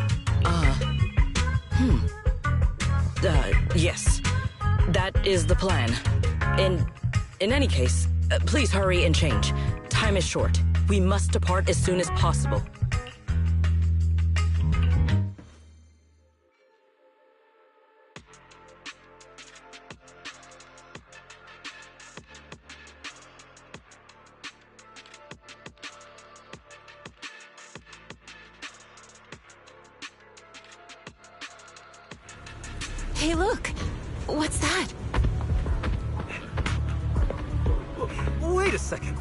Yes. That is the plan. In any case, please hurry and change. Time is short. We must depart as soon as possible. Hey, look! What's that? Wait a second.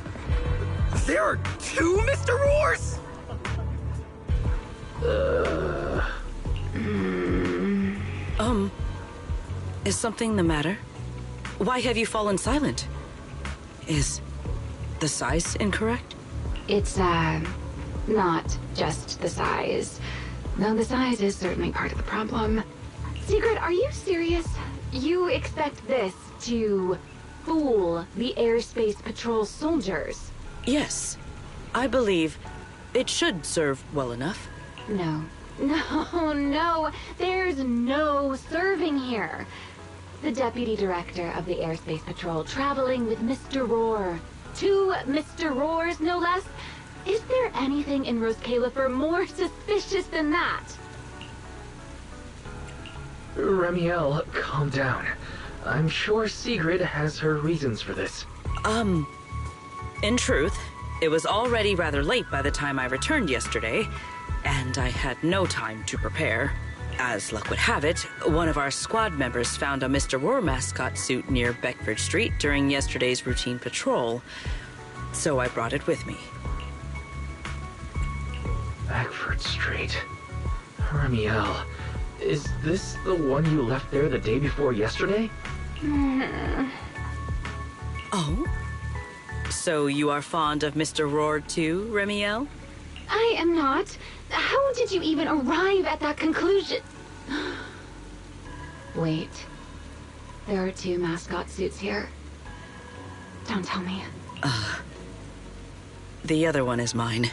There are two Mr. Roars? Is something the matter? Why have you fallen silent? Is the size incorrect? It's, not just the size. Though the size is certainly part of the problem. Sigrid, are you serious? You expect this to fool the Airspace Patrol soldiers? Yes. I believe it should serve well enough. No. No. There's no serving here. The Deputy Director of the Airspace Patrol traveling with Mr. Roar. Two Mr. Roars, no less. Is there anything in Rose Califer more suspicious than that? Remiel, calm down. I'm sure Sigrid has her reasons for this. In truth, it was already rather late by the time I returned yesterday, and I had no time to prepare. As luck would have it, one of our squad members found a Mr. Roar mascot suit near Beckford Street during yesterday's routine patrol, so I brought it with me. Beckford Street. Remiel, is this the one you left there the day before yesterday? Oh? So you are fond of Mr. Roar too, Remiel? I am not. How did you even arrive at that conclusion? Wait. There are 2 mascot suits here. Don't tell me. The other one is mine.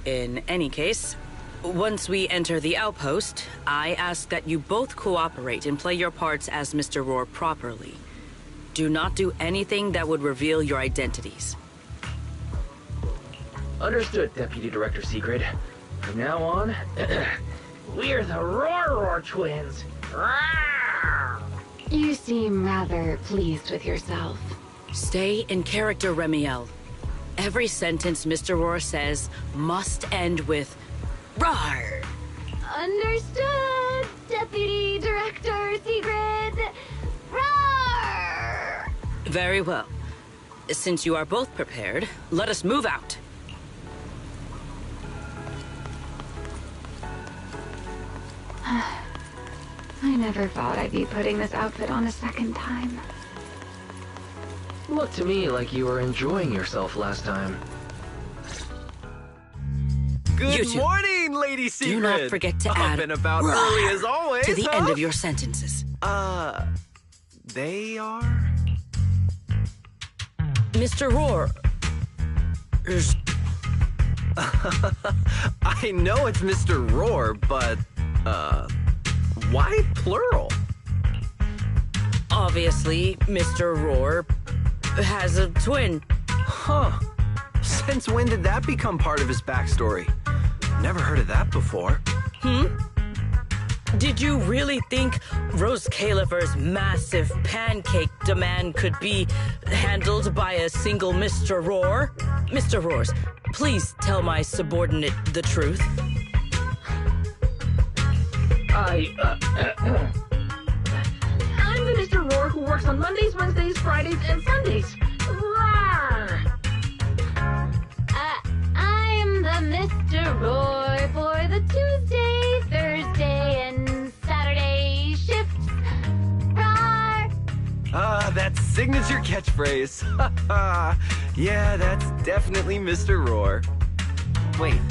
In any case, once we enter the outpost, I ask that you both cooperate and play your parts as Mr. Roar properly. Do not do anything that would reveal your identities. Understood, Deputy Director Sigrid. From now on, we're the Roar twins. You seem rather pleased with yourself. Stay in character, Remiel. Every sentence Mr. Roar says must end with "Rawr!" Understood, Deputy Director Sigrid. Roar! Very well. Since you are both prepared, let us move out. I never thought I'd be putting this outfit on a second time. Looked to me like you were enjoying yourself last time. You Good two, morning, Lady Secret! do not forget to add Up and about "Rawr" early as always, to the huh? end of your sentences. They are? Mr. Roar. I know it's Mr. Roar, but, why plural? Obviously, Mr. Roar has a twin. Huh. Since when did that become part of his backstory? Never heard of that before. Did you really think Rose Califer's massive pancake demand could be handled by a single Mr. Roar? Mr. Roars, please tell my subordinate the truth. I'm the Mr. Roar who works on Mondays, Wednesdays, Fridays, and Sundays. Rawr! I'm the Mr. Roar for the Tuesday, Thursday, and Saturday shifts. Roar! That signature catchphrase. Yeah, that's definitely Mr. Roar. Wait,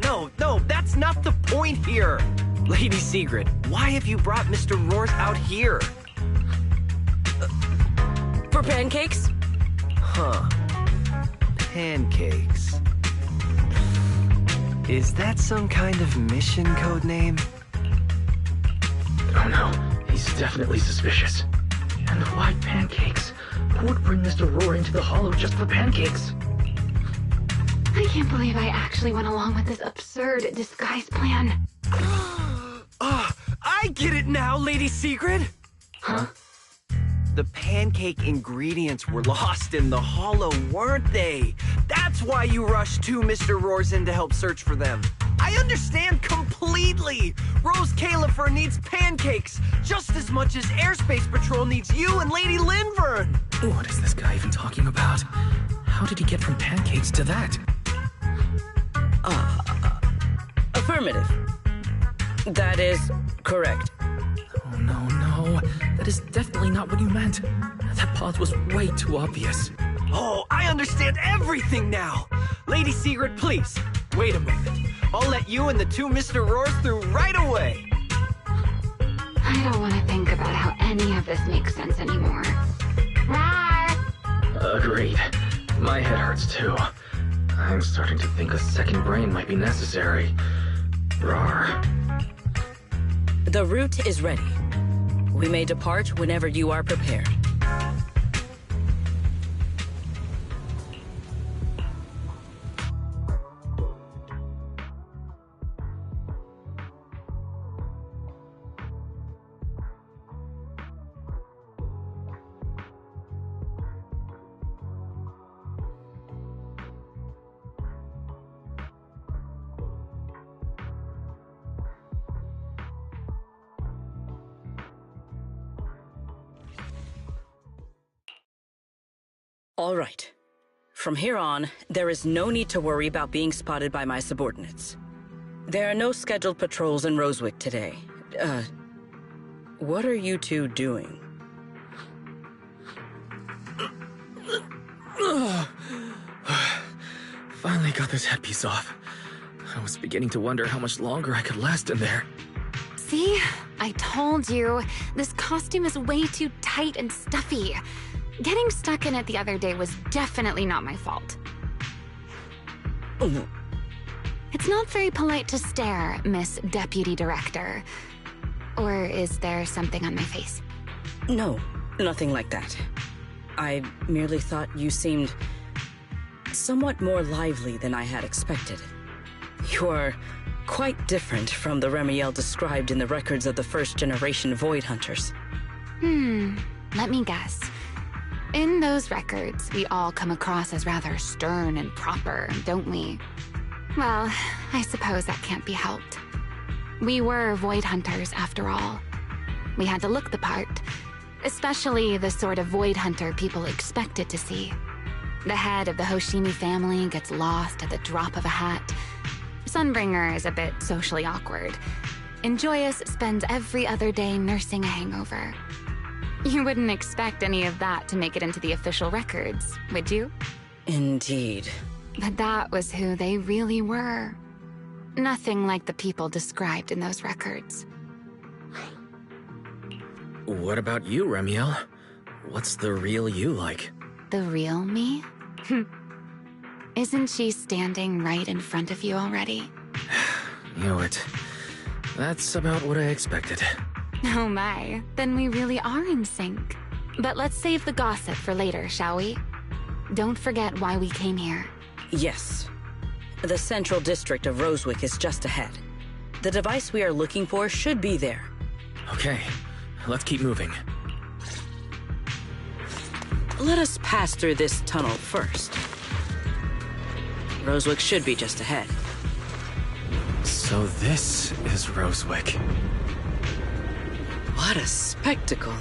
no, that's not the point here. Lady Sigrid, why have you brought Mr. Roars out here? For pancakes? Huh. Pancakes. Is that some kind of mission code name? Oh no, he's definitely suspicious. And why pancakes? Who would bring Mr. Roar into the Hollow just for pancakes? I can't believe I actually went along with this absurd disguise plan. I get it now, Lady Sigrid! Huh? The pancake ingredients were lost in the Hollow, weren't they? That's why you rushed 2 Mr. Roars in to help search for them. I understand completely! Rose Califer needs pancakes just as much as Airspace Patrol needs you and Lady Linvern! What is this guy even talking about? How did he get from pancakes to that? Affirmative. That is correct. Oh no, that is definitely not what you meant. That pause was way too obvious. Oh, I understand everything now! Lady Sigrid, please, wait a moment. I'll let you and the 2 Mr. Roars through right away! I don't want to think about how any of this makes sense anymore. Rawr! Agreed. My head hurts too. I'm starting to think a second brain might be necessary. Rawr. The route is ready. We may depart whenever you are prepared. All right. From here on, there is no need to worry about being spotted by my subordinates. There are no scheduled patrols in Rosewick today. What are you 2 doing? Finally got this headpiece off. I was beginning to wonder how much longer I could last in there. See? I told you. This costume is way too tight and stuffy. Getting stuck in it the other day was definitely not my fault. It's not very polite to stare, Miss Deputy Director. Or is there something on my face? No, nothing like that. I merely thought you seemed somewhat more lively than I had expected. You're quite different from the Remiel described in the records of the first-generation Void Hunters. Let me guess. In those records, we all come across as rather stern and proper, don't we? Well, I suppose that can't be helped. We were Void Hunters, after all. We had to look the part, especially the sort of Void Hunter people expected to see. The head of the Hoshimi family gets lost at the drop of a hat. Sunbringer is a bit socially awkward. And Joyous spends every other day nursing a hangover. You wouldn't expect any of that to make it into the official records, would you? Indeed. But that was who they really were. Nothing like the people described in those records. What about you, Remiel? What's the real you like? The real me? Isn't she standing right in front of you already? Knew it. That's about what I expected. Oh my, then we really are in sync. But let's save the gossip for later, shall we? Don't forget why we came here. Yes. The central district of Rosewick is just ahead. The device we are looking for should be there. Okay, let's keep moving. Let us pass through this tunnel first. Rosewick should be just ahead. So this is Rosewick. What a spectacle.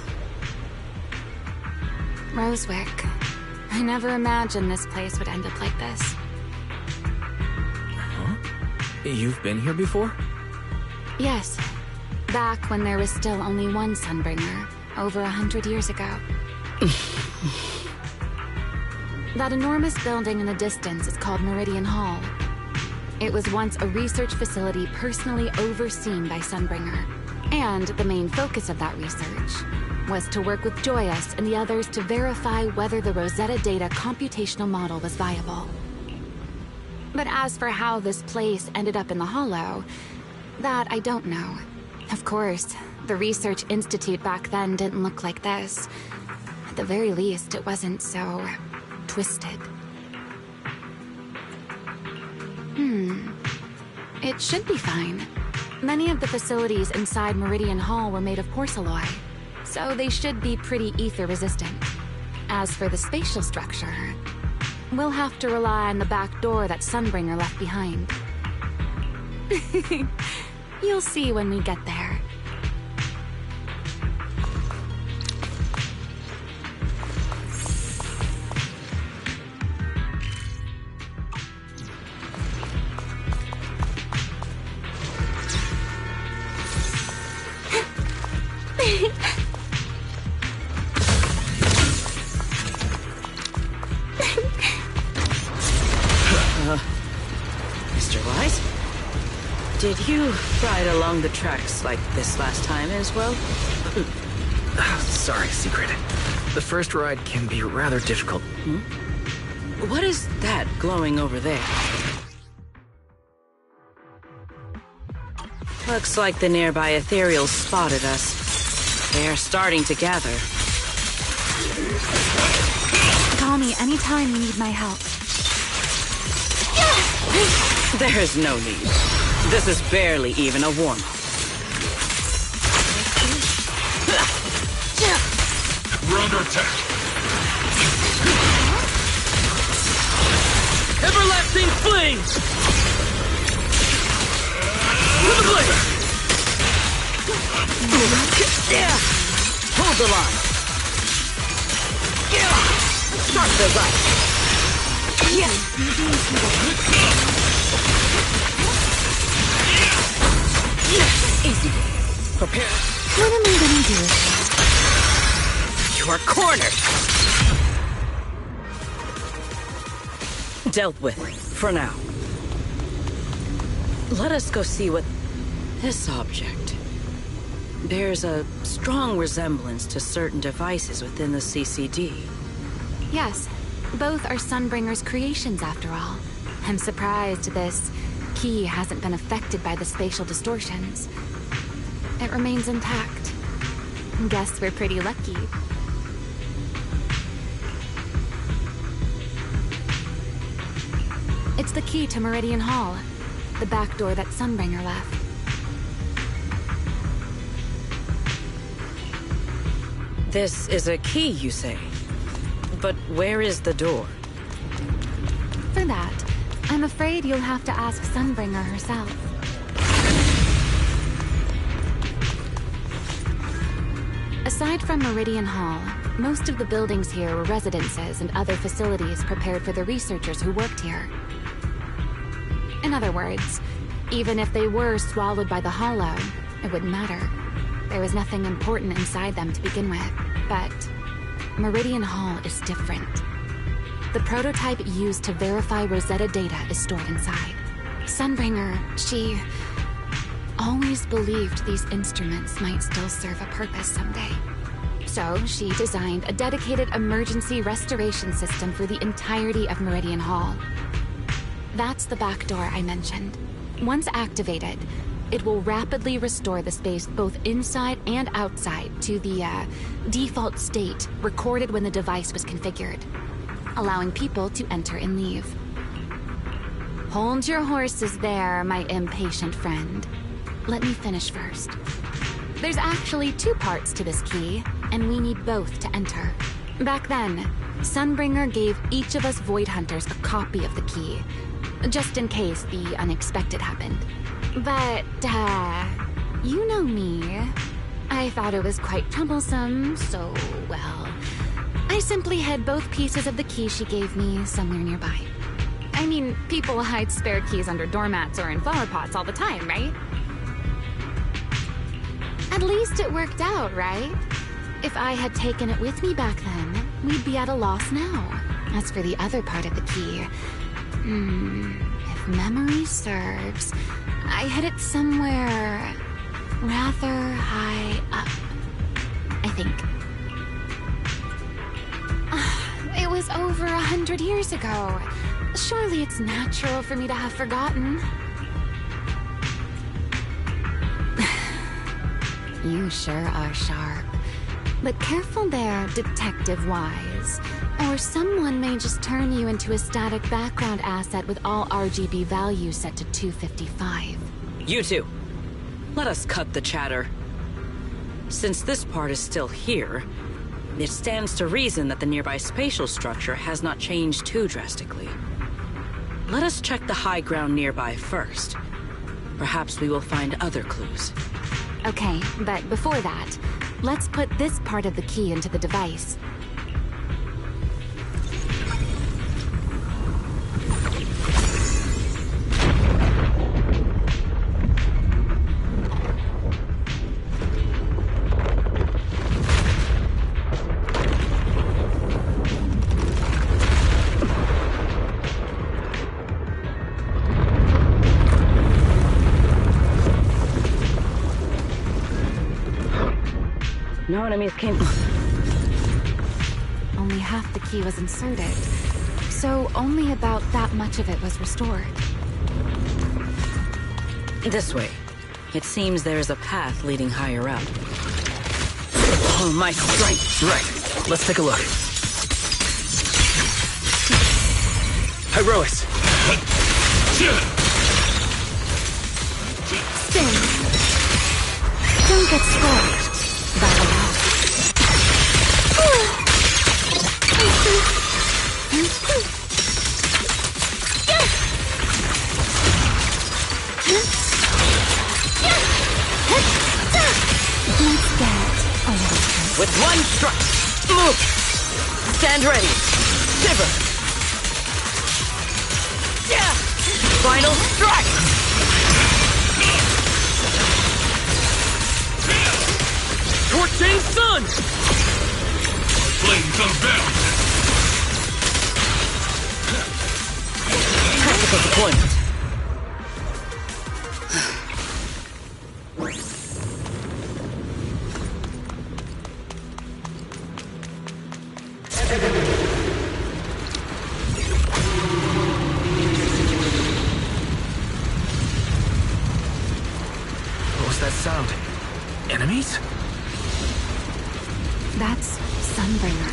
Rosewick. I never imagined this place would end up like this. Huh? You've been here before? Yes. Back when there was still only one Sunbringer, over 100 years ago. That enormous building in the distance is called Meridian Hall. It was once a research facility personally overseen by Sunbringer. And the main focus of that research was to work with Joyous and the others to verify whether the Rosetta Data computational model was viable. But as for how this place ended up in the Hollow, that I don't know. Of course, the Research Institute back then didn't look like this. At the very least, it wasn't so twisted. It should be fine. Many of the facilities inside Meridian Hall were made of porcelain, so they should be pretty ether-resistant. As for the spatial structure, we'll have to rely on the back door that Sunbringer left behind. You'll see when we get there. Mr. Wise? Did you ride along the tracks like this last time as well? Sorry, Secret. The first ride can be rather difficult. What is that glowing over there? Looks like the nearby ethereals spotted us. They're starting to gather. Call me anytime you need my help. There is no need. This is barely even a warm-up. We're under attack. Everlasting flames! To the blade! Hold the line. Start the right. Easy. Prepare. What am I gonna do? You are cornered. Dealt with, for now. Let us go see what this object bears a strong resemblance to certain devices within the CCD. Yes, both are Sunbringer's creations after all. I'm surprised this key hasn't been affected by the spatial distortions. It remains intact. Guess we're pretty lucky. It's the key to Meridian Hall, the back door that Sunbringer left. This is a key, you say? But where is the door? For that, I'm afraid you'll have to ask Sunbringer herself. Aside from Meridian Hall, most of the buildings here were residences and other facilities prepared for the researchers who worked here. In other words, even if they were swallowed by the Hollow, it wouldn't matter. There was nothing important inside them to begin with. But Meridian Hall is different. The prototype used to verify Rosetta data is stored inside. Sunbringer, she always believed these instruments might still serve a purpose someday. So she designed a dedicated emergency restoration system for the entirety of Meridian Hall. That's the back door I mentioned. Once activated, it will rapidly restore the space both inside and outside to the default state recorded when the device was configured, allowing people to enter and leave. Hold your horses there, my impatient friend. Let me finish first. There's actually two parts to this key, and we need both to enter. Back then, Sunbringer gave each of us Void Hunters a copy of the key, just in case the unexpected happened. But, you know me. I thought it was quite troublesome, so, well, I simply hid both pieces of the key she gave me somewhere nearby. I mean, people hide spare keys under doormats or in flower pots all the time, right? At least it worked out, right? If I had taken it with me back then, we'd be at a loss now. As for the other part of the key, if memory serves, I hid it somewhere rather high up, I think. It was over 100 years ago. Surely it's natural for me to have forgotten. You sure are sharp. But careful there, Detective Wise. Or someone may just turn you into a static background asset with all RGB values set to 255. You two, let us cut the chatter. Since this part is still here, it stands to reason that the nearby spatial structure has not changed too drastically. Let us check the high ground nearby first. Perhaps we will find other clues. Okay, but before that, let's put this part of the key into the device. No enemies came. Only half the key was inserted, so only about that much of it was restored. This way. It seems there is a path leading higher up. Oh, my strength! Right. Let's take a look. Hyrois! Spin! Don't get scorched. With one strike, move! Stand ready! Shiver! Yeah! Final strike! Scorching sun! Flames unbound! Tactical deployment. sound? Enemies? That's Sunbringer.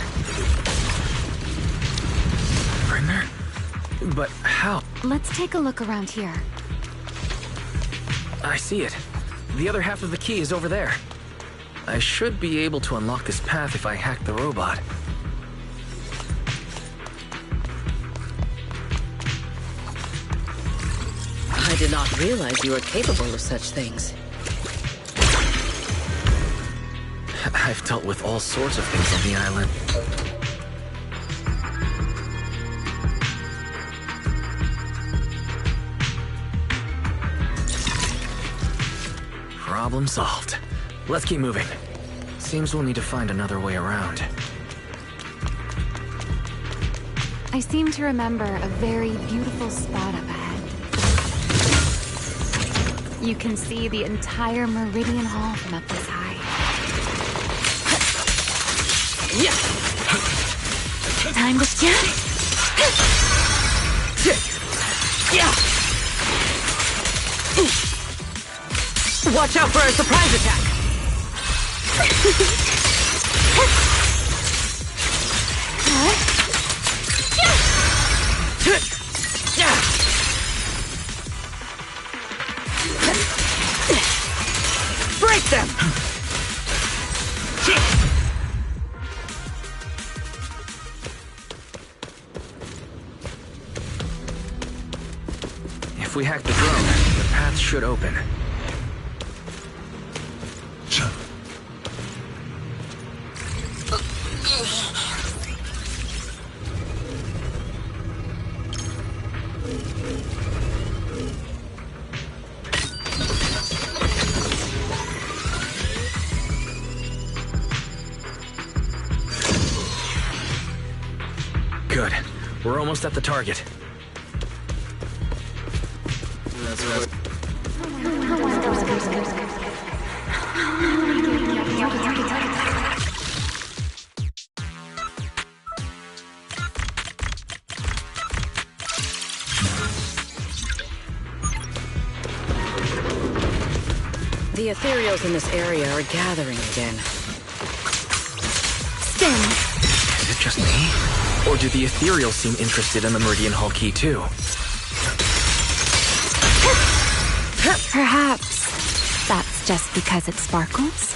Sunbringer? But how? Let's take a look around here. I see it. The other half of the key is over there. I should be able to unlock this path if I hack the robot. I did not realize you were capable of such things. I've dealt with all sorts of things on the island. Problem solved. Let's keep moving. Seems we'll need to find another way around. I seem to remember a very beautiful spot up ahead. You can see the entire Meridian Hall from up this high. Yeah. Time to jump. Yeah. Watch out for a surprise attack. Break them. If we hack the drone, the path should open. Good. We're almost at the target. The ethereals in this area are gathering again. Spin. Is it just me? Or do the ethereals seem interested in the Meridian Hall key too? Perhaps that's just because it sparkles.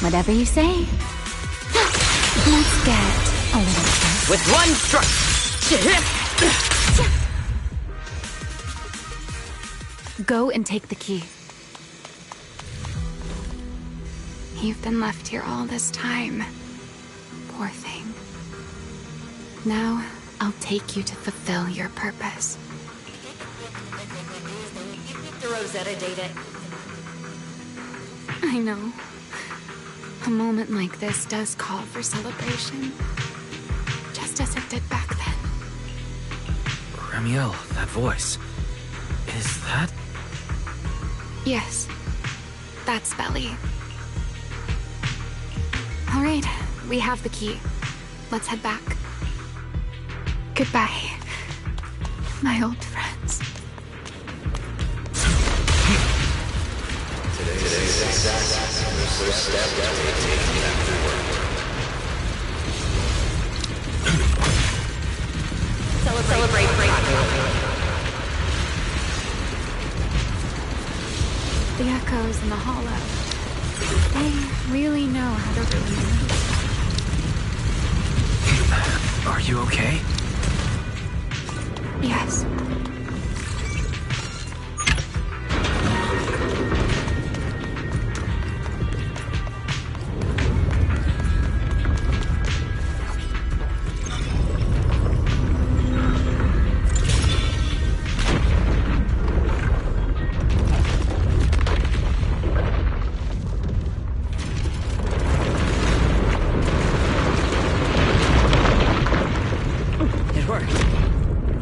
Whatever you say. Let's get a little closer. With one strike. Go and take the key. You've been left here all this time. Poor thing. Now, I'll take you to fulfill your purpose. The Rosetta data. I know. A moment like this does call for celebration. Just as it did back then. Ramiel, that voice. Is that... Yes. That's Belly. All right, we have the key. Let's head back. Goodbye, my old friends. Today's success was the first step to taking after work. Celebrate breakthrough. The echoes in the hollow. They really know how to really move. Are you okay? Yes.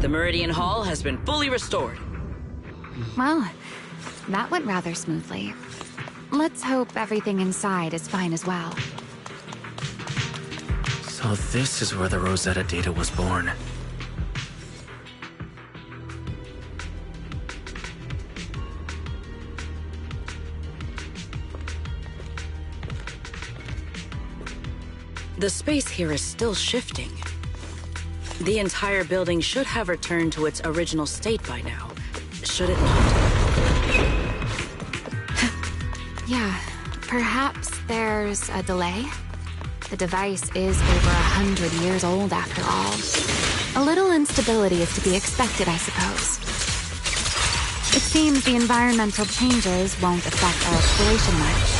The Meridian Hall has been fully restored. Well, that went rather smoothly. Let's hope everything inside is fine as well. So this is where the Rosetta data was born. The space here is still shifting. The entire building should have returned to its original state by now, should it not? Yeah, perhaps there's a delay. The device is over 100 years old after all. A little instability is to be expected, I suppose. It seems the environmental changes won't affect our exploration much.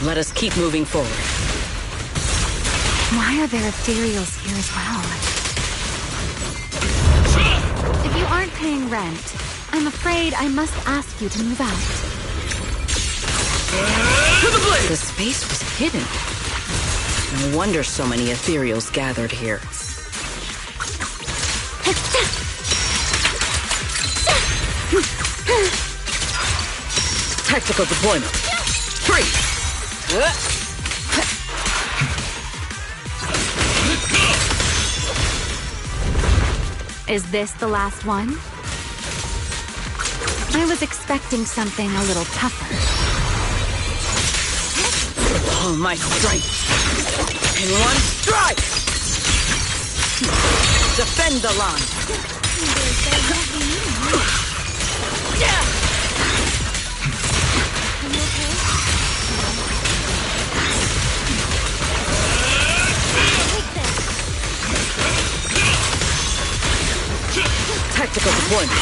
Let us keep moving forward. Why are there ethereals here as well? If you aren't paying rent, I'm afraid I must ask you to move out. The space was hidden. No wonder so many ethereals gathered here. Tactical deployment. Freeze! Is this the last one? I was expecting something a little tougher. All my strength in one strike! Defend the line! Tactical deployment.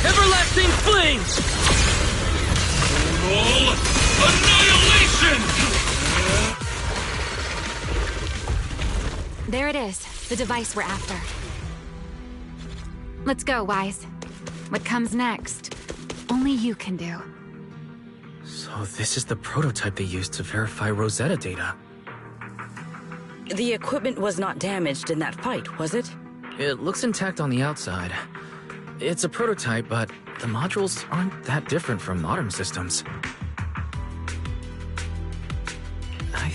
Everlasting flames! Total annihilation! There it is, the device we're after. Let's go, Wise. What comes next, only you can do. So this is the prototype they used to verify Rosetta data. The equipment was not damaged in that fight, was it? It looks intact on the outside. It's a prototype, but the modules aren't that different from modern systems. I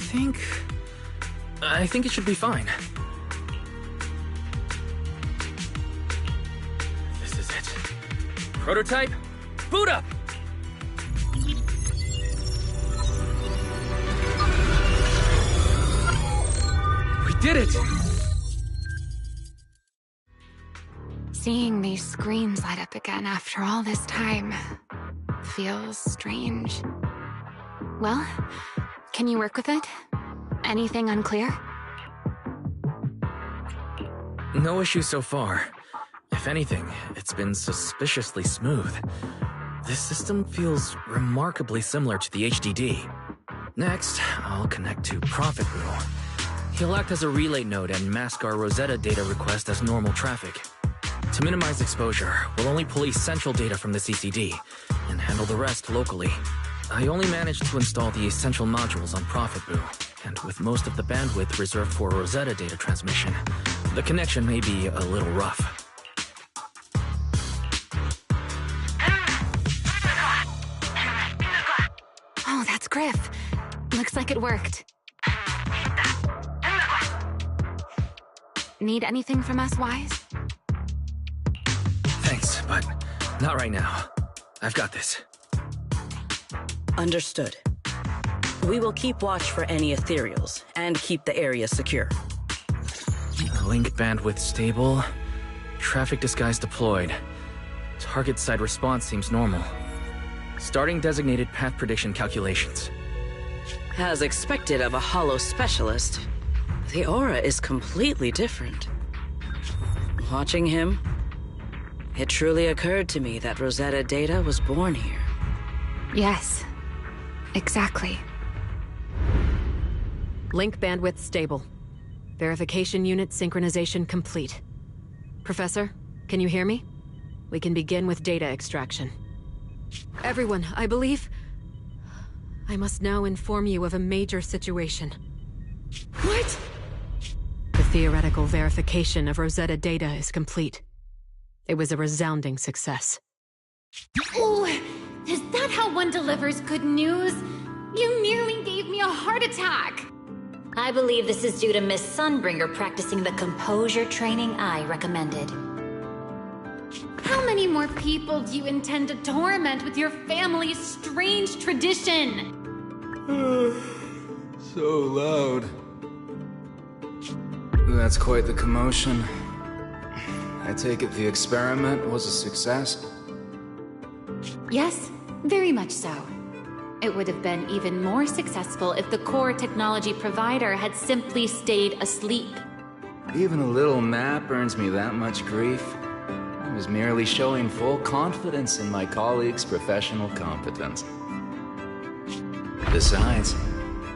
think it should be fine. This is it. Prototype, boot up! We did it! Seeing these screens light up again after all this time feels strange. Well, can you work with it? Anything unclear? No issues so far. If anything, it's been suspiciously smooth. This system feels remarkably similar to the HDD. Next, I'll connect to Prophet Boo. He'll act as a relay node and mask our Rosetta data request as normal traffic. To minimize exposure, we'll only pull essential data from the CCD and handle the rest locally. I only managed to install the essential modules on Prophet Boo, and with most of the bandwidth reserved for Rosetta data transmission, the connection may be a little rough. Oh, that's Griff. Looks like it worked. Need anything from us, Wise? Thanks, but not right now. I've got this. Understood. We will keep watch for any ethereals and keep the area secure. Link bandwidth stable. Traffic disguise deployed. Target side response seems normal. Starting designated path prediction calculations. As expected of a holo specialist, the aura is completely different. Watching him, it truly occurred to me that Rosetta data was born here. Yes, exactly. Link bandwidth stable. Verification unit synchronization complete. Professor, can you hear me? We can begin with data extraction. Everyone, I believe... I must now inform you of a major situation. What? The theoretical verification of Rosetta data is complete. It was a resounding success. Oh, is that how one delivers good news? You nearly gave me a heart attack! I believe this is due to Miss Sunbringer practicing the composure training I recommended. How many more people do you intend to torment with your family's strange tradition? So loud. That's quite the commotion. I take it the experiment was a success? Yes, very much so. It would have been even more successful if the core technology provider had simply stayed asleep. Even a little nap earns me that much grief. I was merely showing full confidence in my colleagues' professional competence. Besides,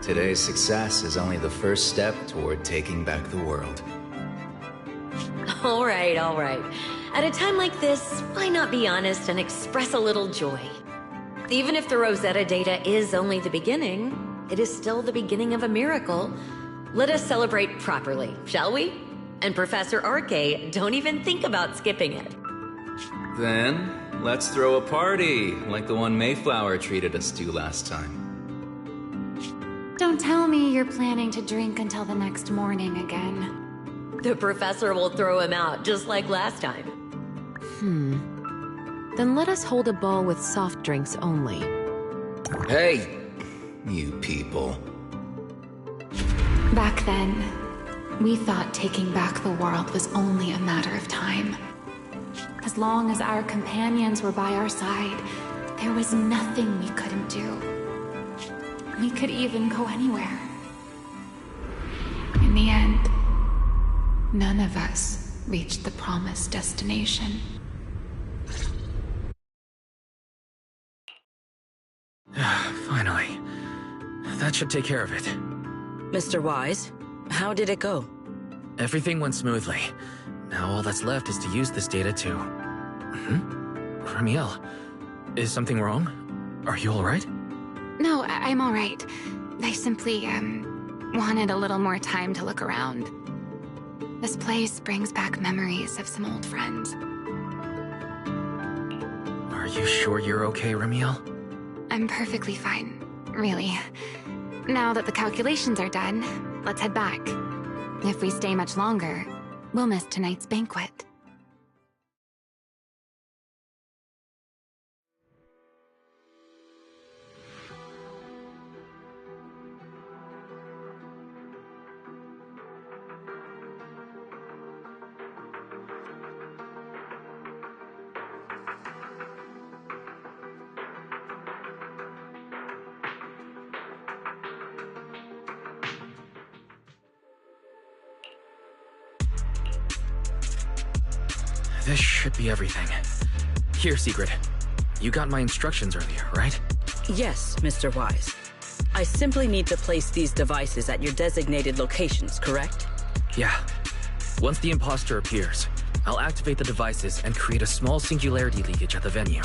today's success is only the first step toward taking back the world. All right. At a time like this, why not be honest and express a little joy? Even if the Rosetta data is only the beginning, it is still the beginning of a miracle. Let us celebrate properly, shall we? And Professor Arke, don't even think about skipping it. Then, let's throw a party, like the one Mayflower treated us to last time. Don't tell me you're planning to drink until the next morning again. The professor will throw him out, just like last time. Then let us hold a ball with soft drinks only. Hey, you people. Back then, we thought taking back the world was only a matter of time. As long as our companions were by our side, there was nothing we couldn't do. We could even go anywhere. In the end, none of us reached the promised destination. Finally. That should take care of it. Mr. Wise, how did it go? Everything went smoothly. Now all that's left is to use this data to... Ramiel, is something wrong? Are you alright? No, I'm all right. I simply, wanted a little more time to look around. This place brings back memories of some old friends. Are you sure you're okay, Ramiel? I'm perfectly fine, really. Now that the calculations are done, let's head back. If we stay much longer, we'll miss tonight's banquet. This should be everything. Here, Secret. You got my instructions earlier, right? Yes, Mr. Wise. I simply need to place these devices at your designated locations, correct? Yeah. Once the imposter appears, I'll activate the devices and create a small singularity leakage at the venue.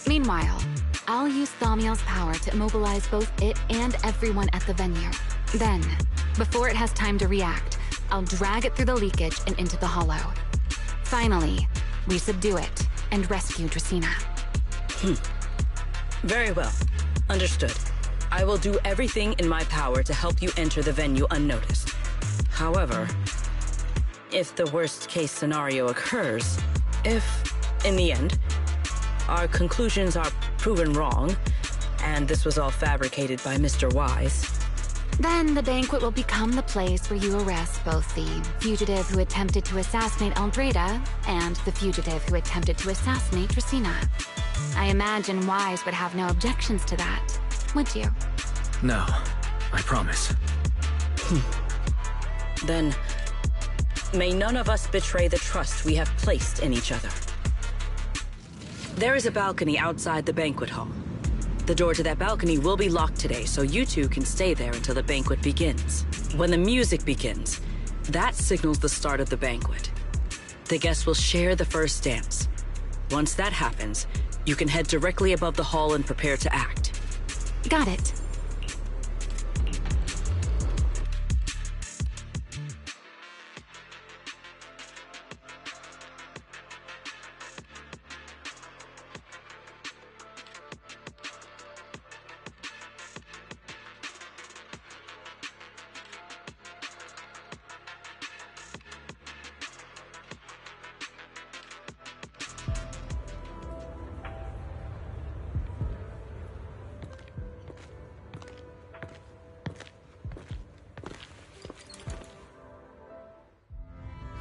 Meanwhile, I'll use Thaumiel's power to immobilize both it and everyone at the venue. Then, before it has time to react, I'll drag it through the leakage and into the hollow. Finally, we subdue it and rescue Dracena. Very well. Understood. I will do everything in my power to help you enter the venue unnoticed. However, if the worst-case scenario occurs, if, in the end, our conclusions are proven wrong, and this was all fabricated by Mr. Wise, then the banquet will become the place where you arrest both the fugitive who attempted to assassinate Aldrada and the fugitive who attempted to assassinate Dracena. I imagine Wise would have no objections to that, would you? No, I promise. Then, may none of us betray the trust we have placed in each other. There is a balcony outside the banquet hall. The door to that balcony will be locked today, so you two can stay there until the banquet begins. When the music begins, that signals the start of the banquet. The guests will share the first dance. Once that happens, You can head directly above the hall and prepare to act. Got it.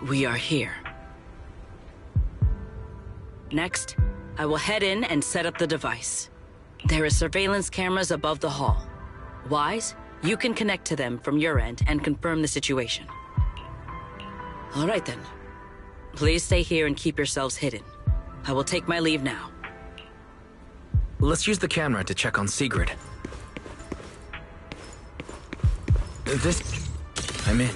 We are here. Next, I will head in and set up the device. There are surveillance cameras above the hall. Wise, you can connect to them from your end and confirm the situation. All right then. Please stay here and keep yourselves hidden. I will take my leave now. Let's use the camera to check on Sigrid. I'm in.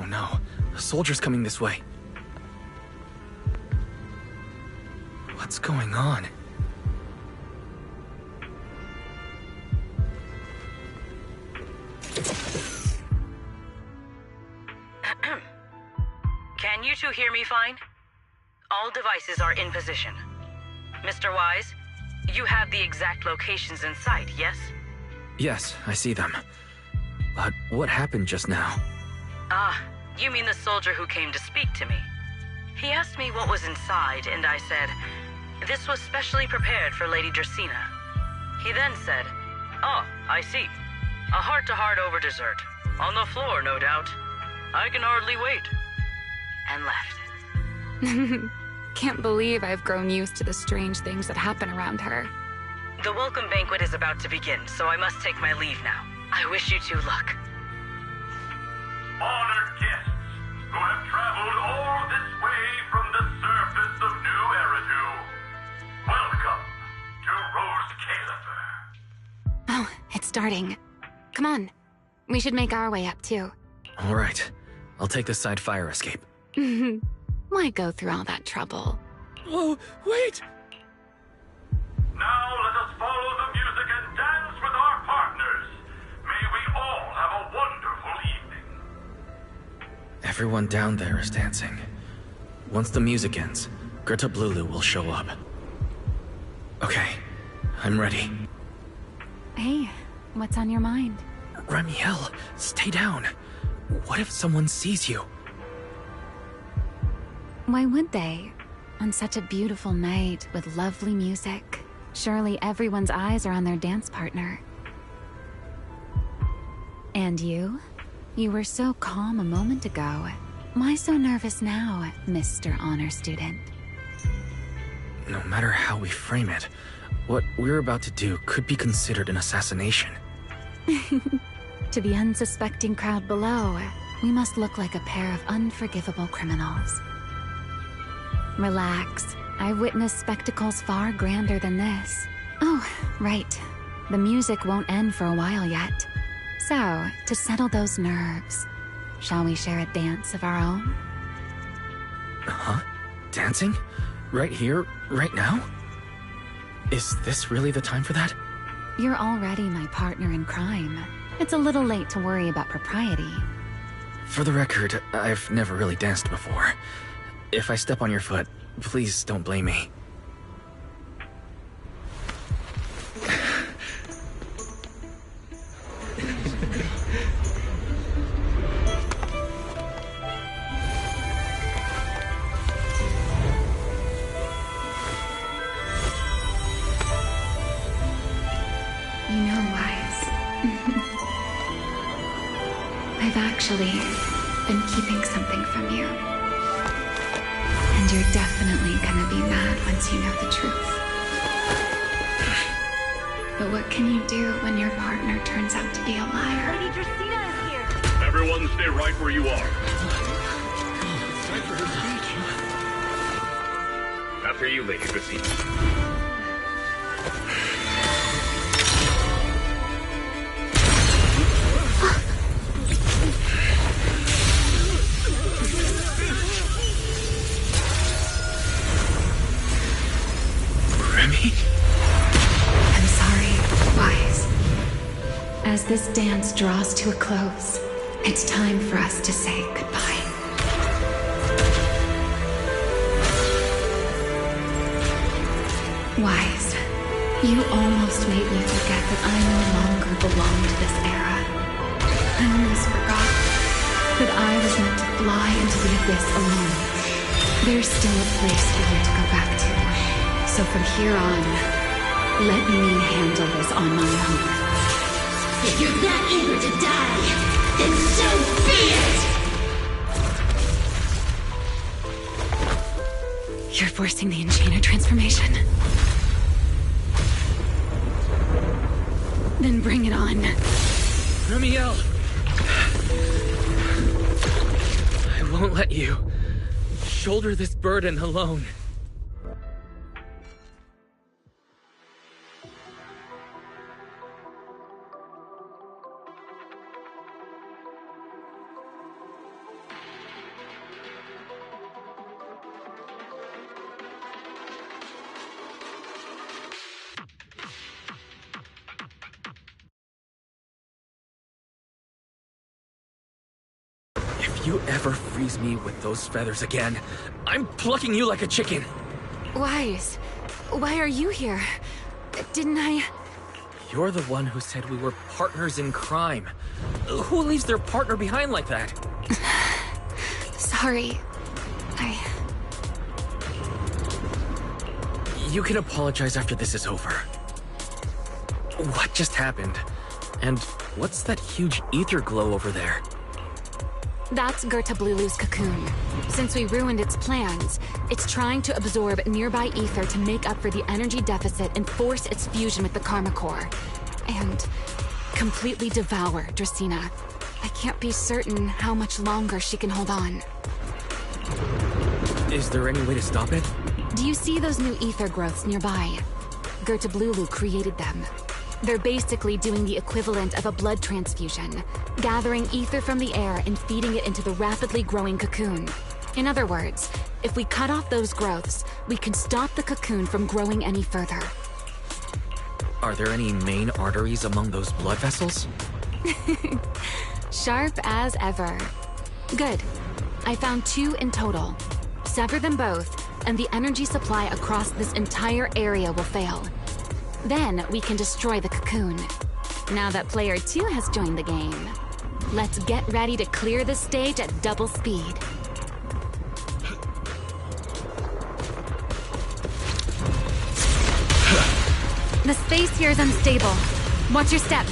Oh no, a soldier's coming this way. What's going on? Can you two hear me fine? All devices are in position. Mr. Wise, you have the exact locations in sight, yes? Yes, I see them. But what happened just now? Ah, you mean the soldier who came to speak to me. He asked me what was inside, and I said, this was specially prepared for Lady Dracaena. He then said, oh, I see. A heart-to-heart over dessert. On the floor, no doubt. I can hardly wait. And left. Can't believe I've grown used to the strange things that happen around her. The welcome banquet is about to begin, so I must take my leave now. I wish you two luck. Honored guests who have traveled all this way from the surface of New Eridu, welcome to Rose Califer. Oh, it's starting. Come on. We should make our way up, too. All right. I'll take the side fire escape. Why go through all that trouble? Oh, wait! Now let us follow the music and dance with our partners. May we all have a wonderful evening. Everyone down there is dancing. Once the music ends, Greta Blulu will show up. Okay, I'm ready. Hey, what's on your mind? Ramiel, stay down. What if someone sees you? Why would they? On such a beautiful night with lovely music, surely everyone's eyes are on their dance partner. And you? You were so calm a moment ago. Why so nervous now, Mr. Honor Student? No matter how we frame it, what we're about to do could be considered an assassination. To the unsuspecting crowd below, we must look like a pair of unforgivable criminals. Relax. I've witnessed spectacles far grander than this. Oh, right. The music won't end for a while yet. So, to settle those nerves, shall we share a dance of our own? Huh? Dancing? Right here, right now? Is this really the time for that? You're already my partner in crime. It's a little late to worry about propriety. For the record, I've never really danced before. If I step on your foot, please don't blame me. You know, Wise. I've actually been keeping something from you. And you're definitely gonna be mad once you know the truth. But what can you do when your partner turns out to be a liar? Lady Dracaena is here! Everyone stay right where you are. After you, Lady Dracaena. me? I'm sorry, Wise. As this dance draws to a close, it's time for us to say goodbye. Wise, you almost made me forget that I no longer belong to this era. I almost forgot that I was meant to fly into the abyss alone. There's still a place for you to go back to. So from here on, let me handle this on my own. If you're that eager to die, then so be it! You're forcing the Enchainer transformation. Then bring it on. Remiel! I won't let you shoulder this burden alone. If you ever freeze me with those feathers again, I'm plucking you like a chicken. Wise, why are you here? Didn't I... You're the one who said we were partners in crime. Who leaves their partner behind like that? Sorry. You can apologize after this is over. What just happened? And what's that huge ether glow over there? That's Gertablulu's cocoon. Since we ruined its plans, it's trying to absorb nearby ether to make up for the energy deficit and force its fusion with the Karma Core. And completely devour Dracena. I can't be certain how much longer she can hold on. Is there any way to stop it? Do you see those new ether growths nearby? Gertablulu created them. They're basically doing the equivalent of a blood transfusion, gathering ether from the air and feeding it into the rapidly growing cocoon. In other words, if we cut off those growths, we can stop the cocoon from growing any further. Are there any main arteries among those blood vessels? Sharp as ever. Good. I found 2 in total. Sever them both, and the energy supply across this entire area will fail. Then we can destroy the cocoon. Now that player 2 has joined the game, let's get ready to clear the stage at double speed. The space here is unstable. Watch your step.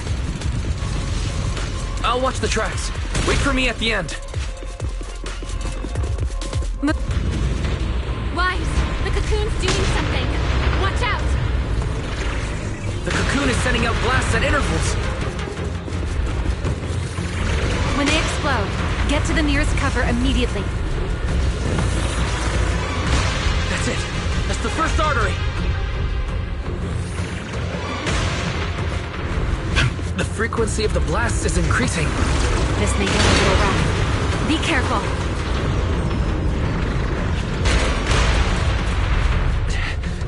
I'll watch the tracks. Wait for me at the end. Wise, the cocoon's doing something. Watch out! The cocoon is sending out blasts at intervals. When they explode, get to the nearest cover immediately. That's it. That's the first artery. The frequency of the blasts is increasing. This may get a little rough. Be careful.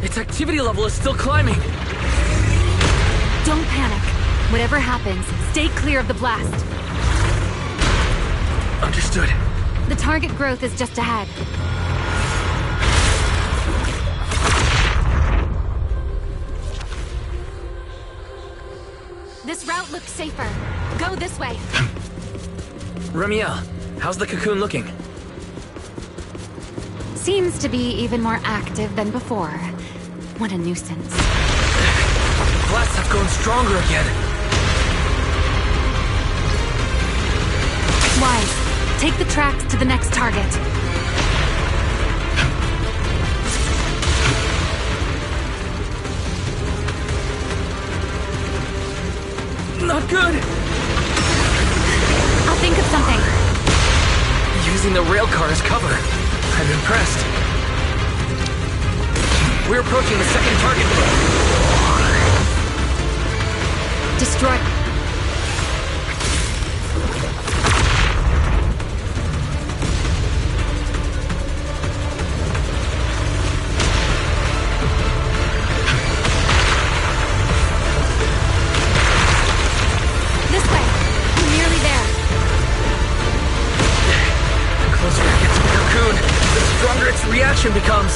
Its activity level is still climbing. Don't panic. Whatever happens, stay clear of the blast. Understood. The target growth is just ahead. This route looks safer. Go this way. Remiel, how's the cocoon looking? Seems to be even more active than before. What a nuisance. Blasts have grown stronger again. Wise, take the tracks to the next target. Not good! I'll think of something. Using the railcar as cover. I'm impressed. We're approaching the second target. Destroy. question becomes...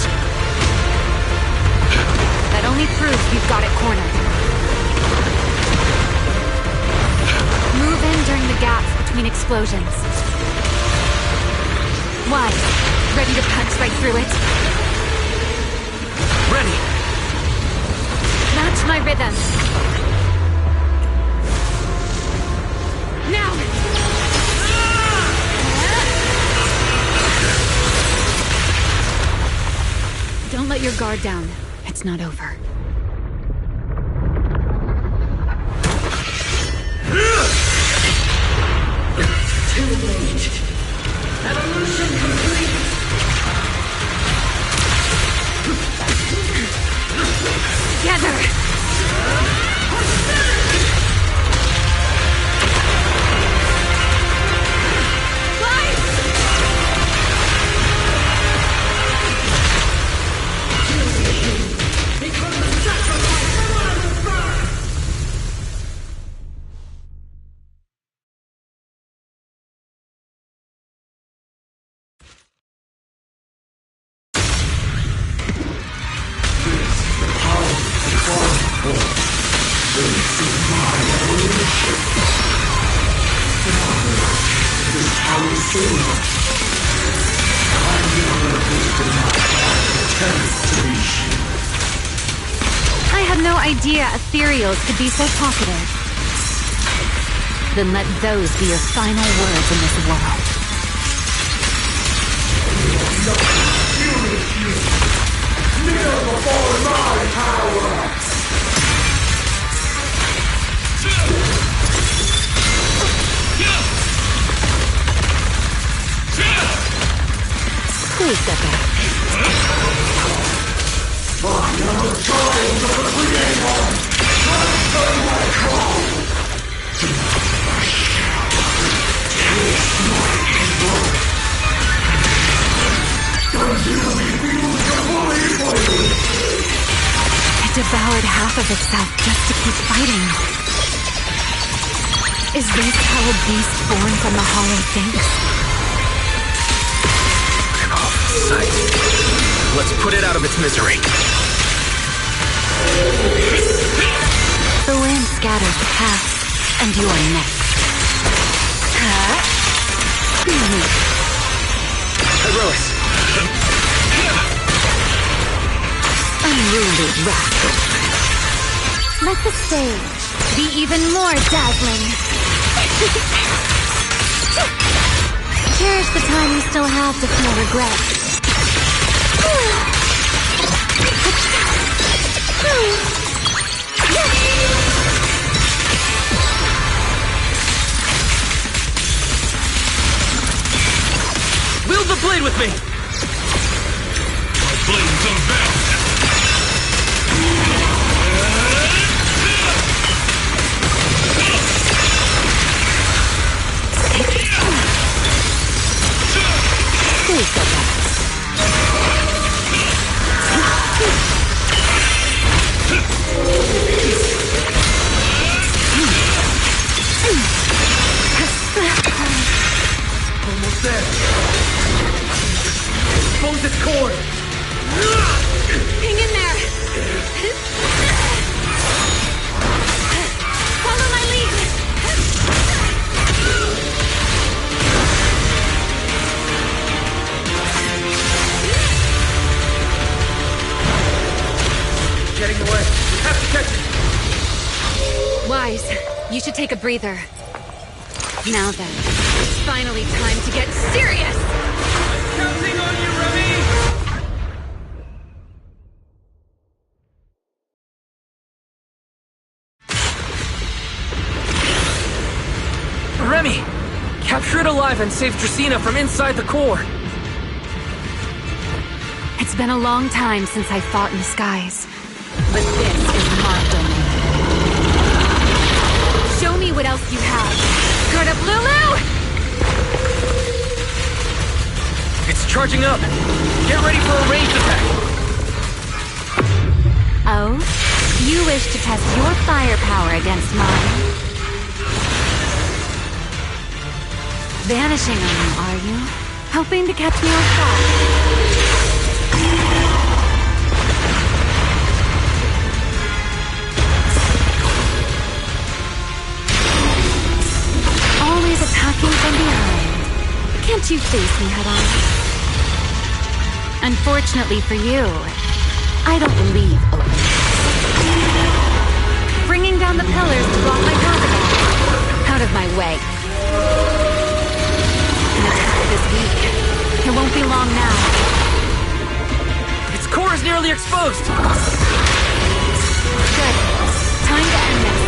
That only proves we've got it cornered. Move in during the gaps between explosions. Wise, ready to punch right through it? Ready. Match my rhythm. Now! Don't let your guard down. It's not over. Too late. Evolution complete. Together! I had no idea ethereals could be so talkative. Then let those be your final words in this world. Kneel before my power! Please step back. I am a child of the Creator! Transfer my crown! Taste my evil! Until it feels completely! It devoured half of itself just to keep fighting. Is this how a beast born from the hollow thinks? Sight. Let's put it out of its misery. The wind scatters the past, and you are next. Herois. Unruly wrath. Let the stage be even more dazzling. Cherish the time you still have to feel regret. Wield the blade with me! My blade's unbound! Please go back. Almost there. Expose its cord! Hang in there! Follow my lead! Getting away. We have to catch it. Wise, you should take a breather. Now then, it's finally time to get serious! Counting on you, Remy! Remy! Capture it alive and save Dracena from inside the core! It's been a long time since I fought in the skies, but this is my domain. Show me what else you have. Skirt up, Lulu! It's charging up! Get ready for a ranged attack! Oh? You wish to test your firepower against mine? Vanishing on me, are you? Hoping to catch me off guard? Always attacking from behind. Can't you face me head on? Unfortunately for you, I don't believe open. Bringing down the pillars to block my path again. Out of my way. An attack this week. It won't be long now. Its core is nearly exposed! Good. Time to end this.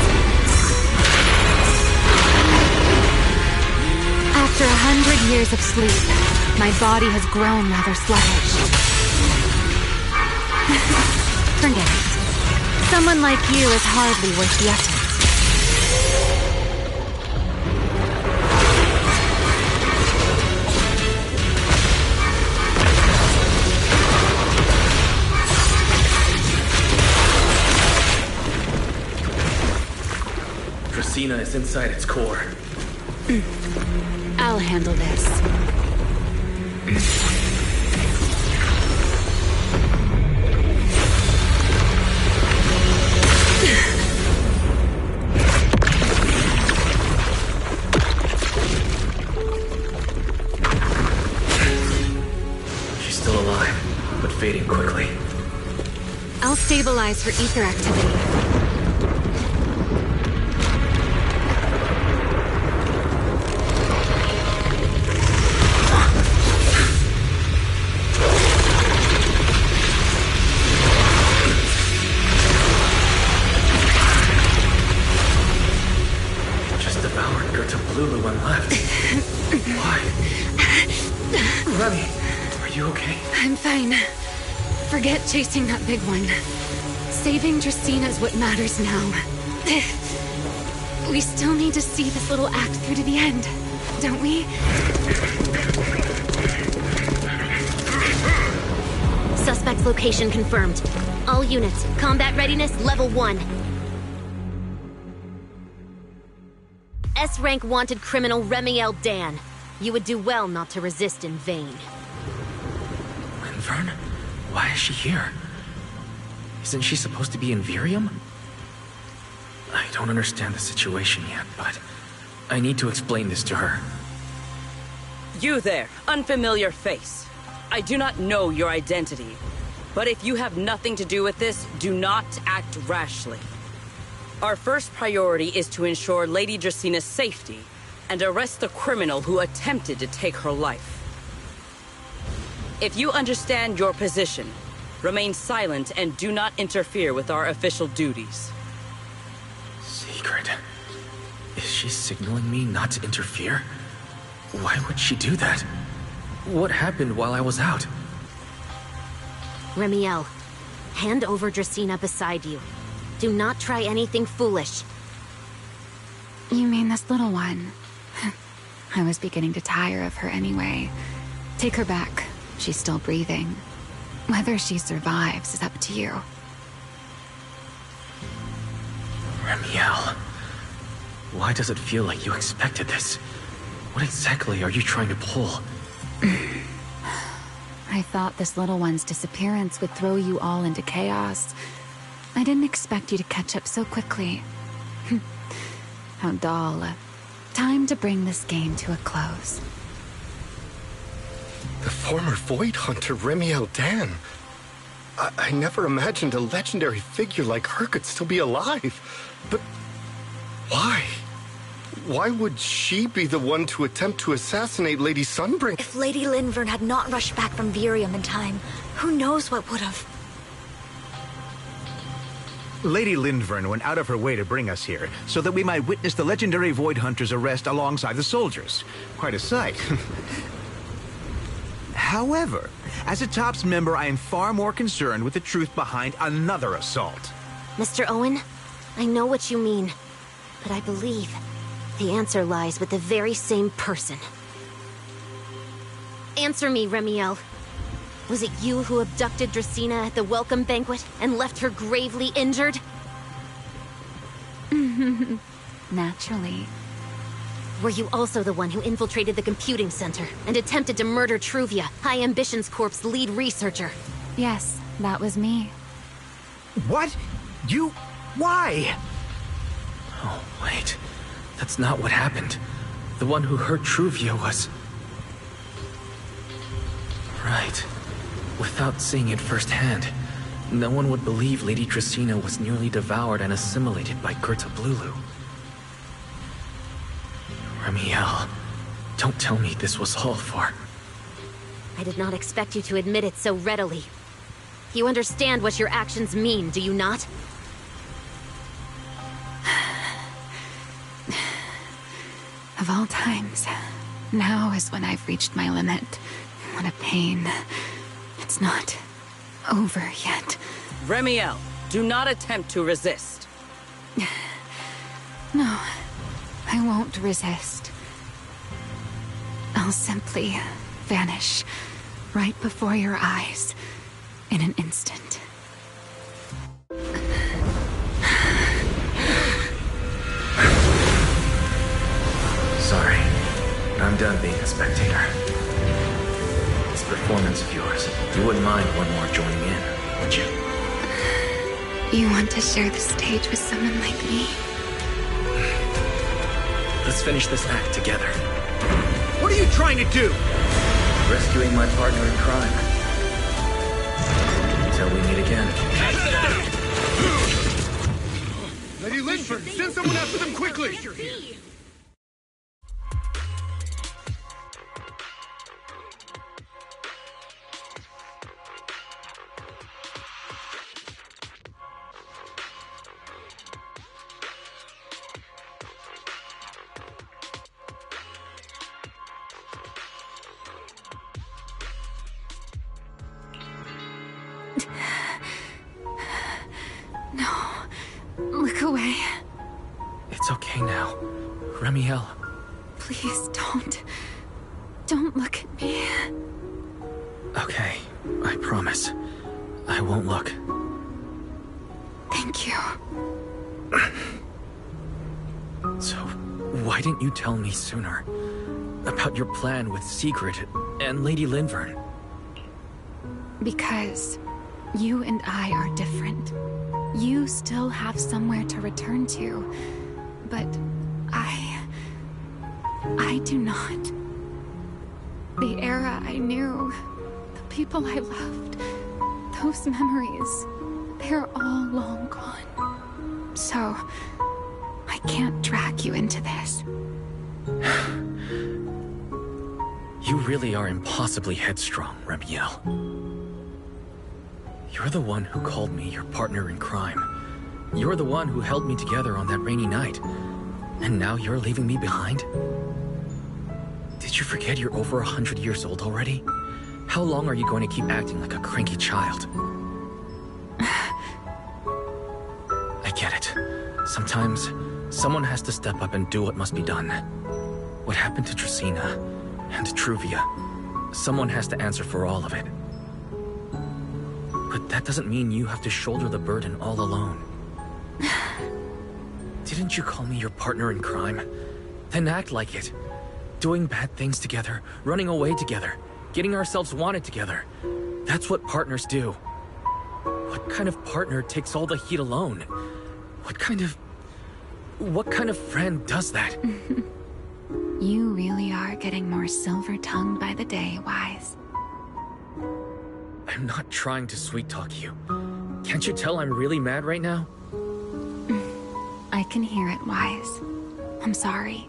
After 100 years of sleep, my body has grown rather sluggish. Forget it. Someone like you is hardly worth the effort. Dracena is inside its core. I'll handle this. She's still alive, but fading quickly. I'll stabilize her ether activity. Forget chasing that big one. Saving Dracena is what matters now. We still need to see this little act through to the end, don't we? Suspect's location confirmed. All units, combat readiness level 1. S-rank wanted criminal Remiel Dan. You would do well not to resist in vain. Linvern? Why is she here? Isn't she supposed to be in Virium? I don't understand the situation yet, but I need to explain this to her. You there, unfamiliar face. I do not know your identity, but if you have nothing to do with this, do not act rashly. Our first priority is to ensure Lady Dracena's safety and arrest the criminal who attempted to take her life. If you understand your position, remain silent and do not interfere with our official duties. Secret? Is she signaling me not to interfere? Why would she do that? What happened while I was out? Remiel, hand over Dracena beside you. Do not try anything foolish. You mean this little one? I was beginning to tire of her anyway. Take her back. She's still breathing. Whether she survives is up to you. Remiel, why does it feel like you expected this? What exactly are you trying to pull? I thought this little one's disappearance would throw you all into chaos. I didn't expect you to catch up so quickly. How dull. Time to bring this game to a close. The former Void Hunter Remiel Dan. I never imagined a legendary figure like her could still be alive. But why? Why would she be the one to attempt to assassinate Lady Sunbreak? If Lady Linvern had not rushed back from Virium in time, who knows what would have... Lady Linvern went out of her way to bring us here, so that we might witness the legendary Void Hunter's arrest alongside the soldiers. Quite a sight. However, as a TOPS member, I am far more concerned with the truth behind another assault. Mr. Owen, I know what you mean, but I believe the answer lies with the very same person. Answer me, Remiel. Was it you who abducted Dracena at the welcome banquet and left her gravely injured? Naturally. Were you also the one who infiltrated the computing center and attempted to murder Truvia, High Ambitions Corp's lead researcher? Yes, that was me. What? You... why? Oh, wait. That's not what happened. The one who hurt Truvia was... Right. Without seeing it firsthand, no one would believe Lady Dracaena was nearly devoured and assimilated by Gerta Blulu. Ramiel, don't tell me this was all for... I did not expect you to admit it so readily. You understand what your actions mean, do you not? Of all times, now is when I've reached my limit. What a pain. It's not over yet. Ramiel, do not attempt to resist. No, I won't resist. I'll simply vanish right before your eyes in an instant. Sorry, but I'm done being a spectator. This performance of yours, you wouldn't mind one more joining in, would you? You want to share the stage with someone like me? Let's finish this act together. What are you trying to do? Rescuing my partner in crime. Until we meet again. Lady Linford, send someone after them quickly! No. Look away. It's okay now. Ramiel. Please don't. Don't look at me. Okay, I promise. I won't look. Thank you. So, why didn't you tell me sooner? About your plan with Sigrid and Lady Linvern? Because you and I are different. You still have somewhere to return to, but I do not. The era I knew, the people I loved, those memories, they're all long gone. So, I can't drag you into this. You really are impossibly headstrong, Ramiel. You're the one who called me your partner in crime. You're the one who held me together on that rainy night. And now you're leaving me behind? Did you forget you're over 100 years old already? How long are you going to keep acting like a cranky child? I get it. Sometimes, someone has to step up and do what must be done. What happened to Dracaena and to Truvia? Someone has to answer for all of it. But that doesn't mean you have to shoulder the burden all alone. Didn't you call me your partner in crime? Then act like it. Doing bad things together, running away together, getting ourselves wanted together. That's what partners do. What kind of partner takes all the heat alone? What kind of friend does that? You really are getting more silver-tongued by the day, Wise. I'm not trying to sweet-talk you. Can't you tell I'm really mad right now? I can hear it, Wise. I'm sorry.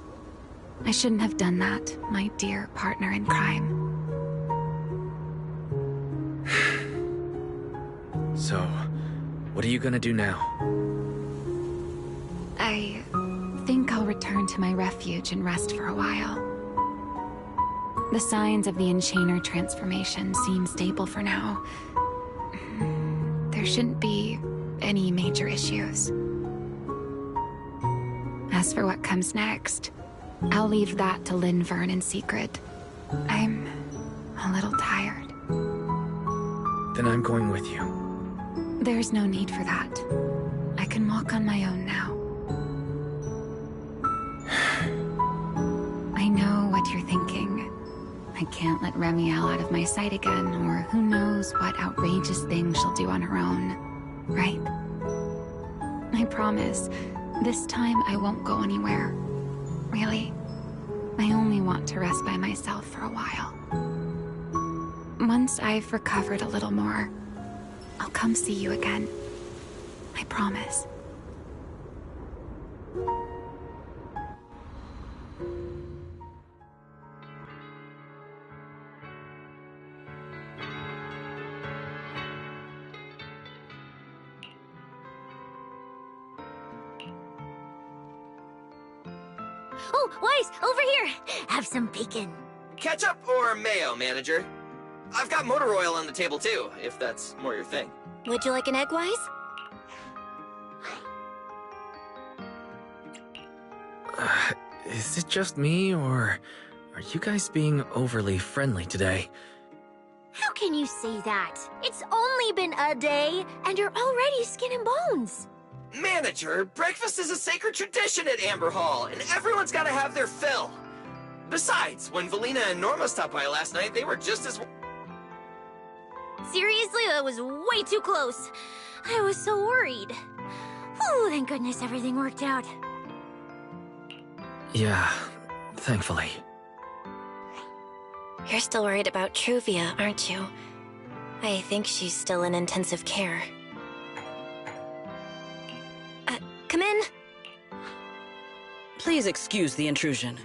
I shouldn't have done that, my dear partner in crime. So, what are you gonna do now? I think I'll return to my refuge and rest for a while. The signs of the Enchainer transformation seem stable for now. There shouldn't be any major issues. As for what comes next, I'll leave that to Linvern and Sigrid. I'm a little tired. Then I'm going with you. There's no need for that. I can walk on my own now. I know what you're thinking. I can't can't let Remiel out of my sight again, or who knows what outrageous thing she'll do on her own, right? I promise, this time I won't go anywhere. Really, I only want to rest by myself for a while. Once I've recovered a little more, I'll come see you again. I promise. Oh, Weiss, over here! Have some bacon. Ketchup or mayo, manager? I've got motor oil on the table too, if that's more your thing. Would you like an egg, Weiss? Is it just me, or are you guys being overly friendly today? How can you say that? It's only been a day, and you're already skin and bones. Manager, breakfast is a sacred tradition at Amber Hall, and everyone's gotta have their fill. Besides, when Valina and Norma stopped by last night, they were just as... Seriously, that was way too close. I was so worried. Whew, thank goodness everything worked out. Yeah, thankfully. You're still worried about Truvia, aren't you? I think she's still in intensive care. Come in. Please excuse the intrusion.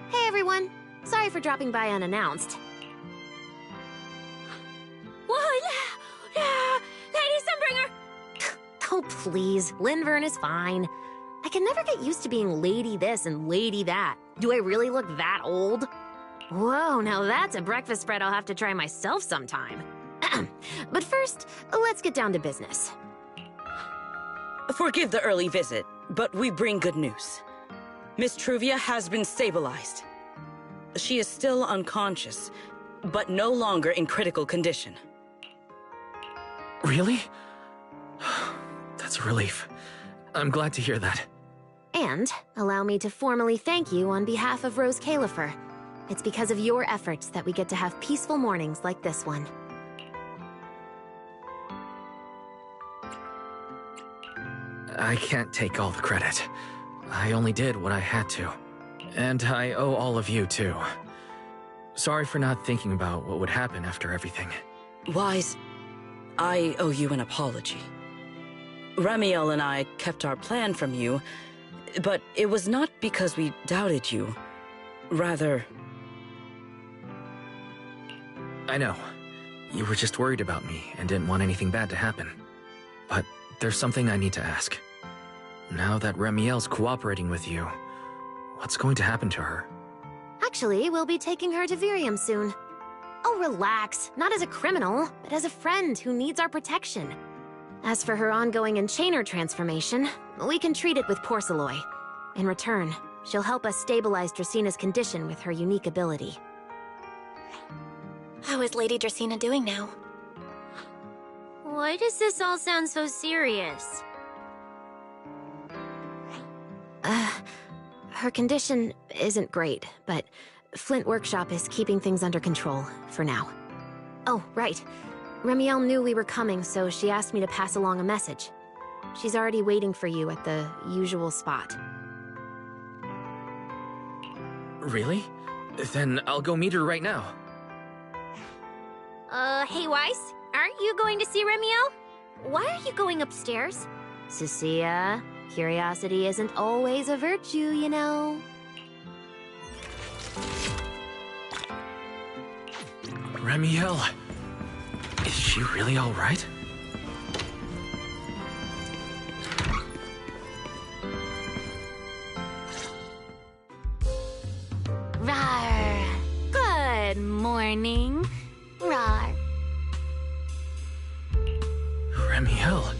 Hey everyone, sorry for dropping by unannounced. What? Lady Sunbringer! Oh please, Linvern is fine. I can never get used to being lady this and lady that. Do I really look that old? Whoa, now that's a breakfast spread I'll have to try myself sometime. But first, let's get down to business. Forgive the early visit, but we bring good news. Miss Truvia has been stabilized. She is still unconscious, but no longer in critical condition. Really? That's a relief. I'm glad to hear that. And allow me to formally thank you on behalf of Rose Califer. It's because of your efforts that we get to have peaceful mornings like this one. I can't take all the credit. I only did what I had to. And I owe all of you, too. Sorry for not thinking about what would happen after everything. Weiss, I owe you an apology. Remiel and I kept our plan from you, but it was not because we doubted you. Rather... I know. You were just worried about me and didn't want anything bad to happen. But there's something I need to ask. Now that Remiel's cooperating with you, what's going to happen to her? Actually, we'll be taking her to Virium soon. Oh, relax. Not as a criminal, but as a friend who needs our protection. As for her ongoing enchainer transformation, we can treat it with Porceloy. In return, she'll help us stabilize Dracina's condition with her unique ability. How is Lady Dracina doing now? Why does this all sound so serious? Her condition isn't great, but Flint Workshop is keeping things under control, for now. Oh, right. Remiel knew we were coming, so she asked me to pass along a message. She's already waiting for you at the usual spot. Really? Then I'll go meet her right now. Hey Weiss, aren't you going to see Remiel? Why are you going upstairs? Cecilia, curiosity isn't always a virtue, you know. Remiel, is she really all right? Rawr. Good morning. Rawr. Remiel,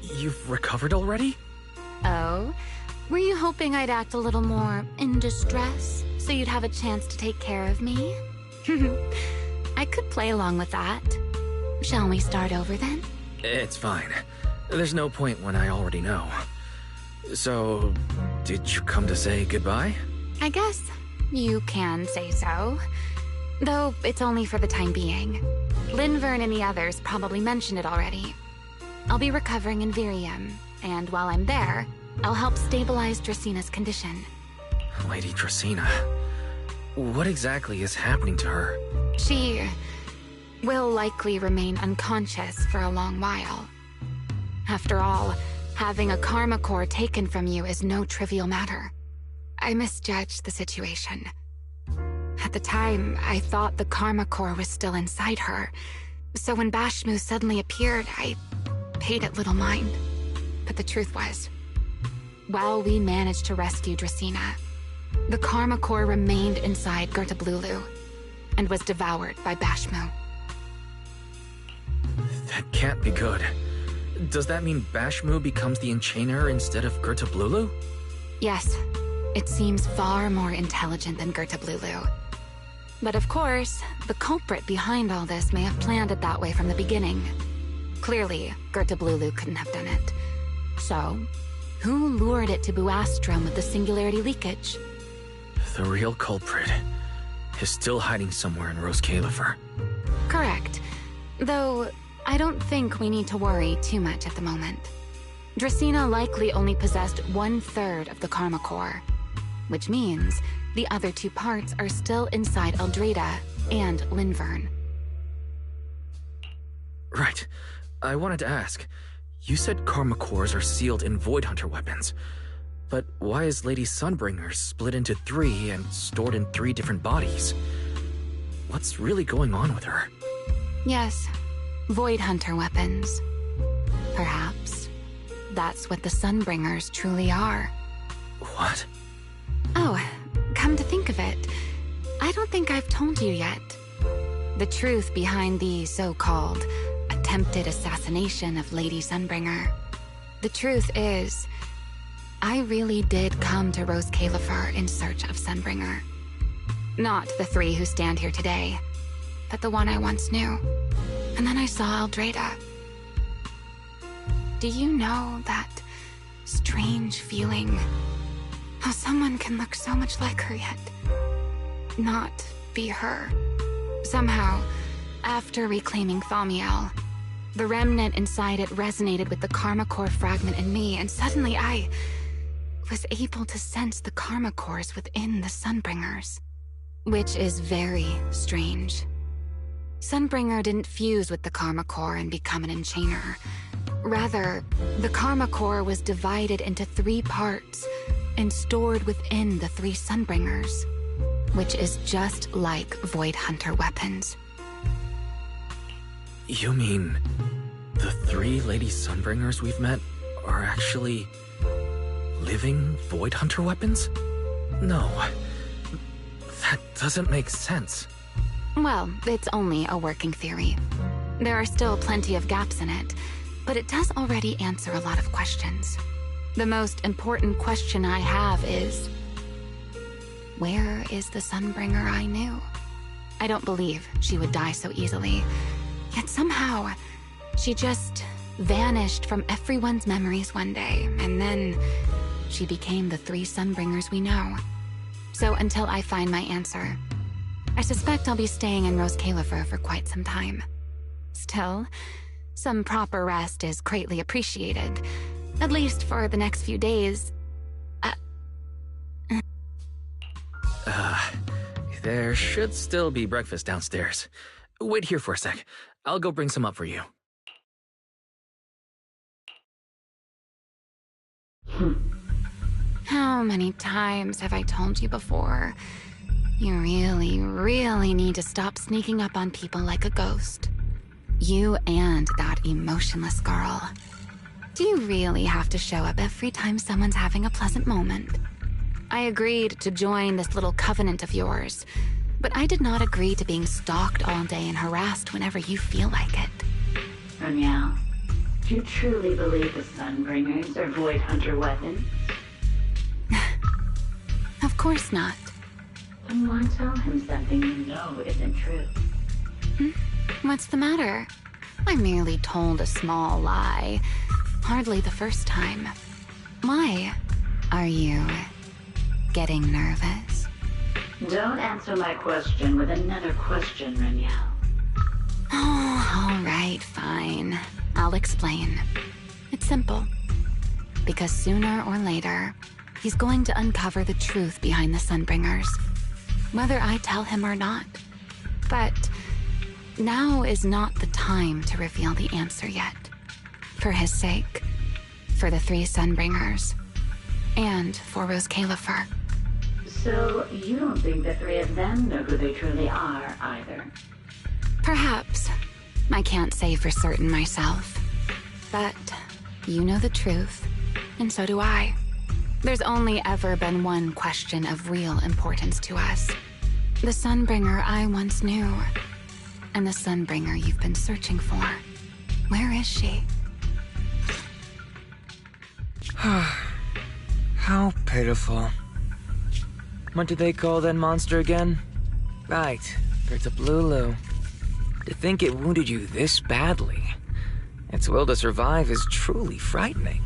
you've recovered already? Oh? Were you hoping I'd act a little more in distress, so you'd have a chance to take care of me? I could play along with that. Shall we start over then? It's fine. There's no point when I already know. So, did you come to say goodbye? I guess you can say so. Though it's only for the time being. Linvern and the others probably mentioned it already. I'll be recovering in Virium, and while I'm there, I'll help stabilize Dracina's condition. Lady Dracina. What exactly is happening to her? She will likely remain unconscious for a long while. After all, having a karma core taken from you is no trivial matter. I misjudged the situation. At the time, I thought the karma core was still inside her, so when Bashmu suddenly appeared, I paid it little mind. But the truth was, while we managed to rescue Dracina, the karma core remained inside Gertablulu and was devoured by Bashmu. That can't be good. Does that mean Bashmu becomes the Enchainer instead of Gertablulu? Yes, it seems far more intelligent than Gertablulu. But of course, the culprit behind all this may have planned it that way from the beginning. Clearly, Gertablulu couldn't have done it. So, who lured it to Buastrom with the singularity leakage? The real culprit is still hiding somewhere in Rose Califer. Correct. Though, I don't think we need to worry too much at the moment. Dracina likely only possessed 1/3 of the karma core, which means the other 2 parts are still inside Eldreda and Linvern. Right. I wanted to ask, you said karma cores are sealed in Void Hunter weapons, but why is Lady Sunbringer split into 3 and stored in 3 different bodies? What's really going on with her? Yes, Void Hunter weapons. Perhaps that's what the Sunbringers truly are. What? Oh, come to think of it, I don't think I've told you yet. The truth behind the so-called attempted assassination of Lady Sunbringer. The truth is, I really did come to Rose Califer in search of Sunbringer. Not the 3 who stand here today, but the one I once knew. And then I saw Eldreda. Do you know that strange feeling? How someone can look so much like her yet not be her. Somehow, after reclaiming Thaumiel, the remnant inside it resonated with the karma core fragment in me, and suddenly I was able to sense the karma cores within the Sunbringers. Which is very strange. Sunbringer didn't fuse with the karma core and become an Enchainer. Rather, the karma core was divided into 3 parts and stored within the 3 Sunbringers, which is just like Void Hunter weapons. You mean the 3 Lady Sunbringers we've met are actually living Void Hunter weapons? No, that doesn't make sense. Well, it's only a working theory. There are still plenty of gaps in it, but it does already answer a lot of questions. The most important question I have is, where is the Sunbringer I knew? I don't believe she would die so easily, yet somehow she just vanished from everyone's memories one day, and then she became the 3 Sunbringers we know. So until I find my answer, I suspect I'll be staying in Rose Califer for quite some time. Still, some proper rest is greatly appreciated, at least for the next few days. There should still be breakfast downstairs. Wait here for a sec. I'll go bring some up for you. How many times have I told you before? You really, really need to stop sneaking up on people like a ghost. You and that emotionless girl. Do you really have to show up every time someone's having a pleasant moment? I agreed to join this little covenant of yours, but I did not agree to being stalked all day and harassed whenever you feel like it. Ramiel, do you truly believe the Sunbringers are Void Hunter weapons? Of course not. Then why tell him something you know isn't true? What's the matter? I merely told a small lie. Hardly the first time. Why? Are you getting nervous? Don't answer my question with another question, Reniel. Oh, all right, fine. I'll explain. It's simple. Because sooner or later, he's going to uncover the truth behind the Sunbringers. Whether I tell him or not. But now is not the time to reveal the answer yet. For his sake. For the 3 Sunbringers. And for Rose Califer. So, you don't think the 3 of them know who they truly are, either? Perhaps. I can't say for certain myself. But you know the truth, and so do I. There's only ever been one question of real importance to us. The Sunbringer I once knew, and the Sunbringer you've been searching for. Where is she? How pitiful. What do they call that monster again? Right, Bertablulu. To think it wounded you this badly. Its will to survive is truly frightening.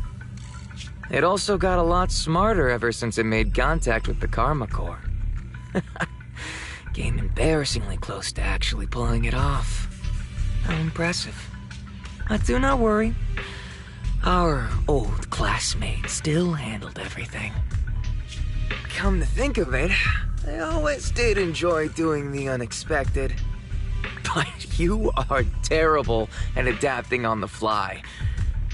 It also got a lot smarter ever since it made contact with the Karma Core. Came embarrassingly close to actually pulling it off. How impressive. But do not worry. Our old classmate still handled everything. Come to think of it, I always did enjoy doing the unexpected. But you are terrible at adapting on the fly.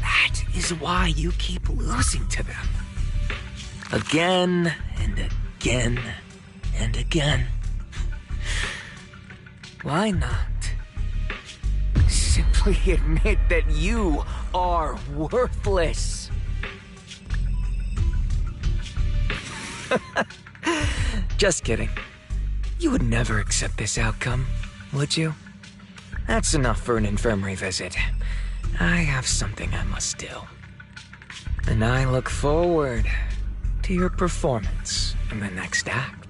That is why you keep losing to them. Again and again and again. Why not? Simply admit that you are worthless. Just kidding. You would never accept this outcome, would you? That's enough for an infirmary visit. I have something I must do. And I look forward to your performance in the next act.